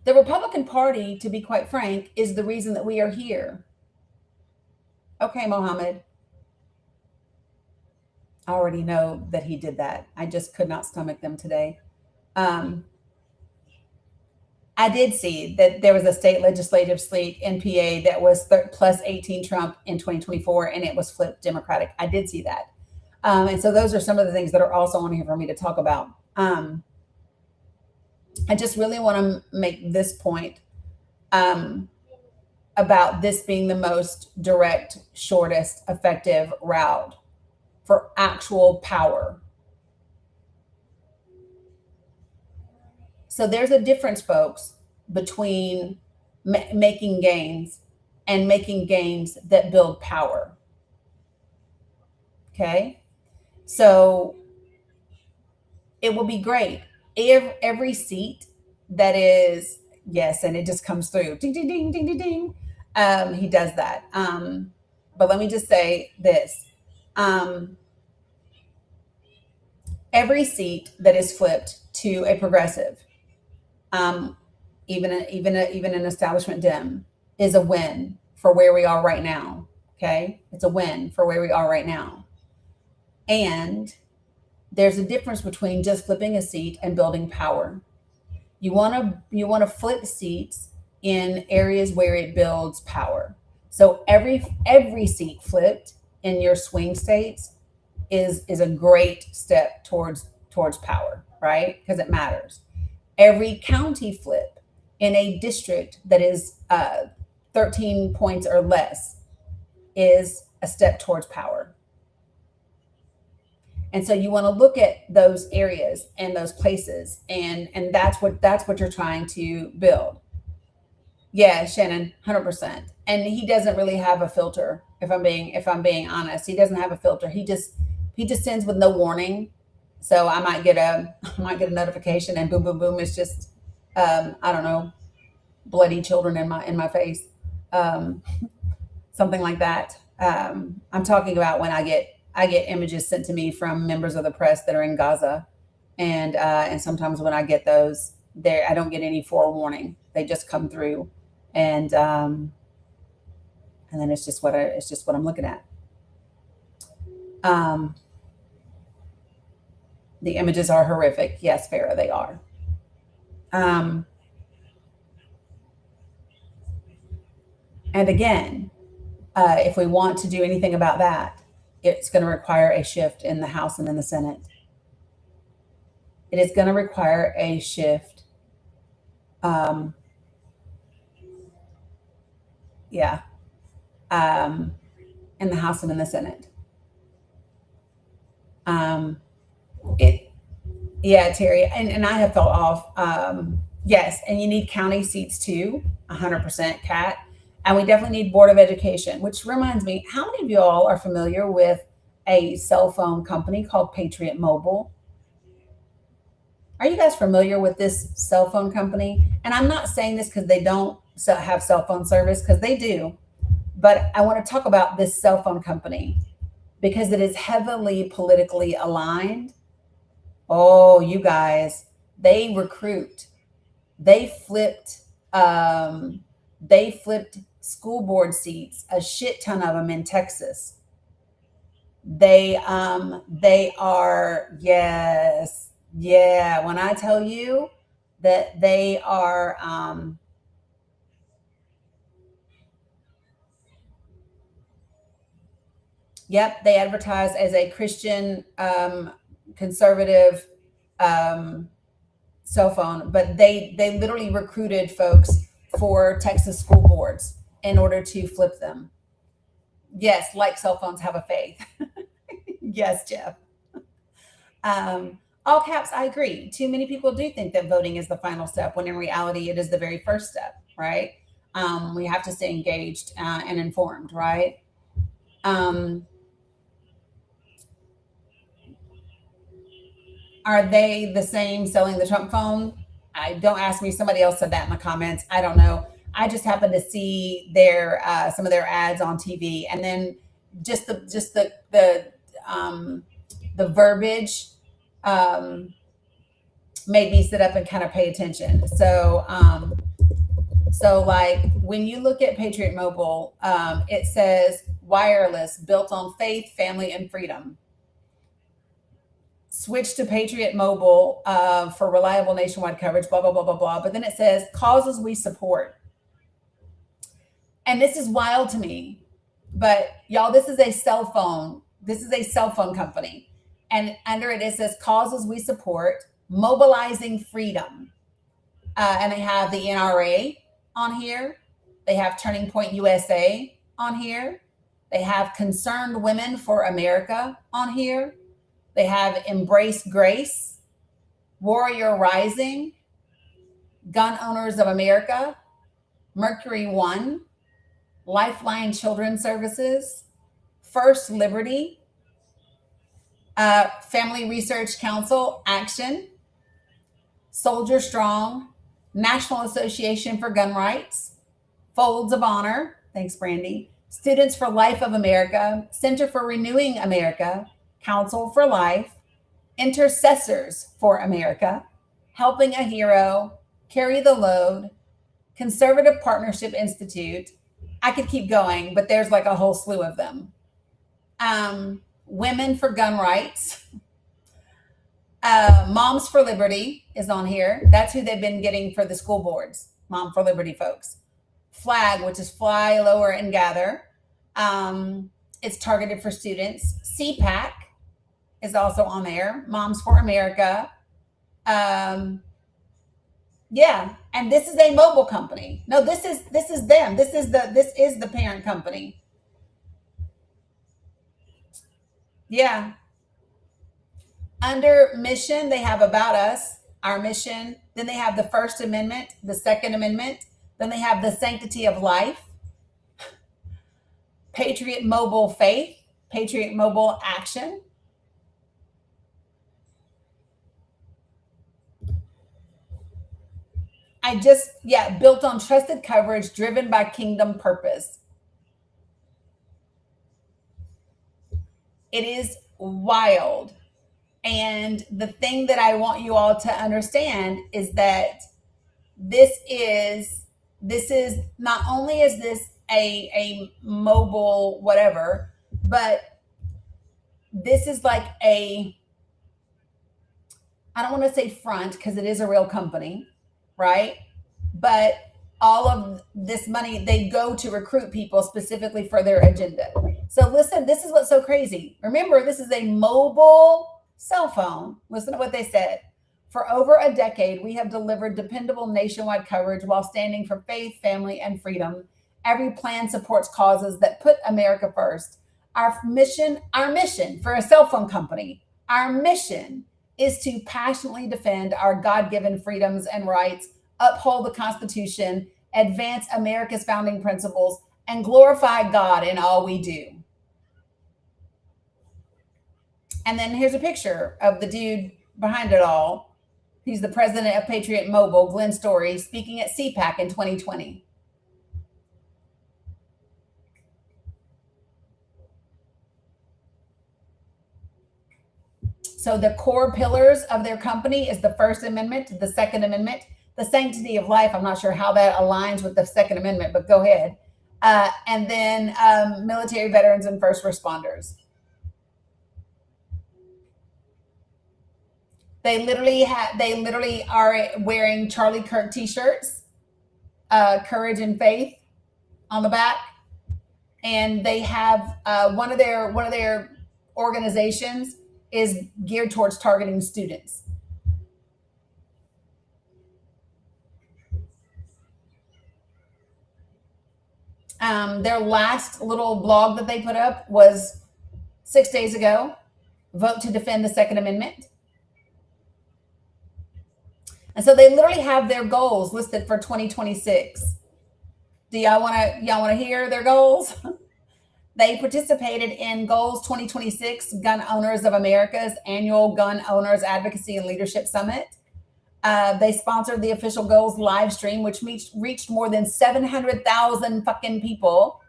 The Republican Party, to be quite frank, is the reason that we are here. Okay, Mohammed. I already know that he did that. I just could not stomach them today. I did see that there was a state legislative slate in PA that was plus 18 Trump in 2024, and it was flipped Democratic. I did see that. And so those are some of the things that are also on here for me to talk about. I just really want to make this point about this being the most direct, shortest, effective route for actual power. So there's a difference, folks, between making gains and making gains that build power. Okay? So it will be great if every seat that is, yes, and it just comes through, ding, ding, ding, ding, ding, ding. He does that. But let me just say this. Every seat that is flipped to a progressive, even an establishment Dem, is a win for where we are right now. Okay, it's a win for where we are right now. And there's a difference between just flipping a seat and building power. You want to flip seats in areas where it builds power. So every seat flipped in your swing states is a great step towards power, right? Because it matters. Every county flip in a district that is 13 points or less is a step towards power. And so you want to look at those areas and those places, and that's what you're trying to build. Yeah, Shannon, 100%. And he doesn't really have a filter. If I'm being honest, he doesn't have a filter. He just sends with no warning. So I might get a notification and boom, boom, boom. It's just I don't know, bloody children in my face, something like that. I'm talking about when I get images sent to me from members of the press that are in Gaza, and sometimes when I get those, there I don't get any forewarning. They just come through, and then it's just what I'm looking at. The images are horrific. Yes, Farah, they are. And again, if we want to do anything about that, it's going to require a shift in the House and in the Senate. It is going to require a shift. In the House and in the Senate. Terry, and I have felt off. Yes, and you need county seats too, 100%, Kat. And we definitely need Board of Education, which reminds me, how many of you all are familiar with a cell phone company called Patriot Mobile? Are you guys familiar with this cell phone company? And I'm not saying this because they don't have cell phone service, because they do. But I want to talk about this cell phone company because it is heavily politically aligned. Oh, you guys, they recruit. They flipped school board seats, a shit ton of them in Texas. They are, yes, yeah. When I tell you that they are, yep, they advertise as a Christian conservative cell phone, but they literally recruited folks for Texas school boards in order to flip them. Yes, like cell phones have a faith. Yes, Jeff. All caps, I agree. Too many people do think that voting is the final step, when in reality it is the very first step, right? We have to stay engaged and informed, right? Are they the same selling the Trump phone? Don't ask me. Somebody else said that in the comments. I don't know. I just happened to see their some of their ads on TV, and then just the verbiage made me sit up and kind of pay attention. So like when you look at Patriot Mobile, it says wireless, built on faith, family, and freedom. Switch to Patriot Mobile for reliable nationwide coverage, blah, blah, blah, blah, blah. But then it says causes we support. And this is wild to me. But y'all, this is a cell phone. This is a cell phone company. And under it, it says causes we support, mobilizing freedom. And they have the NRA on here. They have Turning Point USA on here. They have Concerned Women for America on here. They have Embrace Grace, Warrior Rising, Gun Owners of America, Mercury One, Lifeline Children's Services, First Liberty, Family Research Council, Action, Soldier Strong, National Association for Gun Rights, Folds of Honor, thanks Brandy, Students for Life of America, Center for Renewing America, Council for Life, Intercessors for America, Helping a Hero, Carry the Load, Conservative Partnership Institute. I could keep going, but there's like a whole slew of them. Women for Gun Rights. Moms for Liberty is on here. That's who they've been getting for the school boards. Mom for Liberty folks. FLAG, which is Fly, Lower, and Gather. It's targeted for students. CPAC is also on there. Moms for America. Yeah, and this is a mobile company. No, this is them. This is the parent company. Yeah. Under mission, they have About Us, Our Mission. Then they have the First Amendment, the Second Amendment. Then they have the Sanctity of Life, Patriot Mobile Faith, Patriot Mobile Action. built on trusted coverage, driven by kingdom purpose. It is wild. And the thing that I want you all to understand is that this is not only is this a mobile whatever, but this is like I don't want to say front because it is a real company, right? But all of this money, they go to recruit people specifically for their agenda. So listen, this is what's so crazy. Remember, this is a mobile cell phone. Listen to what they said. For over a decade, we have delivered dependable nationwide coverage while standing for faith, family, and freedom. Every plan supports causes that put America first. Our mission for a cell phone company, our mission is to passionately defend our God-given freedoms and rights, uphold the Constitution, advance America's founding principles, and glorify God in all we do. And then here's a picture of the dude behind it all. He's the president of Patriot Mobile, Glenn Story, speaking at CPAC in 2020. So the core pillars of their company is the First Amendment, the Second Amendment, the sanctity of life. I'm not sure how that aligns with the Second Amendment, but go ahead. And then military veterans and first responders. They literally are wearing Charlie Kirk t-shirts, courage and faith on the back. And they have one of their organizations is geared towards targeting students. Their last little blog that they put up was 6 days ago. Vote to defend the Second Amendment. And so they literally have their goals listed for 2026. Do y'all want to hear their goals? They participated in Goals 2026, Gun Owners of America's annual Gun Owners Advocacy and Leadership Summit. They sponsored the official Goals live stream, which reached more than 700,000 fucking people.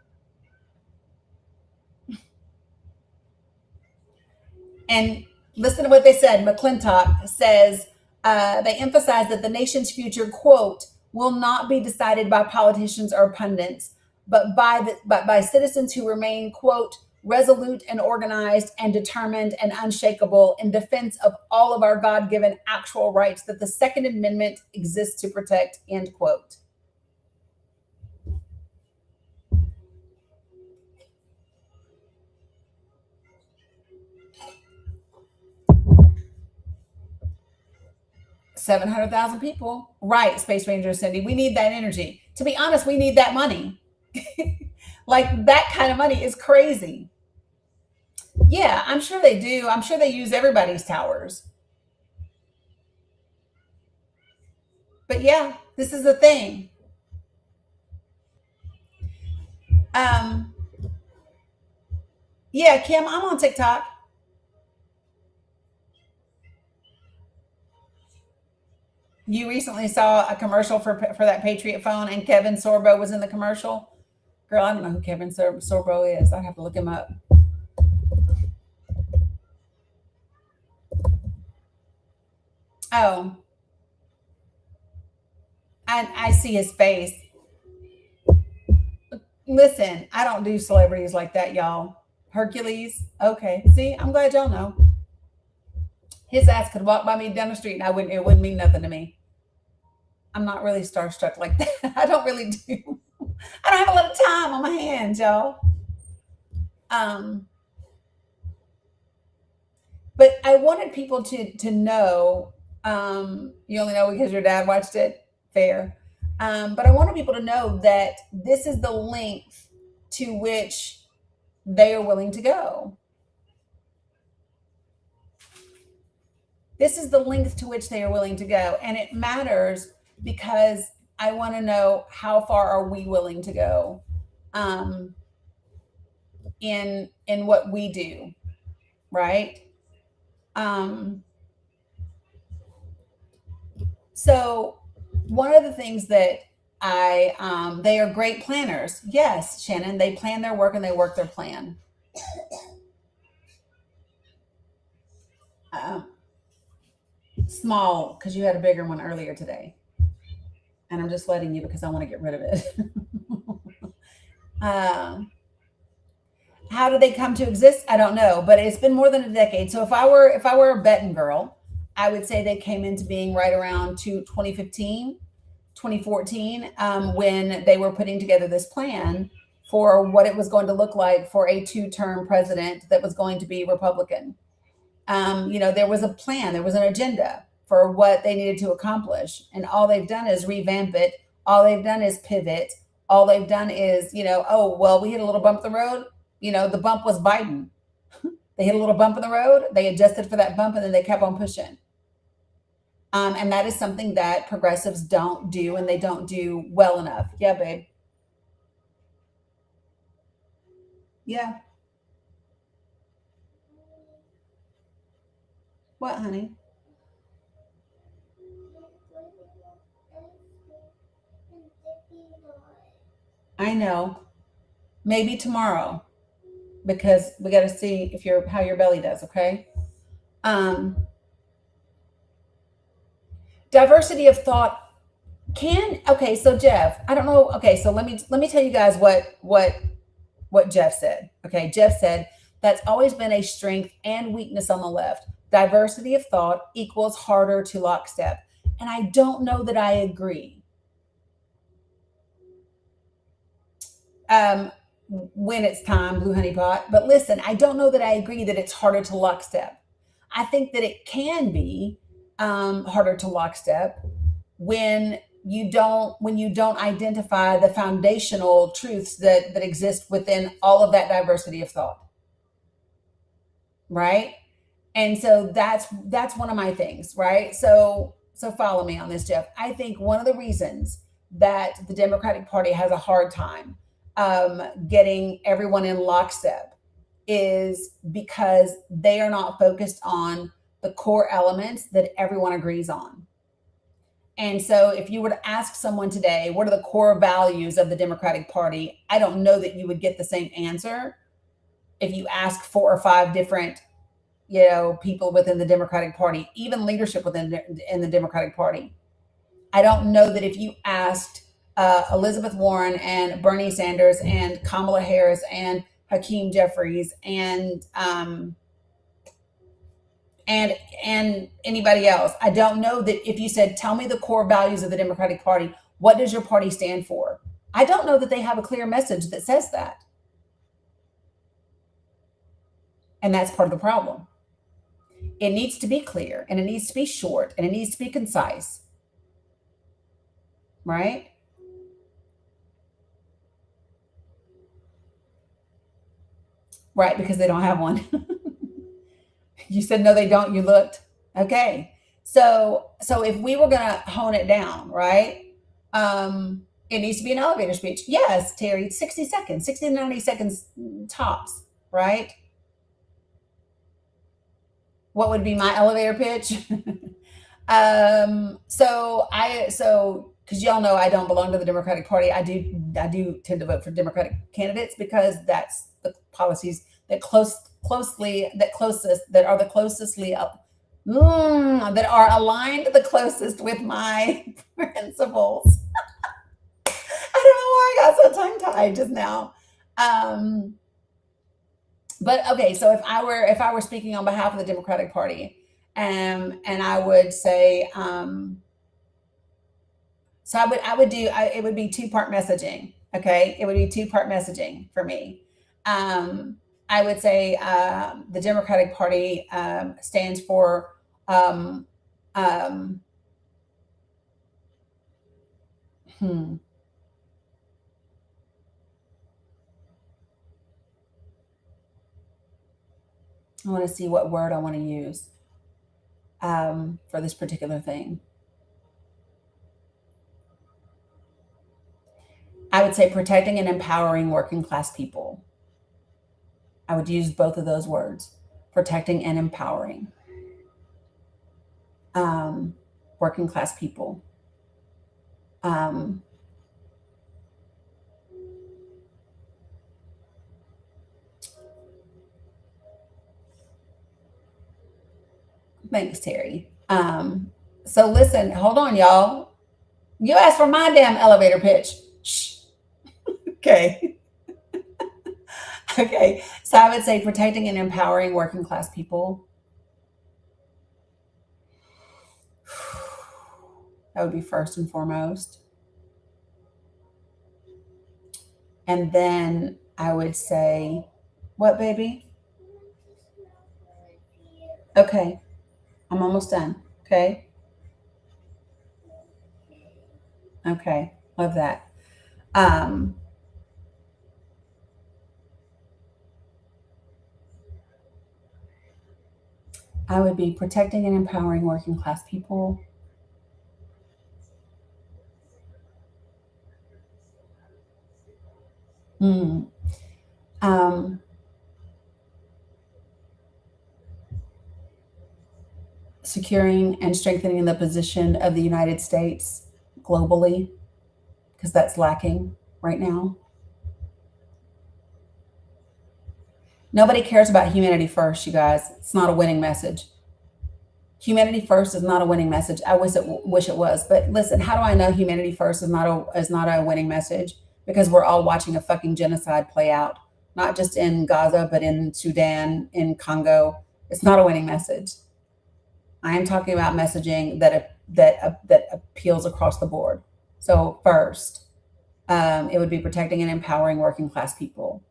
And listen to what they said. McClintock says, they emphasize that the nation's future, quote, will not be decided by politicians or pundits, but by citizens who remain, quote, resolute and organized and determined and unshakable in defense of all of our God-given actual rights that the Second Amendment exists to protect, end quote. $700,000 people. Right, Space Ranger Cindy. We need that energy. To be honest, we need that money. Like, that kind of money is crazy. Yeah, I'm sure they do. I'm sure they use everybody's towers. But yeah, this is the thing. Yeah, Kim, I'm on TikTok. You recently saw a commercial for that Patriot phone, and Kevin Sorbo was in the commercial. Girl, I don't know who Kevin Sorbo is. I have to look him up. Oh, I see his face. Listen, I don't do celebrities like that, y'all. Hercules. Okay. See, I'm glad y'all know. His ass could walk by me down the street and it wouldn't mean nothing to me. I'm not really starstruck like that. I don't really do. I don't have a lot of time on my hands, y'all. But I wanted people to know, you only know because your dad watched it, fair. But I wanted people to know that this is the length to which they are willing to go. This is the length to which they are willing to go. And it matters because I want to know how far are we willing to go in what we do, right? So one of the things that they are great planners. Yes, Shannon, they plan their work and they work their plan. Small, because you had a bigger one earlier today. And I'm just letting you because I want to get rid of it. How did they come to exist? I don't know, but it's been more than a decade. So if I were a betting girl, I would say they came into being right around 2015, 2014, when they were putting together this plan for what it was going to look like for a 2-term president that was going to be Republican. There was a plan, there was an agenda for what they needed to accomplish, and all they've done is revamp it. All they've done is pivot. All they've done is, oh, well, we hit a little bump in the road. The bump was Biden. They hit a little bump in the road. They adjusted for that bump, and then they kept on pushing. And that is something that progressives don't do, and they don't do well enough. Yeah, babe. Yeah. What, honey? I know. Maybe tomorrow, because we got to see how your belly does. Okay. Diversity of thought okay. So Jeff, I don't know. Okay. So let me tell you guys what Jeff said. Okay. Jeff said that's always been a strength and weakness on the left. Diversity of thought equals harder to lockstep. And I don't know that I agree. When it's time, Blue Honey Pot. But listen, I don't know that I agree that it's harder to lockstep. I think that it can be harder to lockstep when you don't identify the foundational truths that exist within all of that diversity of thought. Right? And so that's one of my things, right? So follow me on this, Jeff. I think one of the reasons that the Democratic Party has a hard time getting everyone in lockstep is because they are not focused on the core elements that everyone agrees on. And so if you were to ask someone today, what are the core values of the Democratic Party? I don't know that you would get the same answer if you ask 4 or 5 different, people within the Democratic Party, even leadership in the Democratic Party. I don't know that if you asked Elizabeth Warren and Bernie Sanders and Kamala Harris and Hakeem Jeffries and anybody else. I don't know that if you said, tell me the core values of the Democratic Party, what does your party stand for? I don't know that they have a clear message that says that. And that's part of the problem. It needs to be clear, and it needs to be short, and it needs to be concise. Right? Right, because they don't have one. You said, no, they don't. You looked. Okay. So if we were going to hone it down, right? It needs to be an elevator speech. Yes, Terry, 60 seconds, 60 to 90 seconds tops, right? What would be my elevator pitch? Because y'all know I don't belong to the Democratic Party. I do tend to vote for Democratic candidates because that's the policies that that are aligned the closest with my principles. I don't know why I got so tongue-tied just now. But okay, so if I were speaking on behalf of the Democratic Party, and I would say, it would be 2-part messaging. Okay, it would be 2-part messaging for me. I would say the Democratic Party stands for I want to see what word I want to use for this particular thing. I would say protecting and empowering working class people. I would use both of those words, protecting and empowering working class people. Thanks, Terry. So listen, hold on, y'all. You asked for my damn elevator pitch. Shh. Okay. Okay. So I would say protecting and empowering working class people. That would be first and foremost. And then I would say, what, baby? Okay. I'm almost done. Okay. Okay. Love that. I would be protecting and empowering working class people. Securing and strengthening the position of the United States globally, because that's lacking right now. Nobody cares about humanity first, you guys. It's not a winning message. Humanity first is not a winning message. I wish it was. But listen, how do I know humanity first is not a winning message? Because we're all watching a fucking genocide play out, not just in Gaza, but in Sudan, in Congo. It's not a winning message. I am talking about messaging that appeals across the board. So first, it would be protecting and empowering working class people.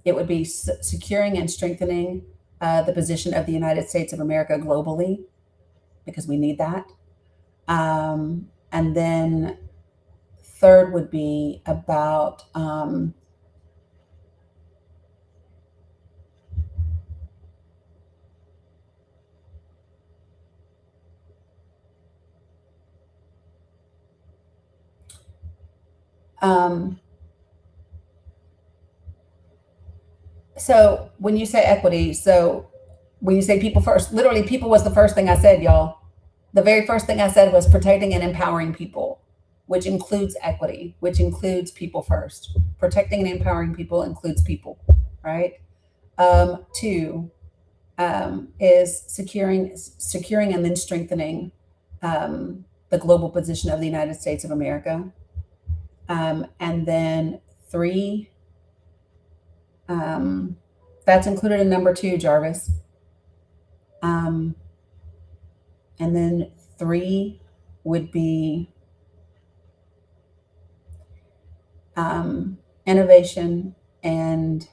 It would be securing and strengthening the position of the United States of America globally, because we need that. And then third would be about so when you say equity, so when you say people first, literally people was the first thing I said, y'all. The very first thing I said was protecting and empowering people, which includes equity, which includes people first. Protecting and empowering people includes people, right? Two is securing and then strengthening the global position of the United States of America. And then three, that's included in number two, Jarvis. And then three would be innovation and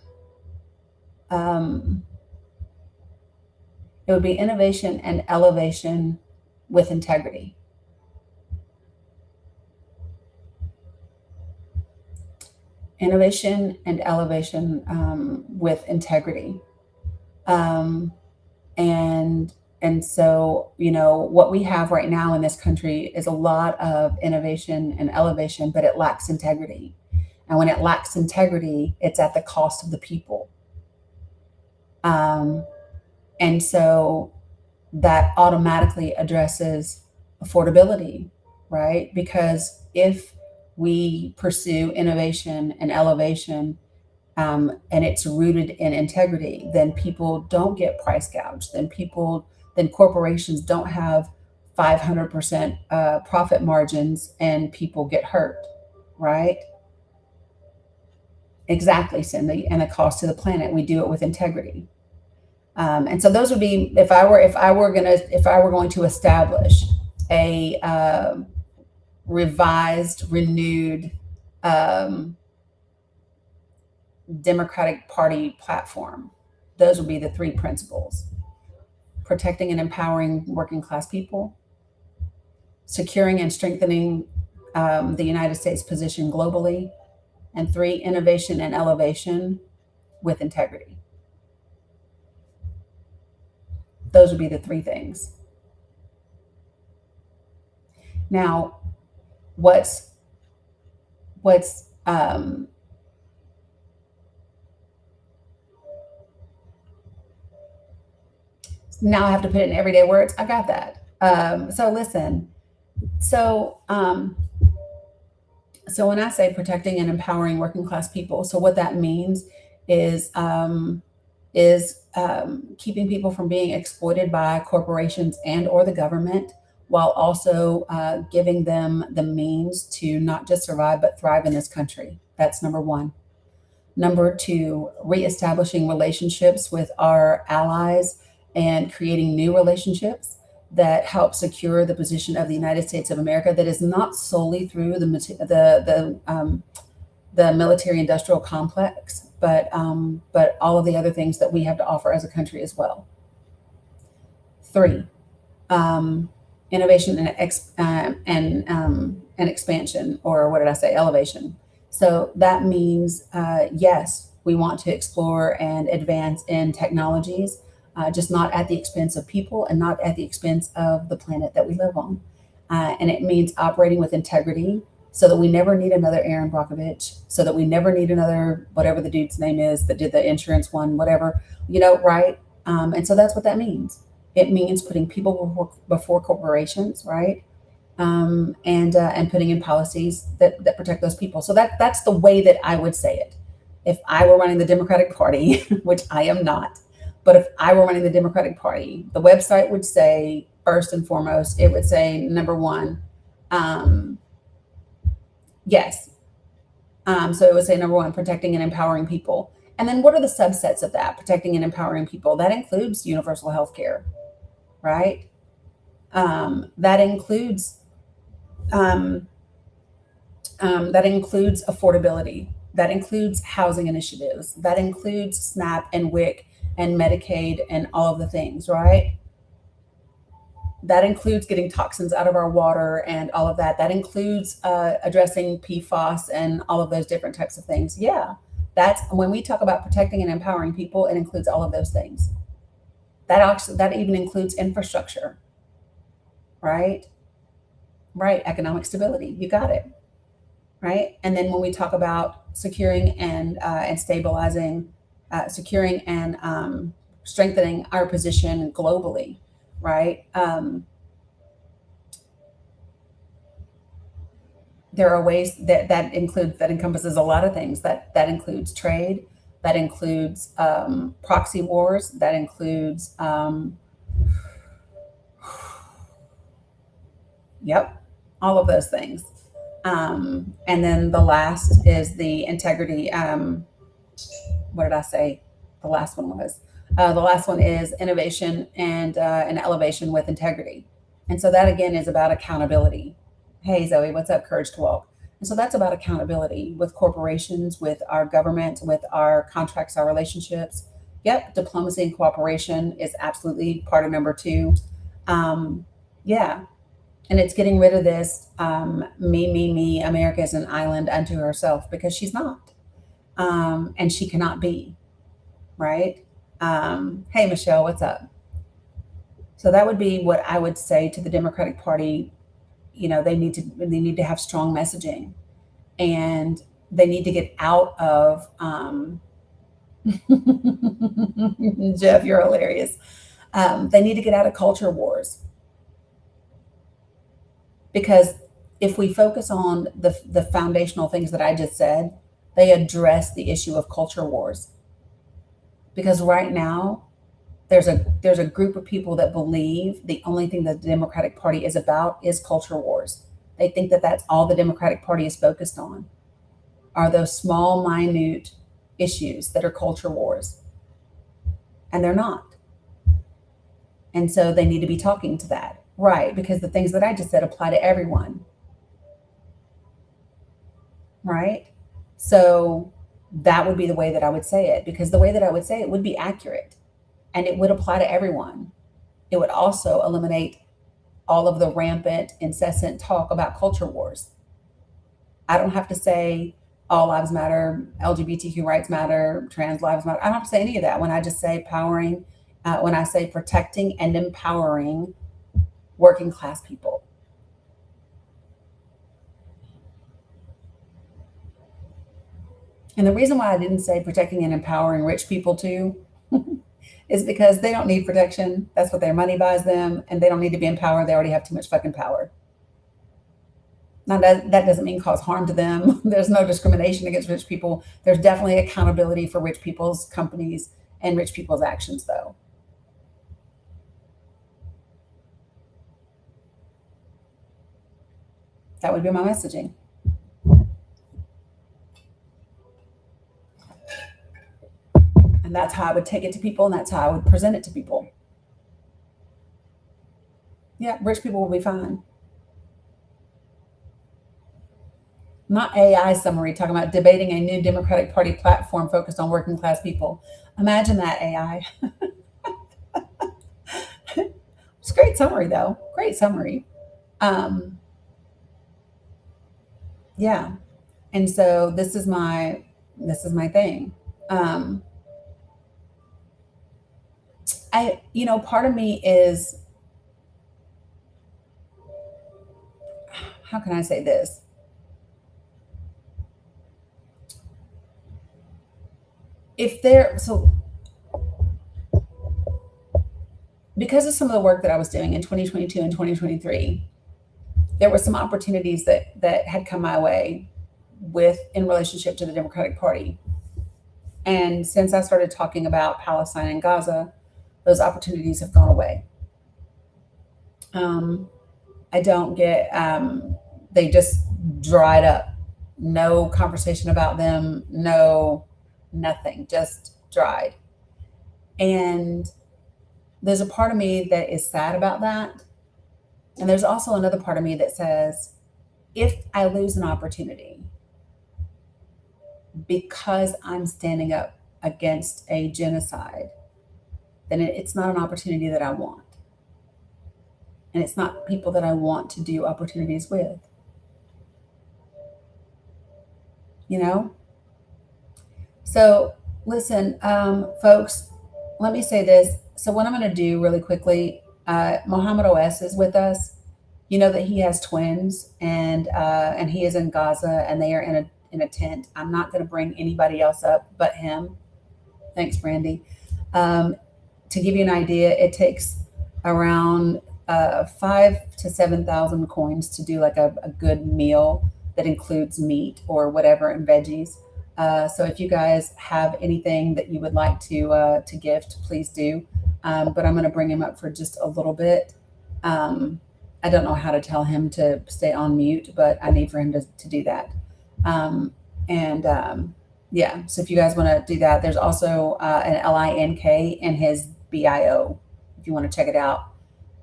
it would be innovation and elevation with integrity. Innovation and elevation with integrity. And so, you know, what we have right now in this country is a lot of innovation and elevation, but it lacks integrity. And when it lacks integrity, it's at the cost of the people. And so that automatically addresses affordability, right? Because if we pursue innovation and elevation, and it's rooted in integrity, then people don't get price gouged. Then corporations don't have 500% profit margins, and people get hurt, right? Exactly, Cindy. And the cost to the planet. We do it with integrity. And so those would be, if I were going to establish a revised, renewed Democratic Party platform, those would be the three principles: protecting and empowering working class people, securing and strengthening the United States position globally, and three, innovation and elevation with integrity. Those would be the three things. Now, what's now I have to put it in everyday words. I got that. So listen. So So when I say protecting and empowering working class people, so what that means is keeping people from being exploited by corporations and or the government, while also giving them the means to not just survive but thrive in this country. That's number one. Number two, reestablishing relationships with our allies and creating new relationships that help secure the position of the United States of America, that is not solely through the military-industrial complex, but all of the other things that we have to offer as a country as well. Three, innovation and expansion, or what did I say? Elevation. So that means, yes, we want to explore and advance in technologies, just not at the expense of people and not at the expense of the planet that we live on. And it means operating with integrity so that we never need another Aaron Brockovich, so that we never need another, whatever the dude's name is that did the insurance one, whatever, right? And so that's what that means. It means putting people before corporations, right? And putting in policies that protect those people. So that's the way that I would say it. If I were running the Democratic Party, which I am not, but if I were running the Democratic Party, the website would say, first and foremost, it would say, number one, yes. So it would say, number one, protecting and empowering people. And then what are the subsets of that? Protecting and empowering people. That includes universal health care, right? That includes affordability. That includes housing initiatives. That includes SNAP and WIC and Medicaid and all of the things, right? That includes getting toxins out of our water and all of that. That includes addressing PFAS and all of those different types of things. Yeah, that's when we talk about protecting and empowering people, it includes all of those things. That even includes infrastructure, right? Right, economic stability. You got it. Right, and then when we talk about securing and stabilizing, securing and strengthening our position globally, right? There are ways that encompasses a lot of things. That includes trade. That includes proxy wars. That includes yep, all of those things. And then the last is the integrity. What did I say? The last one was. The last one is innovation and elevation with integrity. And so that again is about accountability. Hey Zoe, what's up? Courage to Walk. And so that's about accountability with corporations, with our government, with our contracts, our relationships. Yep, diplomacy and cooperation is absolutely part of number two. Yeah. And it's getting rid of this me, America is an island unto herself, because she's not. And she cannot be, right? Hey, Michelle, what's up? So that would be what I would say to the Democratic Party. They need to have strong messaging, and they need to get out of Jeff, you're hilarious. They need to get out of culture wars. Because if we focus on the foundational things that I just said, they address the issue of culture wars. Because right now, there's a group of people that believe the only thing that the Democratic Party is about is culture wars. They think that that's all the Democratic Party is focused on, are those small, minute issues that are culture wars. And they're not. And so they need to be talking to that. Right, because the things that I just said apply to everyone. Right? So that would be the way that I would say it, because the way that I would say it would be accurate and it would apply to everyone. It would also eliminate all of the rampant, incessant talk about culture wars. I don't have to say all lives matter, LGBTQ rights matter, trans lives matter. I don't have to say any of that when I just say when I say protecting and empowering working class people. And the reason why I didn't say protecting and empowering rich people too is because they don't need protection. That's what their money buys them. And they don't need to be empowered. They already have too much fucking power. Now that doesn't mean cause harm to them. There's no discrimination against rich people. There's definitely accountability for rich people's companies and rich people's actions, though. That would be my messaging. And that's how I would take it to people, and that's how I would present it to people. Yeah, rich people will be fine. Not AI summary talking about debating a new Democratic Party platform focused on working class people. Imagine that, AI. It's a great summary, though. Great summary. Yeah. And so this is my thing. Part of me is, how can I say this? Because of some of the work that I was doing in 2022 and 2023, there were some opportunities that had come my way in relationship to the Democratic Party. And since I started talking about Palestine and Gaza, those opportunities have gone away. I don't get, they just dried up. No conversation about them, nothing, just dried. And there's a part of me that is sad about that. And there's also another part of me that says, if I lose an opportunity because I'm standing up against a genocide, then it's not an opportunity that I want. And it's not people that I want to do opportunities with. So listen, folks, let me say this. So what I'm going to do really quickly, Mohammed OS is with us. You know that he has twins, and he is in Gaza, and they are in a tent. I'm not going to bring anybody else up but him. Thanks, Brandy. To give you an idea, it takes around 5,000 to 7,000 coins to do like a good meal that includes meat or whatever and veggies. So if you guys have anything that you would like to gift, please do. But I'm going to bring him up for just a little bit. I don't know how to tell him to stay on mute, but I need for him to do that. Yeah, so if you guys want to do that, there's also an LINK in his bio if you want to check it out.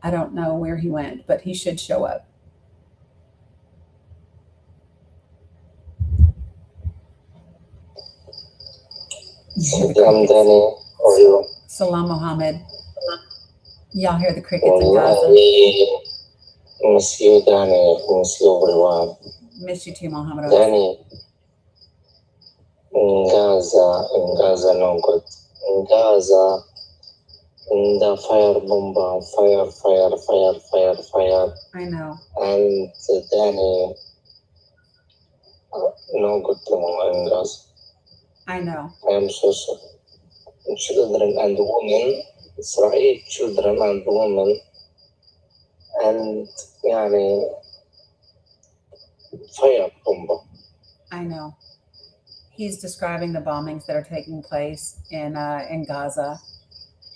I don't know where he went, but he should show up. Salam, Dani. How are you? Salam, Mohammed. Y'all hear the crickets in Gaza? Miss you, Dani. Miss you, everyone. Miss you too, Mohammed. Dani, in Gaza, no good. In Gaza, in the fire bomb, fire. I know. And Dani, no good thing in Gaza. I know. I am so sorry. Children and women, Israeli children and women, and fire bomb. I know. He's describing the bombings that are taking place in Gaza,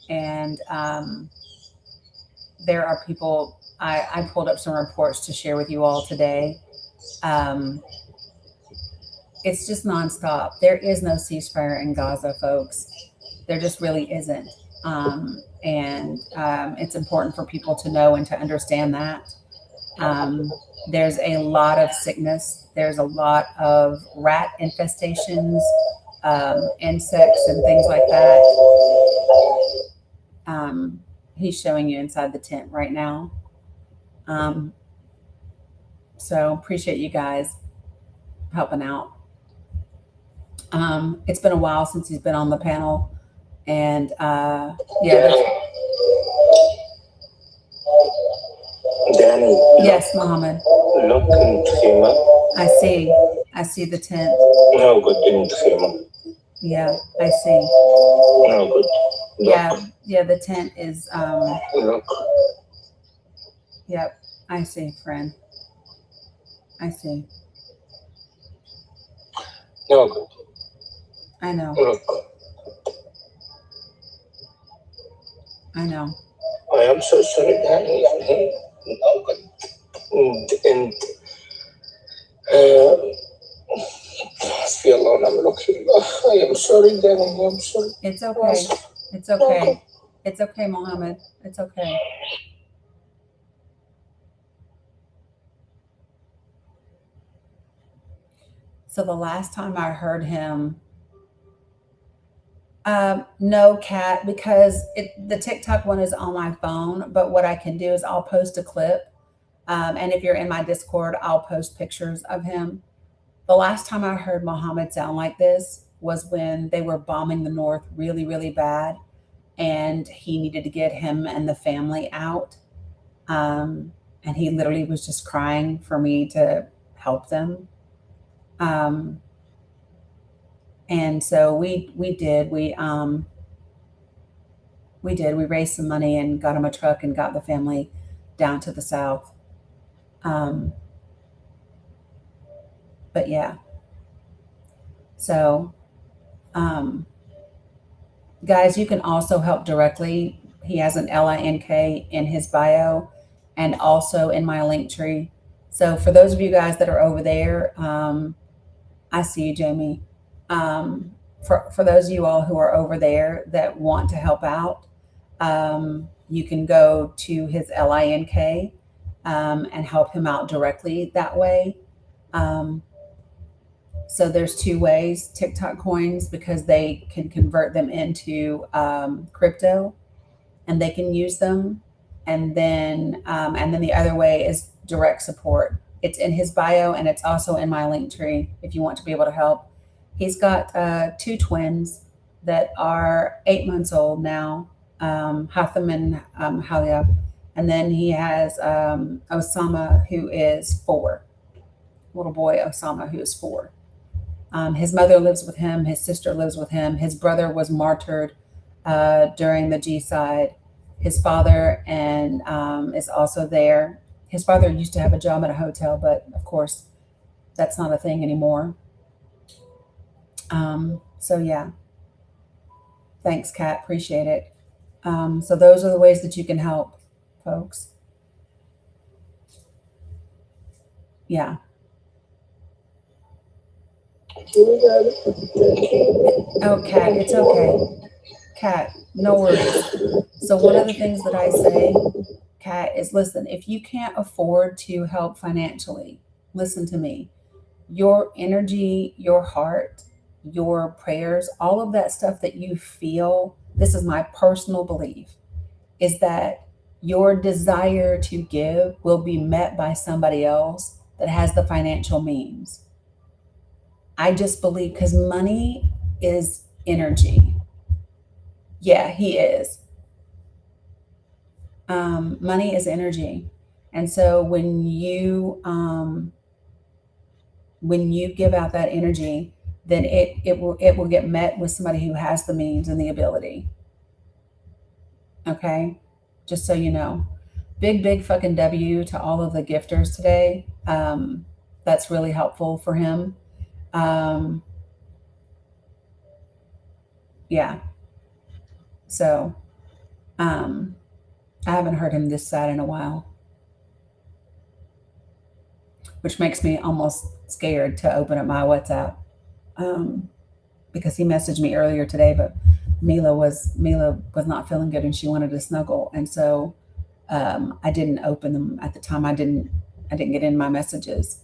and there are people. I pulled up some reports to share with you all today. It's just nonstop. There is no ceasefire in Gaza, folks. There just really isn't. And it's important for people to know and to understand that. There's a lot of sickness. There's a lot of rat infestations, insects and things like that. He's showing you inside the tent right now. So appreciate you guys helping out. It's been a while since he's been on the panel, and Dani. Yes, Mohammed. Look in Khima. I see the tent. No good in Khima. Yeah, I see. No good. Look. Yeah, the tent is Look. Yep, I see, friend. I see. No good. I know. Look, I know. I am so sorry, Dani. No good. And حسبي الله ونعم الوكيل. I am sorry, Dani. I'm sorry. It's okay. It's okay. It's okay, Mohammed. It's okay. So the last time I heard him, no, Cat, because the TikTok one is on my phone. But what I can do is I'll post a clip, and if you're in my Discord, I'll post pictures of him. The last time I heard Mohammed sound like this was when they were bombing the North really, really bad, and he needed to get him and the family out. And he literally was just crying for me to help them. And so we raised some money and got him a truck and got the family down to the South. But yeah. So, guys, you can also help directly. He has an LINK in his bio and also in my link tree. So for those of you guys that are over there, I see you, Jamie. For those of you all who are over there that want to help out, you can go to his LINK and help him out directly that way. So there's two ways: TikTok coins, because they can convert them into crypto, and they can use them. And then the other way is direct support. It's in his bio, and it's also in my link tree if you want to be able to help. He's got two twins that are 8 months old now, Hatham and Halia. And then he has Osama, who is 4. Little boy Osama, who is 4. His mother lives with him. His sister lives with him. His brother was martyred during the G-side. His father is also there. His father used to have a job at a hotel, but of course, that's not a thing anymore. So yeah. Thanks, Kat. Appreciate it. So those are the ways that you can help, folks. Yeah. Oh, Kat, it's okay. Kat, no worries. So one of the things that I say, Kat, is listen, if you can't afford to help financially, listen to me. Your energy, your heart, your prayers, all of that stuff that you feel, this is my personal belief, is that your desire to give will be met by somebody else that has the financial means. I just believe, because money is energy. Yeah, he is. Money is energy. And so when you give out that energy, then it will get met with somebody who has the means and the ability. Okay? Just so you know. Big fucking W to all of the gifters today. That's really helpful for him. Yeah. So, I haven't heard him this sad in a while, which makes me almost scared to open up my WhatsApp, because he messaged me earlier today, but Mila was not feeling good and she wanted to snuggle, and so I didn't open them at the time. I didn't get in my messages.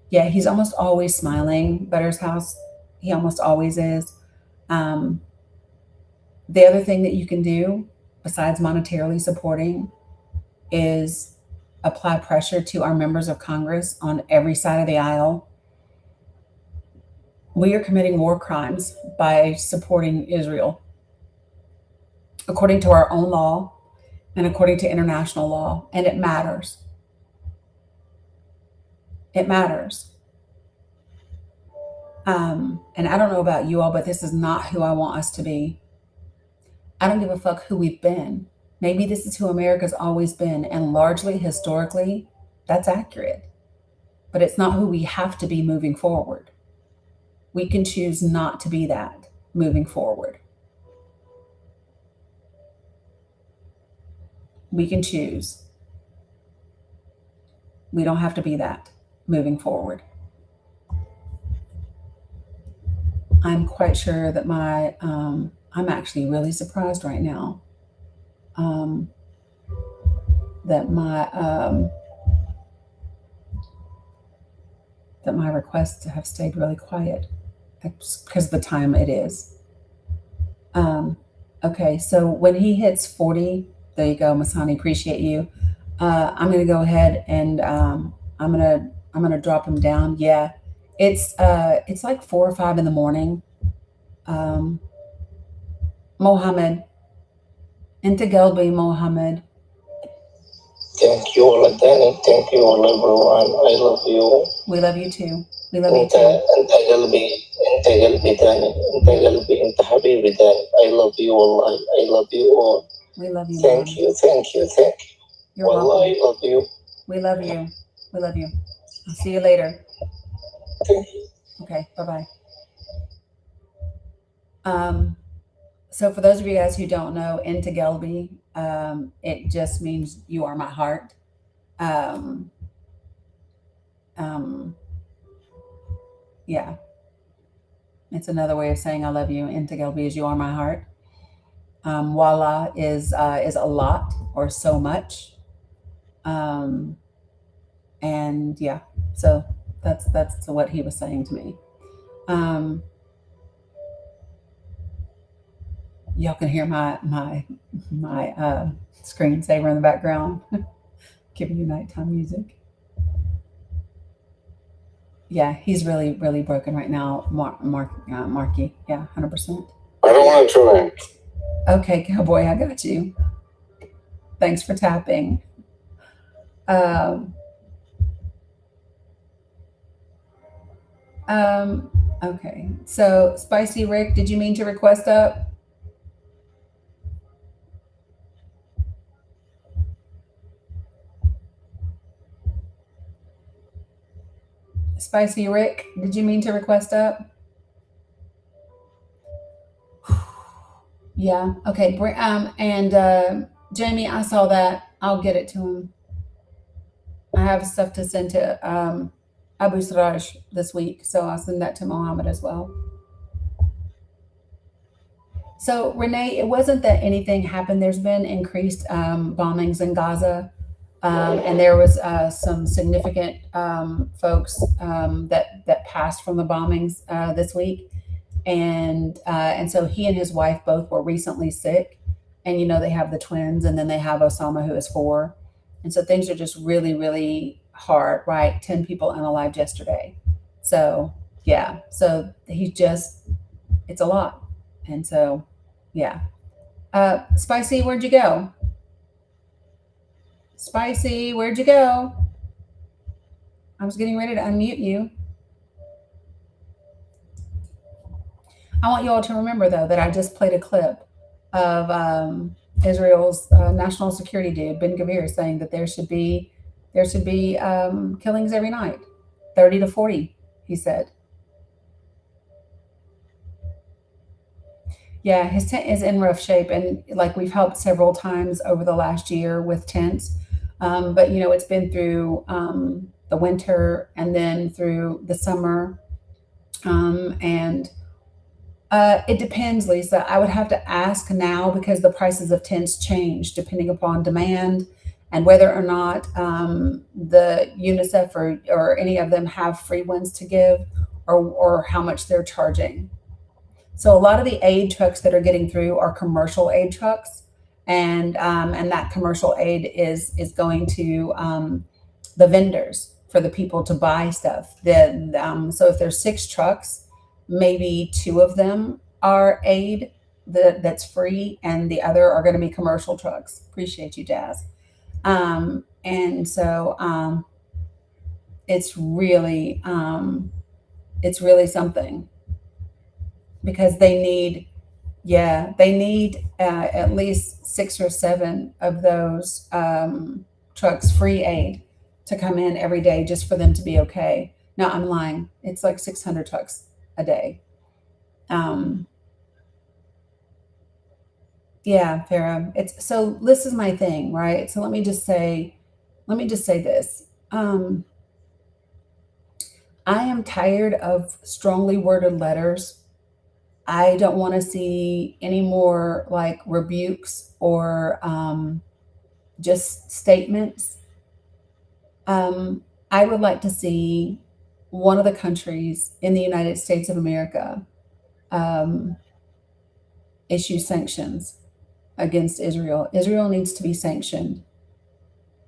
Yeah, he's almost always smiling. Butter's house, he almost always is. The other thing that you can do, besides monetarily supporting, is apply pressure to our members of Congress on every side of the aisle. We are committing war crimes by supporting Israel, according to our own law and according to international law, and it matters. It matters. And I don't know about you all, but this is not who I want us to be. I don't give a fuck who we've been. Maybe this is who America's always been, and largely historically, that's accurate. but it's not who we have to be moving forward. We can choose not to be that moving forward. We can choose. We don't have to be that moving forward. I'm quite sure that I'm actually really surprised right now that my requests have stayed really quiet because of the time it is. Okay, so when he hits 40, there you go, Masani, appreciate you. I'm gonna go ahead and I'm gonna drop him down. Yeah, it's like 4 or 5 in the morning. Mohammed, Inta Gelbi, Mohammed. Thank you all Dani. Thank you all everyone. I love you. We love you too. We love you انت too. انت قلبي انت قلبي داني. انت قلبي انت حبيبي داني. I love you والله. I love you all. We love you. Thank Mohammed. you. Thank you. Thank you. You're والله welcome. I love you. We love you. We love you. I'll see you later. Thank you. Okay, bye-bye. So for those of you guys who don't know, Inta Gelbi, it just means you are my heart. Yeah, it's another way of saying I love you. Inta Gelbi is you are my heart. Wala is a lot or so much. And yeah, so that's what he was saying to me. Y'all can hear my screensaver in the background, giving you nighttime music. Yeah, he's really, really broken right now, Marky. Yeah, 100%. I don't want to try. Okay, cowboy, I got you. Thanks for tapping. Okay, so Spicy Rick, did you mean to request up? Spicy Rick, did you mean to request up? Yeah. Okay. And Jamie, I saw that. I'll get it to him. I have stuff to send to Abu Siraj this week, so I'll send that to Mohammed as well. So Renee, it wasn't that anything happened. There's been increased bombings in Gaza, and there was some significant folks that passed from the bombings this week. And so he and his wife both were recently sick, and they have the twins, and then they have Osama, who is 4, and so things are just really, really hard, right? 10 people unalived yesterday, so yeah, so it's a lot, and so yeah. Spicy, where'd you go? Spicy, where'd you go? I was getting ready to unmute you. I want you all to remember, though, that I just played a clip of Israel's national security dude, Ben Gvir, saying that there should be killings every night, 30 to 40, he said. Yeah, his tent is in rough shape, and like we've helped several times over the last year with tents, but it's been through the winter and then through the summer, and it depends, Lisa. I would have to ask now because the prices of tents change depending upon demand and whether or not the UNICEF or any of them have free ones to give or how much they're charging. So a lot of the aid trucks that are getting through are commercial aid trucks, and that commercial aid is going to the vendors for the people to buy stuff. So if there's 6 trucks, maybe 2 of them are aid that's free, and the other are going to be commercial trucks. Appreciate you, Jazz. And so it's really something, because they need at least 6 or 7 of those trucks free aid, to come in every day just for them to be okay. No, I'm lying. It's like 600 trucks a day. Yeah, Farah. It's so this is my thing, right? So let me just say this. I am tired of strongly worded letters. I don't want to see any more like rebukes or just statements. I would like to see one of the countries in the United States of America issue sanctions against Israel. Israel needs to be sanctioned,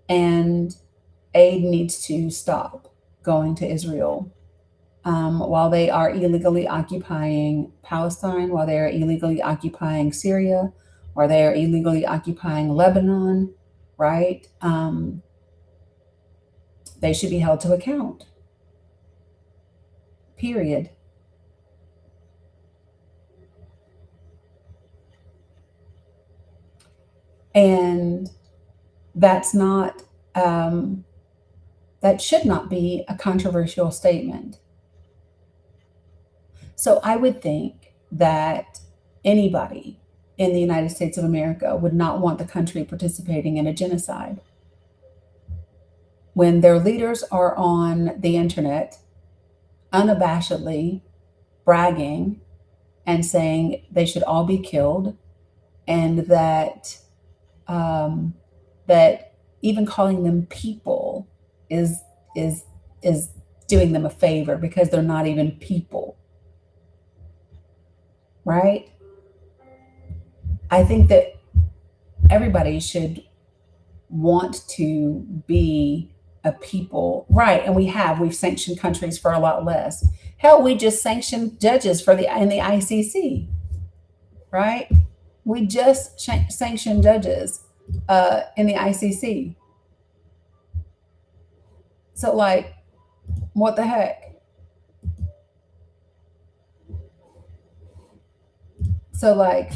and aid needs to stop going to Israel while they are illegally occupying Palestine, while they are illegally occupying Syria, while they are illegally occupying Lebanon, right? They should be held to account. Period. And that's not, that should not be a controversial statement. So I would think that anybody in the United States of America would not want the country participating in a genocide. When their leaders are on the internet unabashedly bragging and saying they should all be killed, and that that even calling them people is doing them a favor because they're not even people, right? I think that everybody should want to be a people, right? And we've sanctioned countries for a lot less. Hell, we just sanctioned judges in the ICC, right? We just sanctioned judges in the ICC. So, like, what the heck? So, like,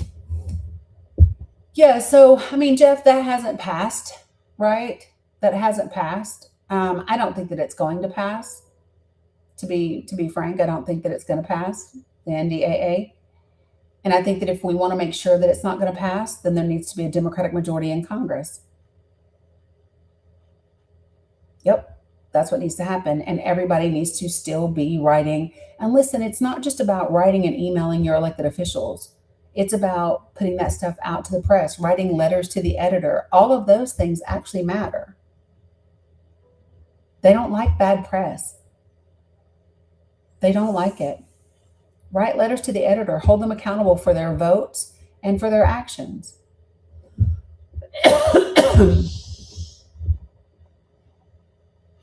yeah. So, I mean, Jeff, that hasn't passed, right? That hasn't passed. I don't think that it's going to pass. To be frank, I don't think that it's going to pass the NDAA. And I think that if we want to make sure that it's not going to pass, then there needs to be a Democratic majority in Congress. Yep, that's what needs to happen. And everybody needs to still be writing. And listen, it's not just about writing and emailing your elected officials. It's about putting that stuff out to the press, writing letters to the editor. All of those things actually matter. They don't like bad press. They don't like it. Write letters to the editor, hold them accountable for their votes and for their actions.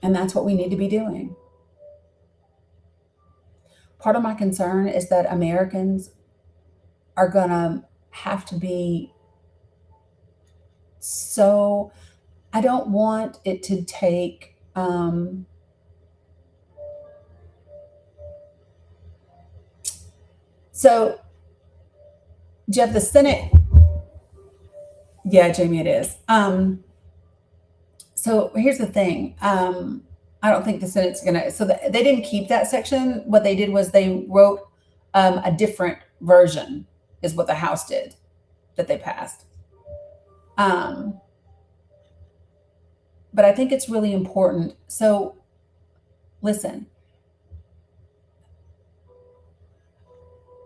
And that's what we need to be doing. Part of my concern is that Americans are going to have to be so, I don't want it to take, so, Jeff, the Senate, yeah, Jamie, it is. So here's the thing. I don't think the Senate's gonna, so they didn't keep that section. What they did was they wrote a different version is what the House did that they passed. But I think it's really important. So listen,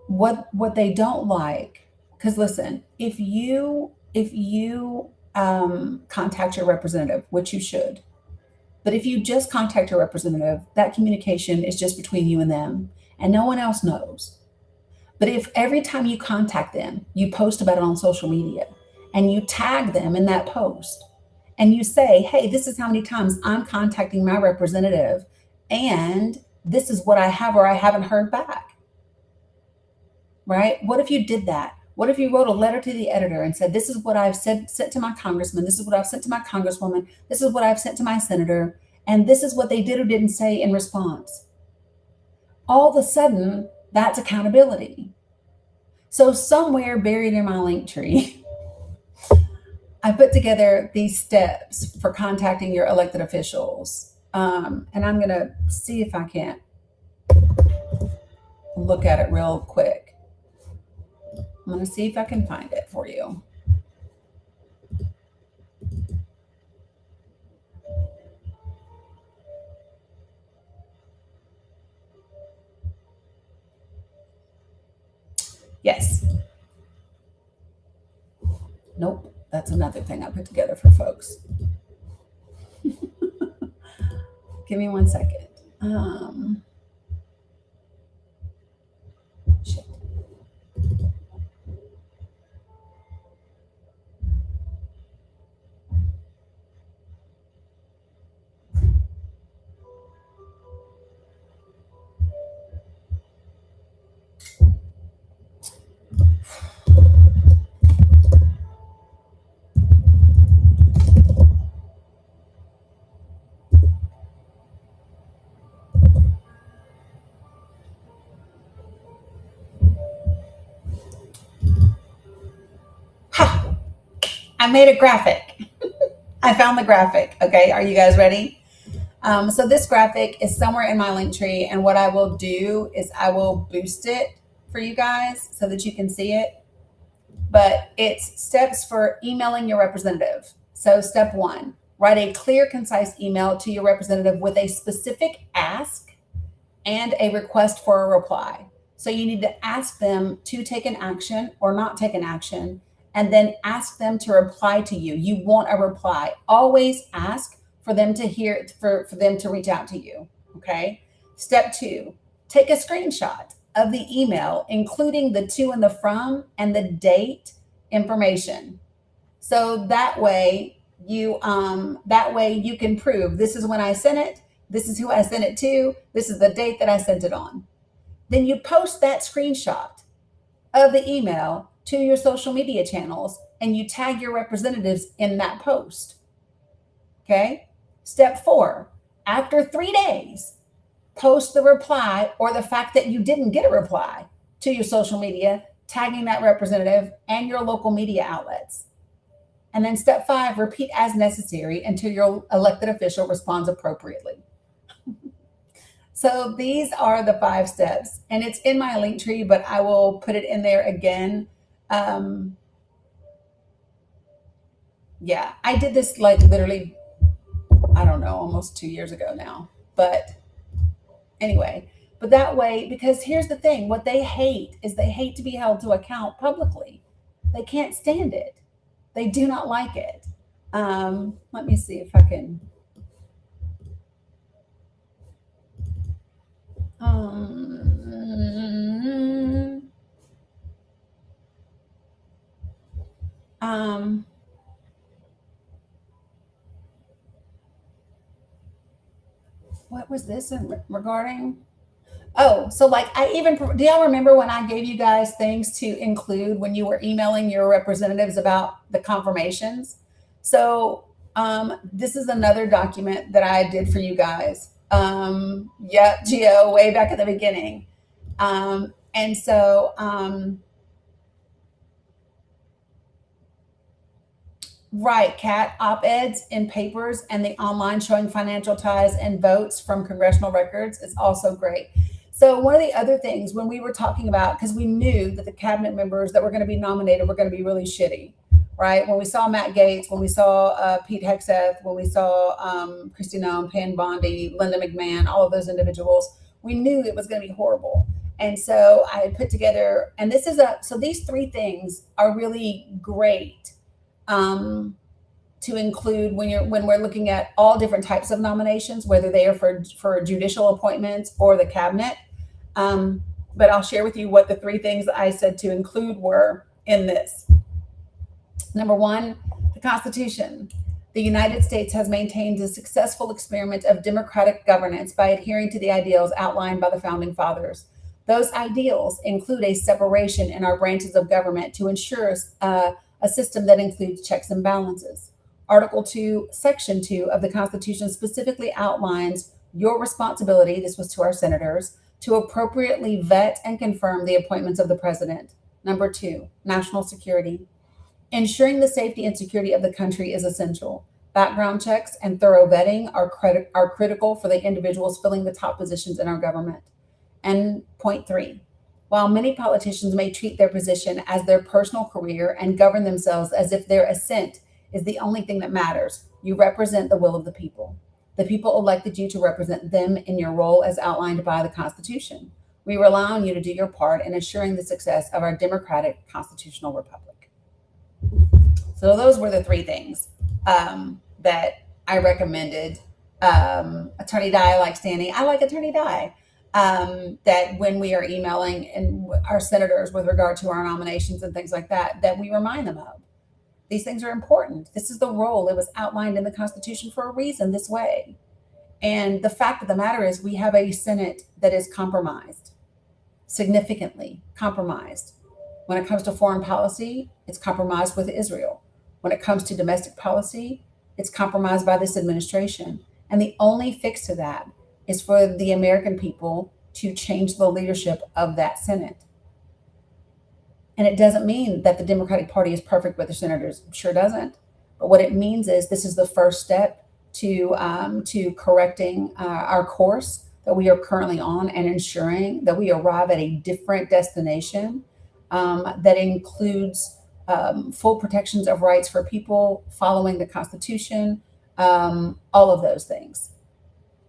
what they don't like, because listen, if you contact your representative, which you should, but if you just contact your representative, that communication is just between you and them, and no one else knows. But if every time you contact them, you post about it on social media and you tag them in that post and you say, hey, this is how many times I'm contacting my representative and this is what I have or I haven't heard back, right? What if you did that? What if you wrote a letter to the editor and said, this is what I've sent to my congressman, this is what I've sent to my congresswoman, this is what I've sent to my senator, and this is what they did or didn't say in response? All of a sudden, that's accountability. So somewhere buried in my link tree, I put together these steps for contacting your elected officials. And I'm going to see if I can't look at it real quick. I'm going to see if I can find it for you. Yes. Nope. That's another thing I put together for folks. Give me 1 second. Shit. Ha! I made a graphic. I found the graphic. Okay, are you guys ready? So this graphic is somewhere in my link tree, and what I will do is I will boost it for you guys so that you can see it. But it's steps for emailing your representative. So step 1, write a clear, concise email to your representative with a specific ask and a request for a reply. So you need to ask them to take an action or not take an action, and then ask them to reply to you. You want a reply. Always ask for them to hear, for them to reach out to you. Okay. Step 2, take a screenshot of the email, including the to and the from and the date information. So that way you can prove this is when I sent it, this is who I sent it to, this is the date that I sent it on. Then you post that screenshot of the email to your social media channels and you tag your representatives in that post. Okay. Step 4, after 3 days, post the reply or the fact that you didn't get a reply to your social media, tagging that representative and your local media outlets. And then step 5, repeat as necessary until your elected official responds appropriately. So these are the 5 steps, and it's in my link tree, but I will put it in there again. Yeah, I did this like literally, I don't know, almost 2 years ago now. But anyway, but that way, because here's the thing, what they hate is they hate to be held to account publicly. They can't stand it. They do not like it. Let me see if I can. What was this regarding? Oh, so like do y'all remember when I gave you guys things to include when you were emailing your representatives about the confirmations? So this is another document that I did for you guys. Yep, Geo, way back at the beginning. And so right, Kat, op-eds in papers and the online showing financial ties and votes from congressional records is also great. So one of the other things when we were talking about, because we knew that the cabinet members that were going to be nominated were going to be really shitty, right? When we saw Matt Gaetz, when we saw Pete Hegseth, when we saw Kristi Noem, Pam Bondi, Linda McMahon, all of those individuals, we knew it was going to be horrible. And so I had put together, and this is so these 3 things are really great to include when we're looking at all different types of nominations, whether they are for judicial appointments or the cabinet. But I'll share with you what the 3 things I said to include were in this. Number 1, the Constitution. The United States has maintained a successful experiment of democratic governance by adhering to the ideals outlined by the founding fathers. Those ideals include a separation in our branches of government to ensure a system that includes checks and balances. Article 2, Section 2 of the Constitution specifically outlines your responsibility, this was to our senators, to appropriately vet and confirm the appointments of the president. Number 2, national security. Ensuring the safety and security of the country is essential. Background checks and thorough vetting are critical for the individuals filling the top positions in our government. And point 3, while many politicians may treat their position as their personal career and govern themselves as if their assent is the only thing that matters, you represent the will of the people. The people elected you to represent them in your role as outlined by the Constitution. We rely on you to do your part in ensuring the success of our democratic constitutional republic. So those were the 3 things that I recommended. Attorney Dye likes Dani. I like Attorney Dye. That when we are emailing and our senators with regard to our nominations and things like that, that we remind them of. These things are important. This is the role. It was outlined in the Constitution for a reason this way. And the fact of the matter is we have a Senate that is compromised, significantly compromised. When it comes to foreign policy, it's compromised with Israel. When it comes to domestic policy, it's compromised by this administration. And the only fix to that is for the American people to change the leadership of that Senate. And it doesn't mean that the Democratic Party is perfect with their senators. It sure doesn't. But what it means is this is the first step to correcting our course that we are currently on and ensuring that we arrive at a different destination that includes full protections of rights for people, following the Constitution, all of those things,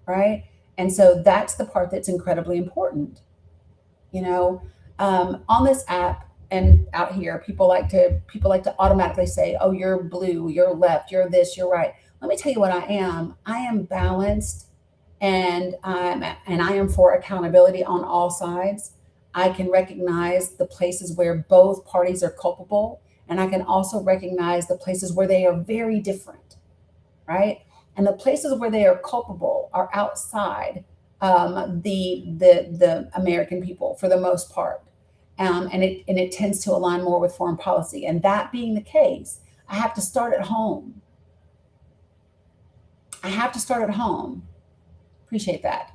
right? And so that's the part that's incredibly important. On this app and out here, people like to automatically say, "Oh, you're blue, you're left, you're this, you're right." Let me tell you what I am. I am balanced, and I am for accountability on all sides. I can recognize the places where both parties are culpable, and I can also recognize the places where they are very different, right? And the places where they are culpable are outside the American people for the most part, and it tends to align more with foreign policy. And that being the case, I have to start at home. Appreciate that.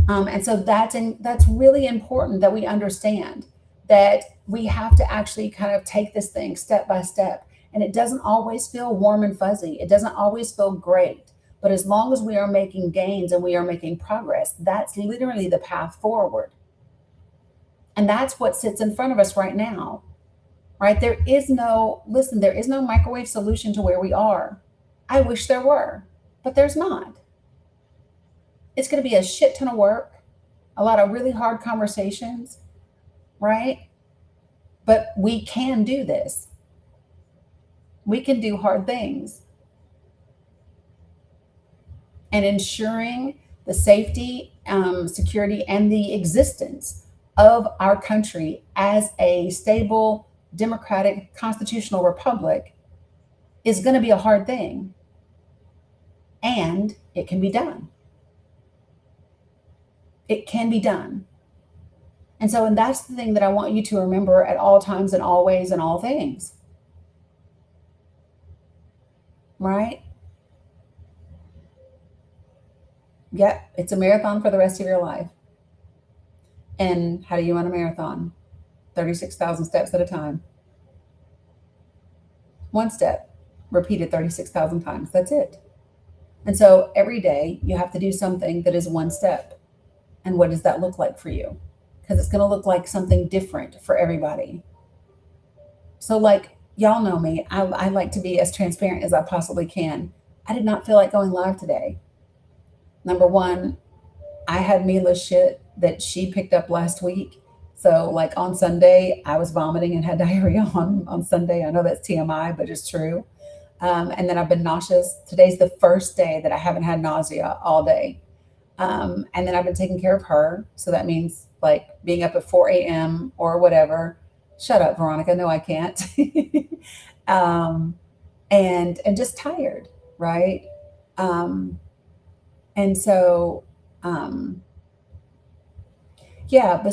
And so that's really important that we understand that we have to actually kind of take this thing step by step. And it doesn't always feel warm and fuzzy. It doesn't always feel great. But as long as we are making gains and we are making progress, that's literally the path forward. And that's what sits in front of us right now, right? There is no microwave solution to where we are. I wish there were, but there's not. It's going to be a shit ton of work, a lot of really hard conversations, right? But we can do this. We can do hard things. And ensuring the safety, security, and the existence of our country as a stable, democratic, constitutional republic is going to be a hard thing. And it can be done. It can be done. And that's the thing that I want you to remember at all times and always and all things. Right? Yep, it's a marathon for the rest of your life. And how do you run a marathon? 36,000 steps at a time. One step, repeated 36,000 times. That's it. And so every day you have to do something that is one step. And what does that look like for you? Because it's going to look like something different for everybody. So like, y'all know me. I like to be as transparent as I possibly can. I did not feel like going live today. Number one, I had Mila's shit that she picked up last week. So like on Sunday, I was vomiting and had diarrhea on Sunday. I know that's TMI, but it's true. And then I've been nauseous. Today's the first day that I haven't had nausea all day. And then I've been taking care of her. So that means like being up at 4 a.m. or whatever. Shut up, Veronica. No, I can't. And just tired, right? And so, but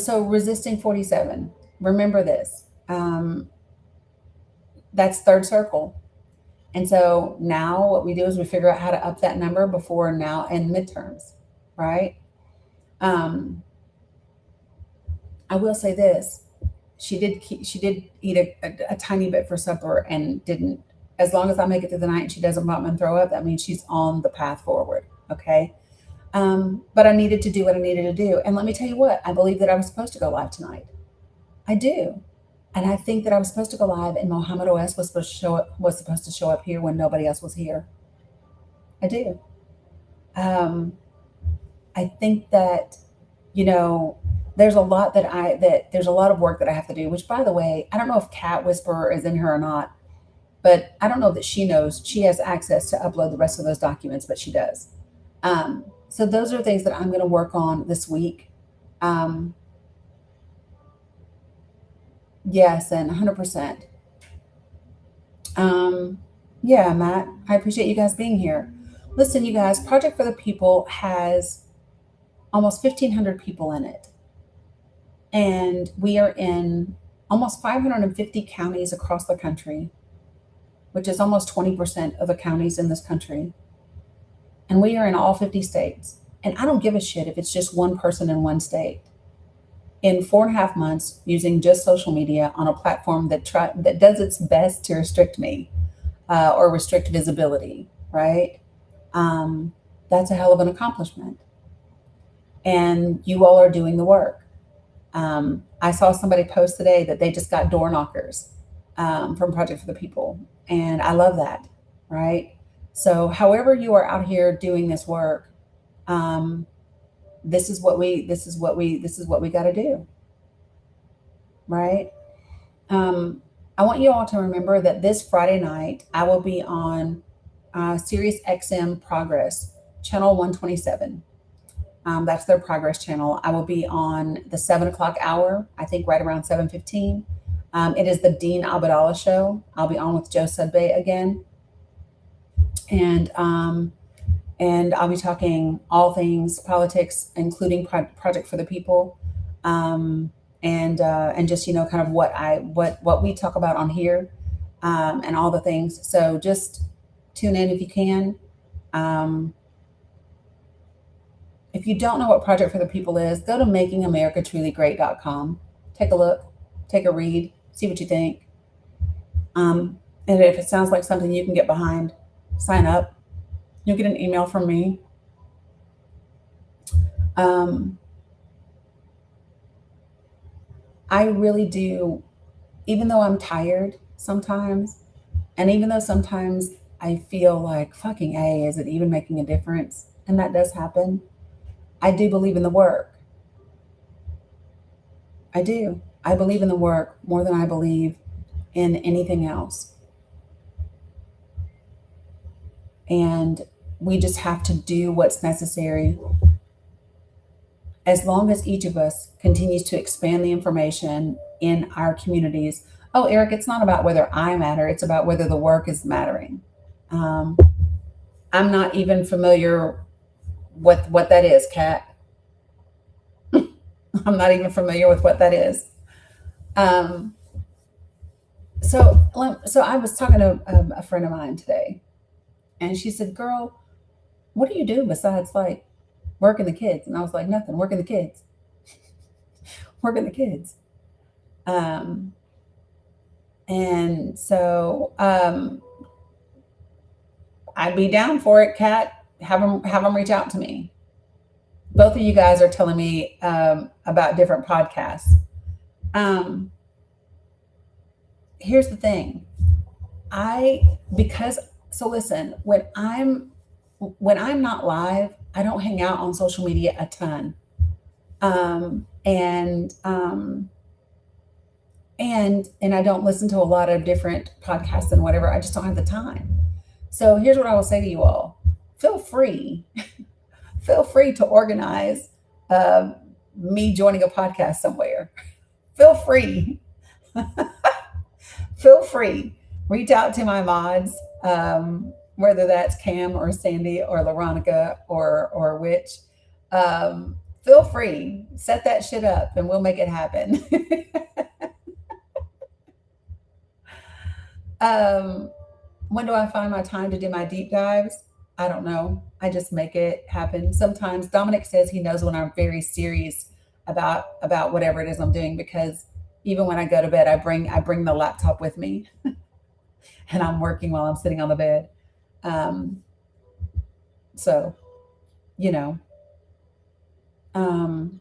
so resisting 47, remember this, that's third circle. And so now what we do is we figure out how to up that number before now and midterms, right? I will say this, she did eat a tiny bit for supper and didn't. As long as I make it through the night and she doesn't vomit and throw up, that means she's on the path forward. Okay. But I needed to do what I needed to do. And let me tell you what, I believe that I was supposed to go live tonight. I do. And I think that I was supposed to go live and Mohammed OS was supposed to show up here when nobody else was here. I do. I think that, there's a lot there's a lot of work that I have to do, which, by the way, I don't know if Cat Whisperer is in here or not, but I don't know that she knows she has access to upload the rest of those documents, but she does. So those are things that I'm going to work on this week. Yes, and 100%. Yeah, Matt, I appreciate you guys being here. Listen, you guys, Project for the People has almost 1,500 people in it. And we are in almost 550 counties across the country, which is almost 20% of the counties in this country. And we are in all 50 states. And I don't give a shit if it's just one person in one state. In 4.5 months, using just social media on a platform that does its best to restrict me or restrict visibility, right? That's a hell of an accomplishment. And you all are doing the work. I saw somebody post today that they just got door knockers from Project for the People. And I love that, right? So however you are out here doing this work, this is what we got to do, right? I want you all to remember that this Friday night, I will be on Sirius XM Progress, channel 127. That's their Progress channel. I will be on the 7 o'clock hour, I think right around 7:15. It is the Dean Abdallah show. I'll be on with Joe Sudbay again. And I'll be talking all things politics, including Project for the People, and just kind of what we talk about on here, and all the things. So just tune in if you can. If you don't know what Project for the People is, go to makingamericatruly.great.com. Take a look, take a read, see what you think. And if it sounds like something you can get behind, sign up. You'll get an email from me. I really do, even though I'm tired sometimes, and even though sometimes I feel like, fucking A, is it even making a difference? And that does happen. I do believe in the work. I do. I believe in the work more than I believe in anything else. And we just have to do what's necessary. As long as each of us continues to expand the information in our communities. Oh, Eric, it's not about whether I matter. It's about whether the work is mattering. I'm not even familiar with what that is, Kat. I'm not even familiar with what that is. So I was talking to a friend of mine today, and she said, "Girl, what do you do besides like working the kids?" And I was like, "Nothing, working the kids." Working the kids. And so I'd be down for it, Kat. Have them reach out to me. Both of you guys are telling me about different podcasts. Here's the thing. So listen, when I'm not live, I don't hang out on social media a ton. And I don't listen to a lot of different podcasts and whatever. I just don't have the time. So here's what I will say to you all. Feel free to organize me joining a podcast somewhere. Feel free. Feel free. Reach out to my mods, whether that's Cam or Sandy or Veronica or Witch. Feel free. Set that shit up and we'll make it happen. When do I find my time to do my deep dives? I don't know. I just make it happen. Sometimes Dominic says he knows when I'm very serious about whatever it is I'm doing, because Even when I go to bed, I bring the laptop with me, and I'm working while I'm sitting on the bed. So, you know, um,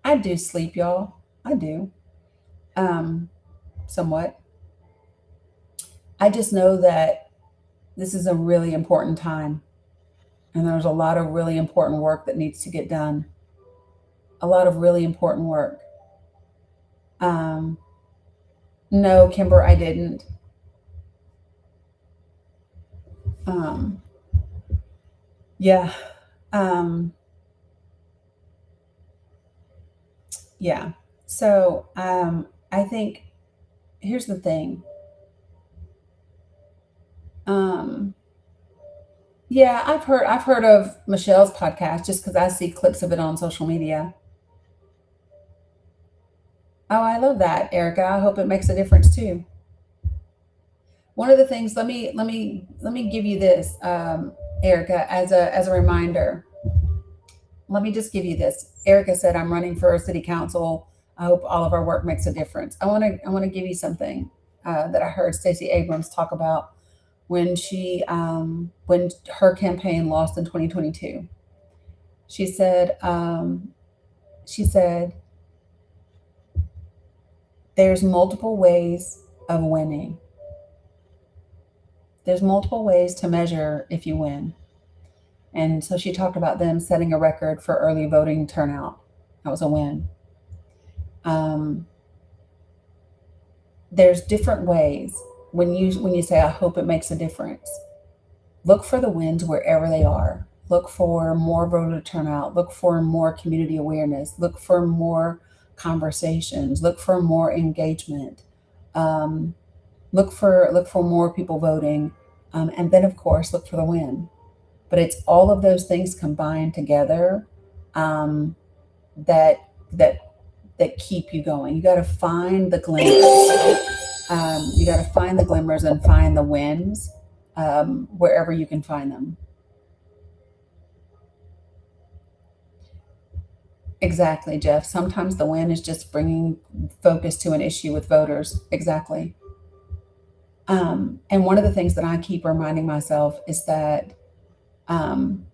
I do sleep, y'all. I do, somewhat. I just know that this is a really important time, and there's a lot of really important work that needs to get done. A lot of really important work. No, Kimber, I didn't. Um, yeah. Um, yeah. So I think here's the thing. Um, yeah, I've heard of Michelle's podcast just because I see clips of it on social media. Oh, I love that, Erica. I hope it makes a difference too. One of the things, let me give you this, Erica, as a reminder. Let me just give you this. Erica said, "I'm running for city council. I hope all of our work makes a difference." I want to give you something that I heard Stacey Abrams talk about when her campaign lost in 2022. She said, she said, "There's multiple ways of winning. There's multiple ways to measure if you win." And so she talked about them setting a record for early voting turnout. That was a win. Um, there's different ways when you say, "I hope it makes a difference." Look for the wins wherever they are. Look for more voter turnout. Look for more community awareness. Look for more conversations. Look for more engagement. Um, look for more people voting, and then of course look for the win. But it's all of those things combined together, um, that that that keep you going. You got to find the glimmers. You got to find the glimmers and find the wins, wherever you can find them. Exactly, Jeff. Sometimes the win is just bringing focus to an issue with voters. Exactly. And one of the things that I keep reminding myself is that, um,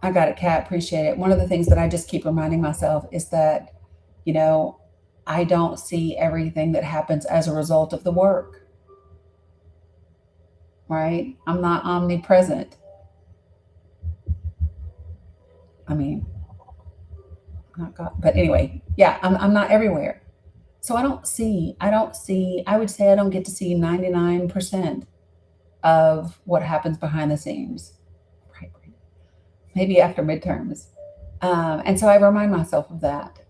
I got it, Kat. Appreciate it. One of the things that I just keep reminding myself is that, you know, I don't see everything that happens as a result of the work, right? I'm not omnipresent. I mean, not God, but anyway, yeah, I'm not everywhere. So I would say I don't get to see 99% of what happens behind the scenes, right? Maybe after midterms. And so I remind myself of that,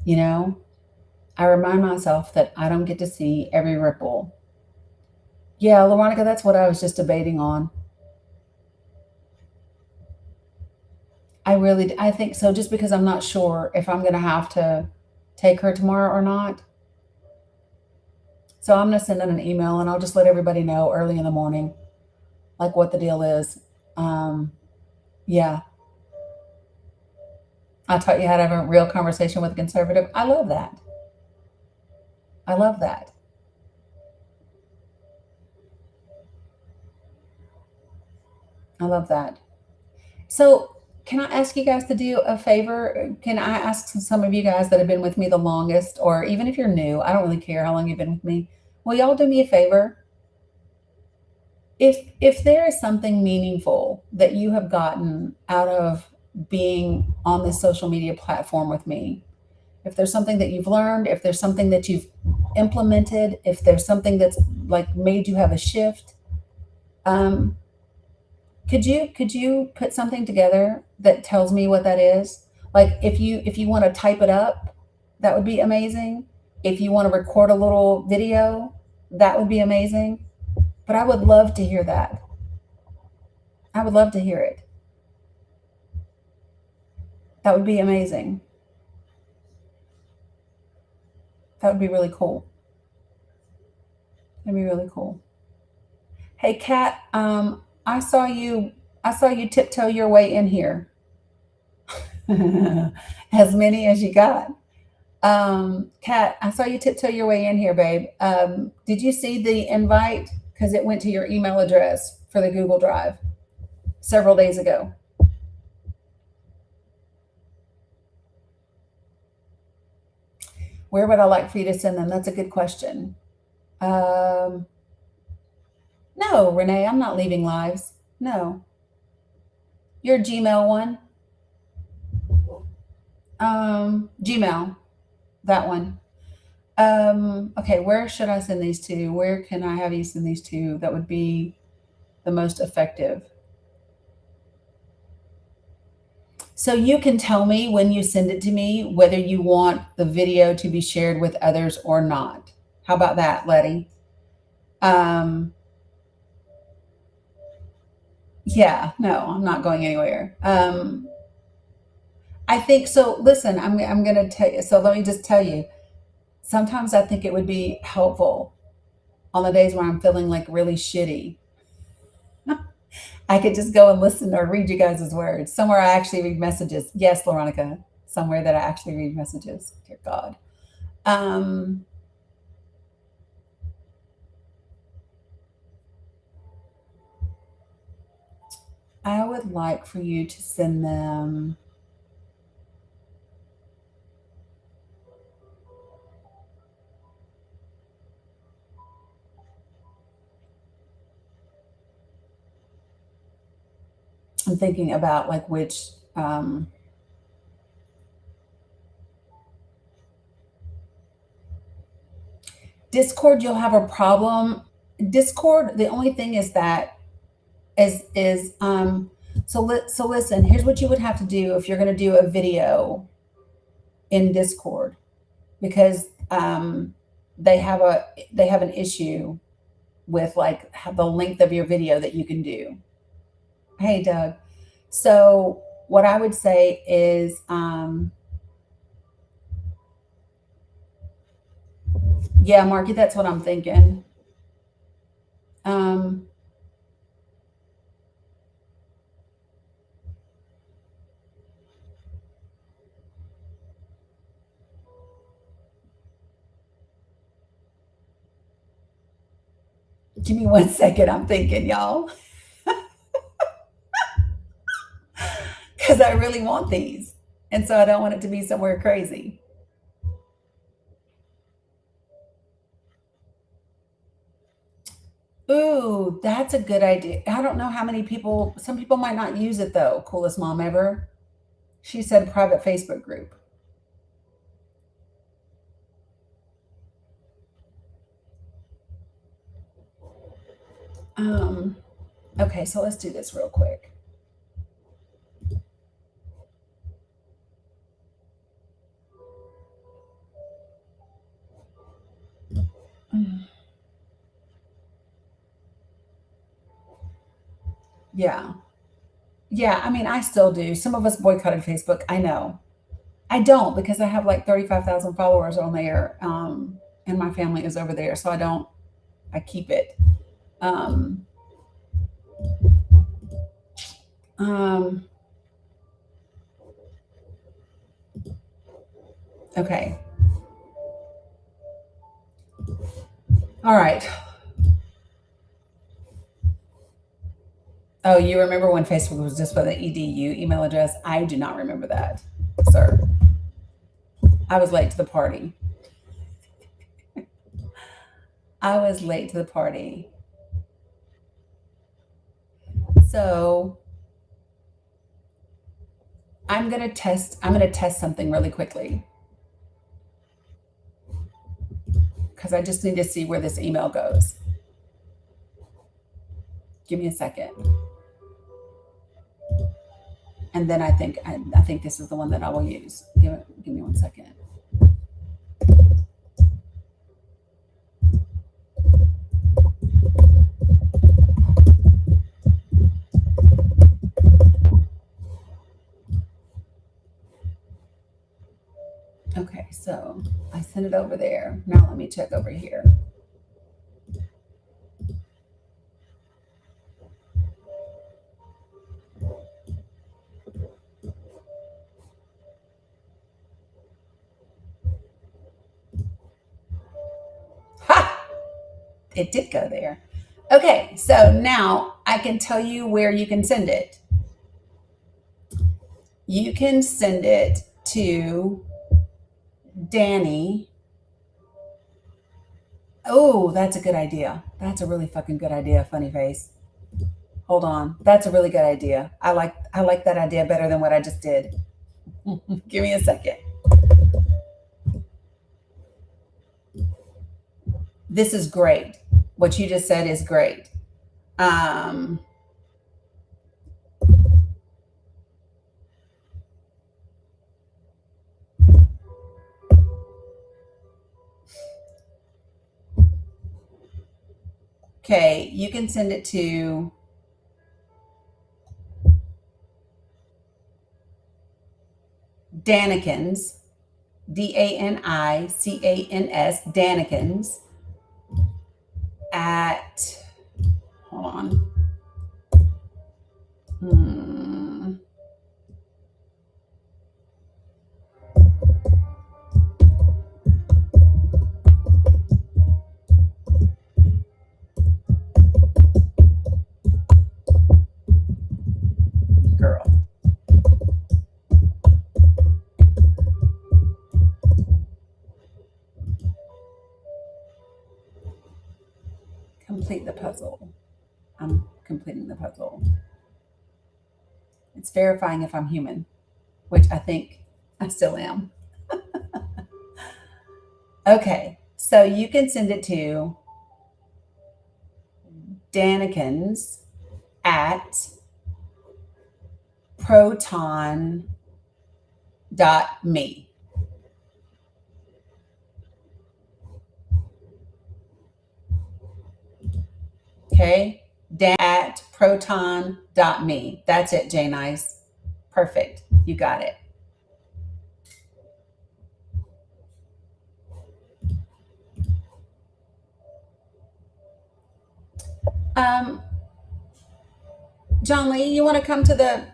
you know, I remind myself that I don't get to see every ripple. Yeah, Veronica, that's what I was just debating on. I think so, just because I'm not sure if I'm going to have to take her tomorrow or not. So I'm going to send in an email and I'll just let everybody know early in the morning, like what the deal is. Yeah, I taught you how to have a real conversation with a conservative. I love that. I love that. I love that. So, can I ask you guys to do a favor? Can I ask some of you guys that have been with me the longest, or even if you're new, I don't really care how long you've been with me. Will y'all do me a favor? If there is something meaningful that you have gotten out of being on this social media platform with me, if there's something that you've learned, if there's something that you've implemented, if there's something that's like made you have a shift, um, could you put something together that tells me what that is? Like if you want to type it up, that would be amazing. If you want to record a little video, that would be amazing. But I would love to hear that. I would love to hear it. That would be amazing. That would be really cool. That'd be really cool. Hey Kat, I saw you tiptoe your way in here. As many as you got. Kat, I saw you tiptoe your way in here, babe. Did you see the invite? Because it went to your email address for the Google Drive several days ago. Where would I like for you to send them? That's a good question. No, Renee, I'm not leaving lives. No. Your Gmail one. Gmail. That one. Okay, where should I send these to? Where can I have you send these to that would be the most effective? So you can tell me when you send it to me whether you want the video to be shared with others or not. How about that, Letty? Yeah, no, I'm not going anywhere. I think so. Listen, I'm going to tell you. So let me just tell you. Sometimes I think it would be helpful on the days when I'm feeling like really shitty. I could just go and listen or read you guys' words. Somewhere I actually read messages. Yes, Veronica. Somewhere that I actually read messages. Dear God. I would like for you to send them. I'm thinking about like which Discord, you'll have a problem. Discord, the only thing is that so listen, here's what you would have to do if you're going to do a video in Discord, because they have an issue with like the length of your video that you can do. Hey, Doug. So what I would say is yeah, Marky, that's what I'm thinking. Give me 1 second. I'm thinking, y'all. Because I really want these. And so I don't want it to be somewhere crazy. Ooh, that's a good idea. I don't know how many people, some people might not use it though. Coolest mom ever. She said private Facebook group. Okay, so let's do this real quick. Yeah. Yeah, I mean, I still do. Some of us boycotted Facebook. I know. I don't, because I have like 35,000 followers on there, and my family is over there. So I keep it. Okay. All right. Oh, you remember when Facebook was just for the edu email address? I do not remember that, sir. I was late to the party. I was late to the party. So I'm going to test something really quickly, because I just need to see where this email goes. Give me a second. And then I think this is the one that I will use. Give me 1 second. Okay, so I sent it over there. Now let me check over here. it did go there. Okay, so now I can tell you where you can send it. You can send it to Dani. Oh, that's a good idea. That's a really fucking good idea, funny face. Hold on. That's a really good idea. I like that idea better than what I just did. Give me a second. This is great. What you just said is great. Okay, you can send it to Danikins, Danicans, Danikins at, hold on. Girl. Complete the puzzle. I'm completing the puzzle. It's verifying if I'm human, which I think I still am. Okay, so you can send it to Danikins at proton.me. Okay, at proton.me. That's it, Jay Nice. Perfect. You got it. John Lee, you want to come to the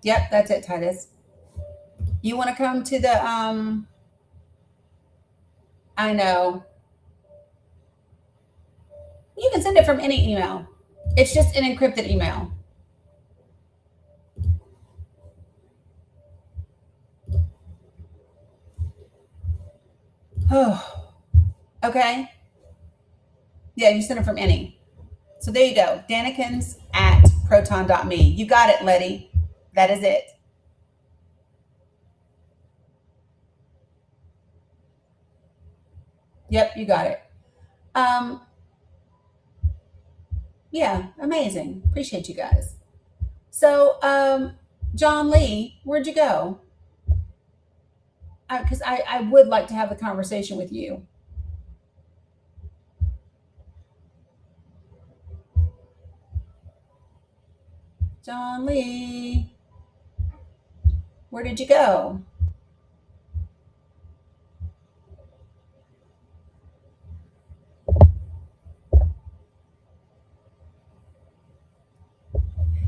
yep, that's it, Titus. You want to come to the I know. You can send it from any email. It's just an encrypted email. Oh, okay. Yeah, you send it from any. So there you go. Danikins at proton.me. You got it, Letty. That is it. Yep, you got it. Yeah, amazing. Appreciate you guys. So, John Lee, where'd you go? Because I would like to have the conversation with you. John Lee, where did you go?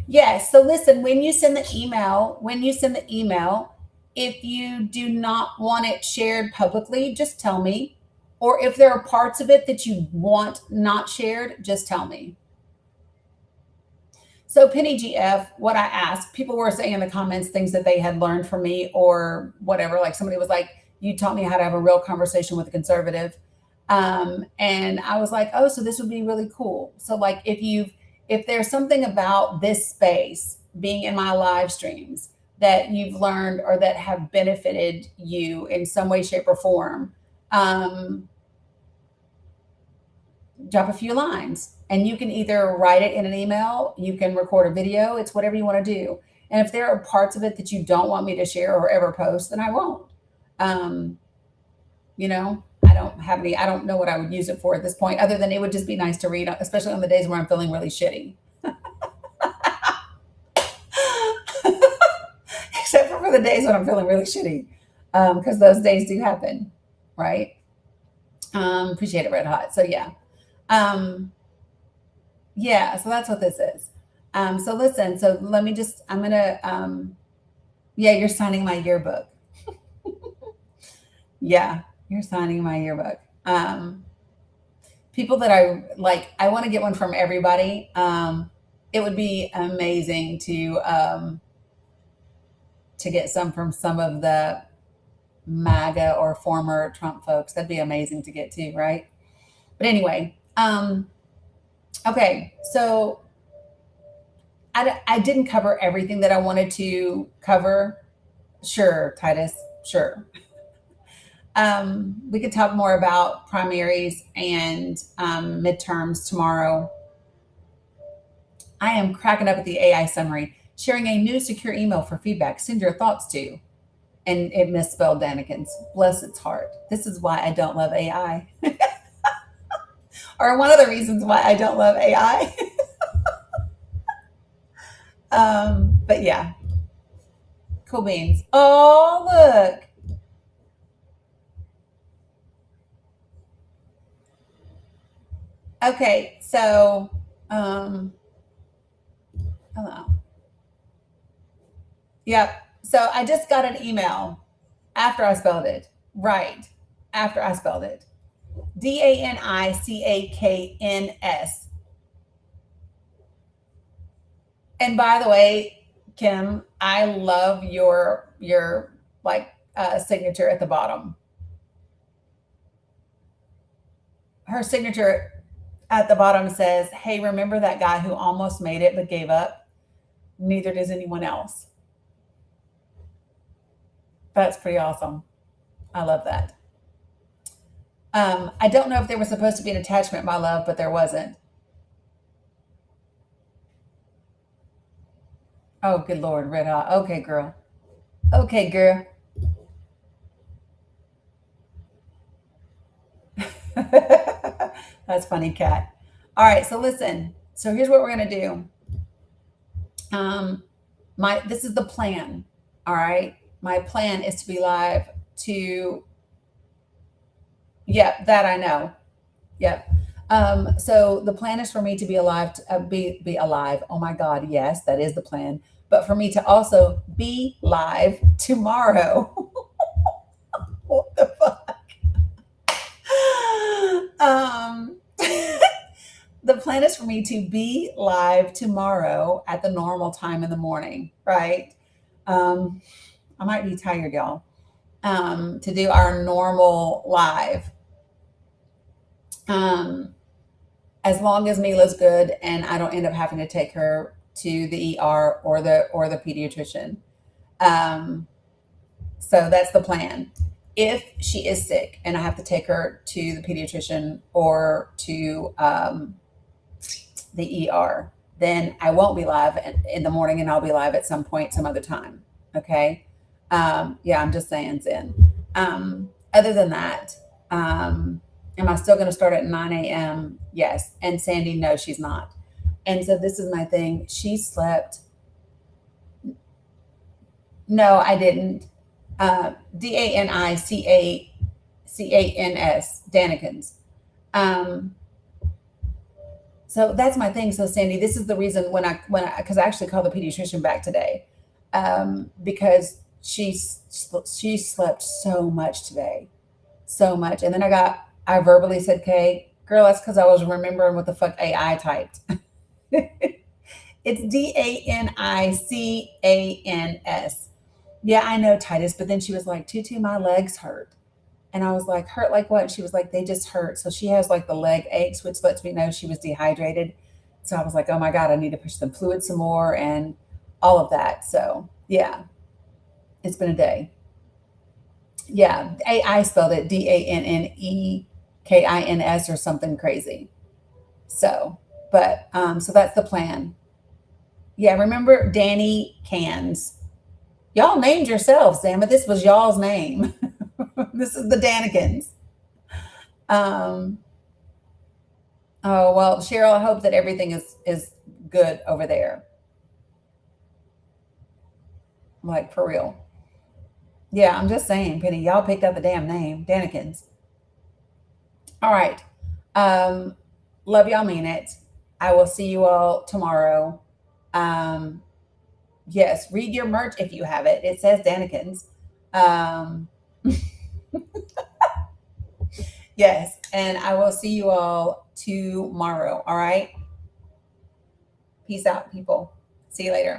Yes. So listen, when you send the email, if you do not want it shared publicly, just tell me. Or if there are parts of it that you want not shared, just tell me. So Penny GF, what I asked, people were saying in the comments things that they had learned from me or whatever. Like somebody was like, you taught me how to have a real conversation with a conservative. And I was like, oh, so this would be really cool. So like if there's something about this space being in my live streams that you've learned or that have benefited you in some way, shape, or form, drop a few lines. And you can either write it in an email, you can record a video, it's whatever you want to do. And if there are parts of it that you don't want me to share or ever post, then I won't. You know, I don't know what I would use it for at this point, other than it would just be nice to read, especially on the days where I'm feeling really shitty. Except for the days when I'm feeling really shitty, because those days do happen, right? Appreciate it, Red Hot. So yeah. Yeah, so that's what this is. So listen, so let me just, I'm going to, yeah, you're signing my yearbook. Yeah, you're signing my yearbook. People that I like, I want to get one from everybody. It would be amazing to get some from some of the MAGA or former Trump folks. That'd be amazing to get too, right? But anyway, okay, so I didn't cover everything that I wanted to cover. Sure, Titus, sure. We could talk more about primaries and midterms tomorrow. I am cracking up at the AI summary. Sharing a new secure email for feedback. Send your thoughts to. And it misspelled Danikins. Bless its heart. This is why I don't love AI. Or one of the reasons why I don't love AI. But yeah. Cool beans. Oh, look. Okay, so hello. Yep. So I just got an email after I spelled it. Right. After I spelled it. DANICAKNS. And by the way, Kim, I love your like signature at the bottom. Her signature at the bottom says, "Hey, remember that guy who almost made it but gave up? Neither does anyone else." That's pretty awesome. I love that. I don't know if there was supposed to be an attachment, my love, but there wasn't. Oh, good Lord, red hot. Okay, girl. Okay, girl. That's funny, Kat. All right, so listen. So here's what we're gonna do. This is the plan. All right. My plan is to be live to. Yep, that I know. Yep. So the plan is for me to be alive, be alive. Oh my God, yes, that is the plan. But for me to also be live tomorrow. What the fuck? The plan is for me to be live tomorrow at the normal time in the morning, right? I might be tired, y'all. To do our normal live. As long as Mila's good and I don't end up having to take her to the ER or the pediatrician. So that's the plan. If she is sick and I have to take her to the pediatrician or to the ER, then I won't be live in the morning and I'll be live at some point, some other time. Okay. Yeah, I'm just saying, Zen. Other than that, am I still going to start at 9 a.m.? Yes. And Sandy, no, she's not. And so this is my thing. She slept. No, I didn't. DANICACANS, Danikins. So that's my thing. So Sandy, this is the reason because I actually called the pediatrician back today, because she slept so much today, so much. And then I verbally said, "Okay, girl, that's because I was remembering what the fuck AI typed." It's DANICANS. Yeah, I know, Titus. But then she was like, "Tutu, my legs hurt." And I was like, "Hurt like what?" And she was like, "They just hurt." So she has like the leg aches, which lets me know she was dehydrated. So I was like, "Oh my God, I need to push the fluid some more," and all of that. So yeah, it's been a day. Yeah, AI spelled it DANNEKINS or something crazy. So, but so that's the plan. Yeah, remember Danny Cans. Y'all named yourselves, damn it. This was y'all's name. This is the Danikins. Um, oh well, Cheryl, I hope that everything is good over there. Like for real. Yeah, I'm just saying, Penny, y'all picked up the damn name, Danikins. All right. Um, love y'all, mean it. I will see you all tomorrow. Um, yes, read your merch if you have it. It says Danikins. Yes. And I will see you all tomorrow. All right. Peace out, people. See you later.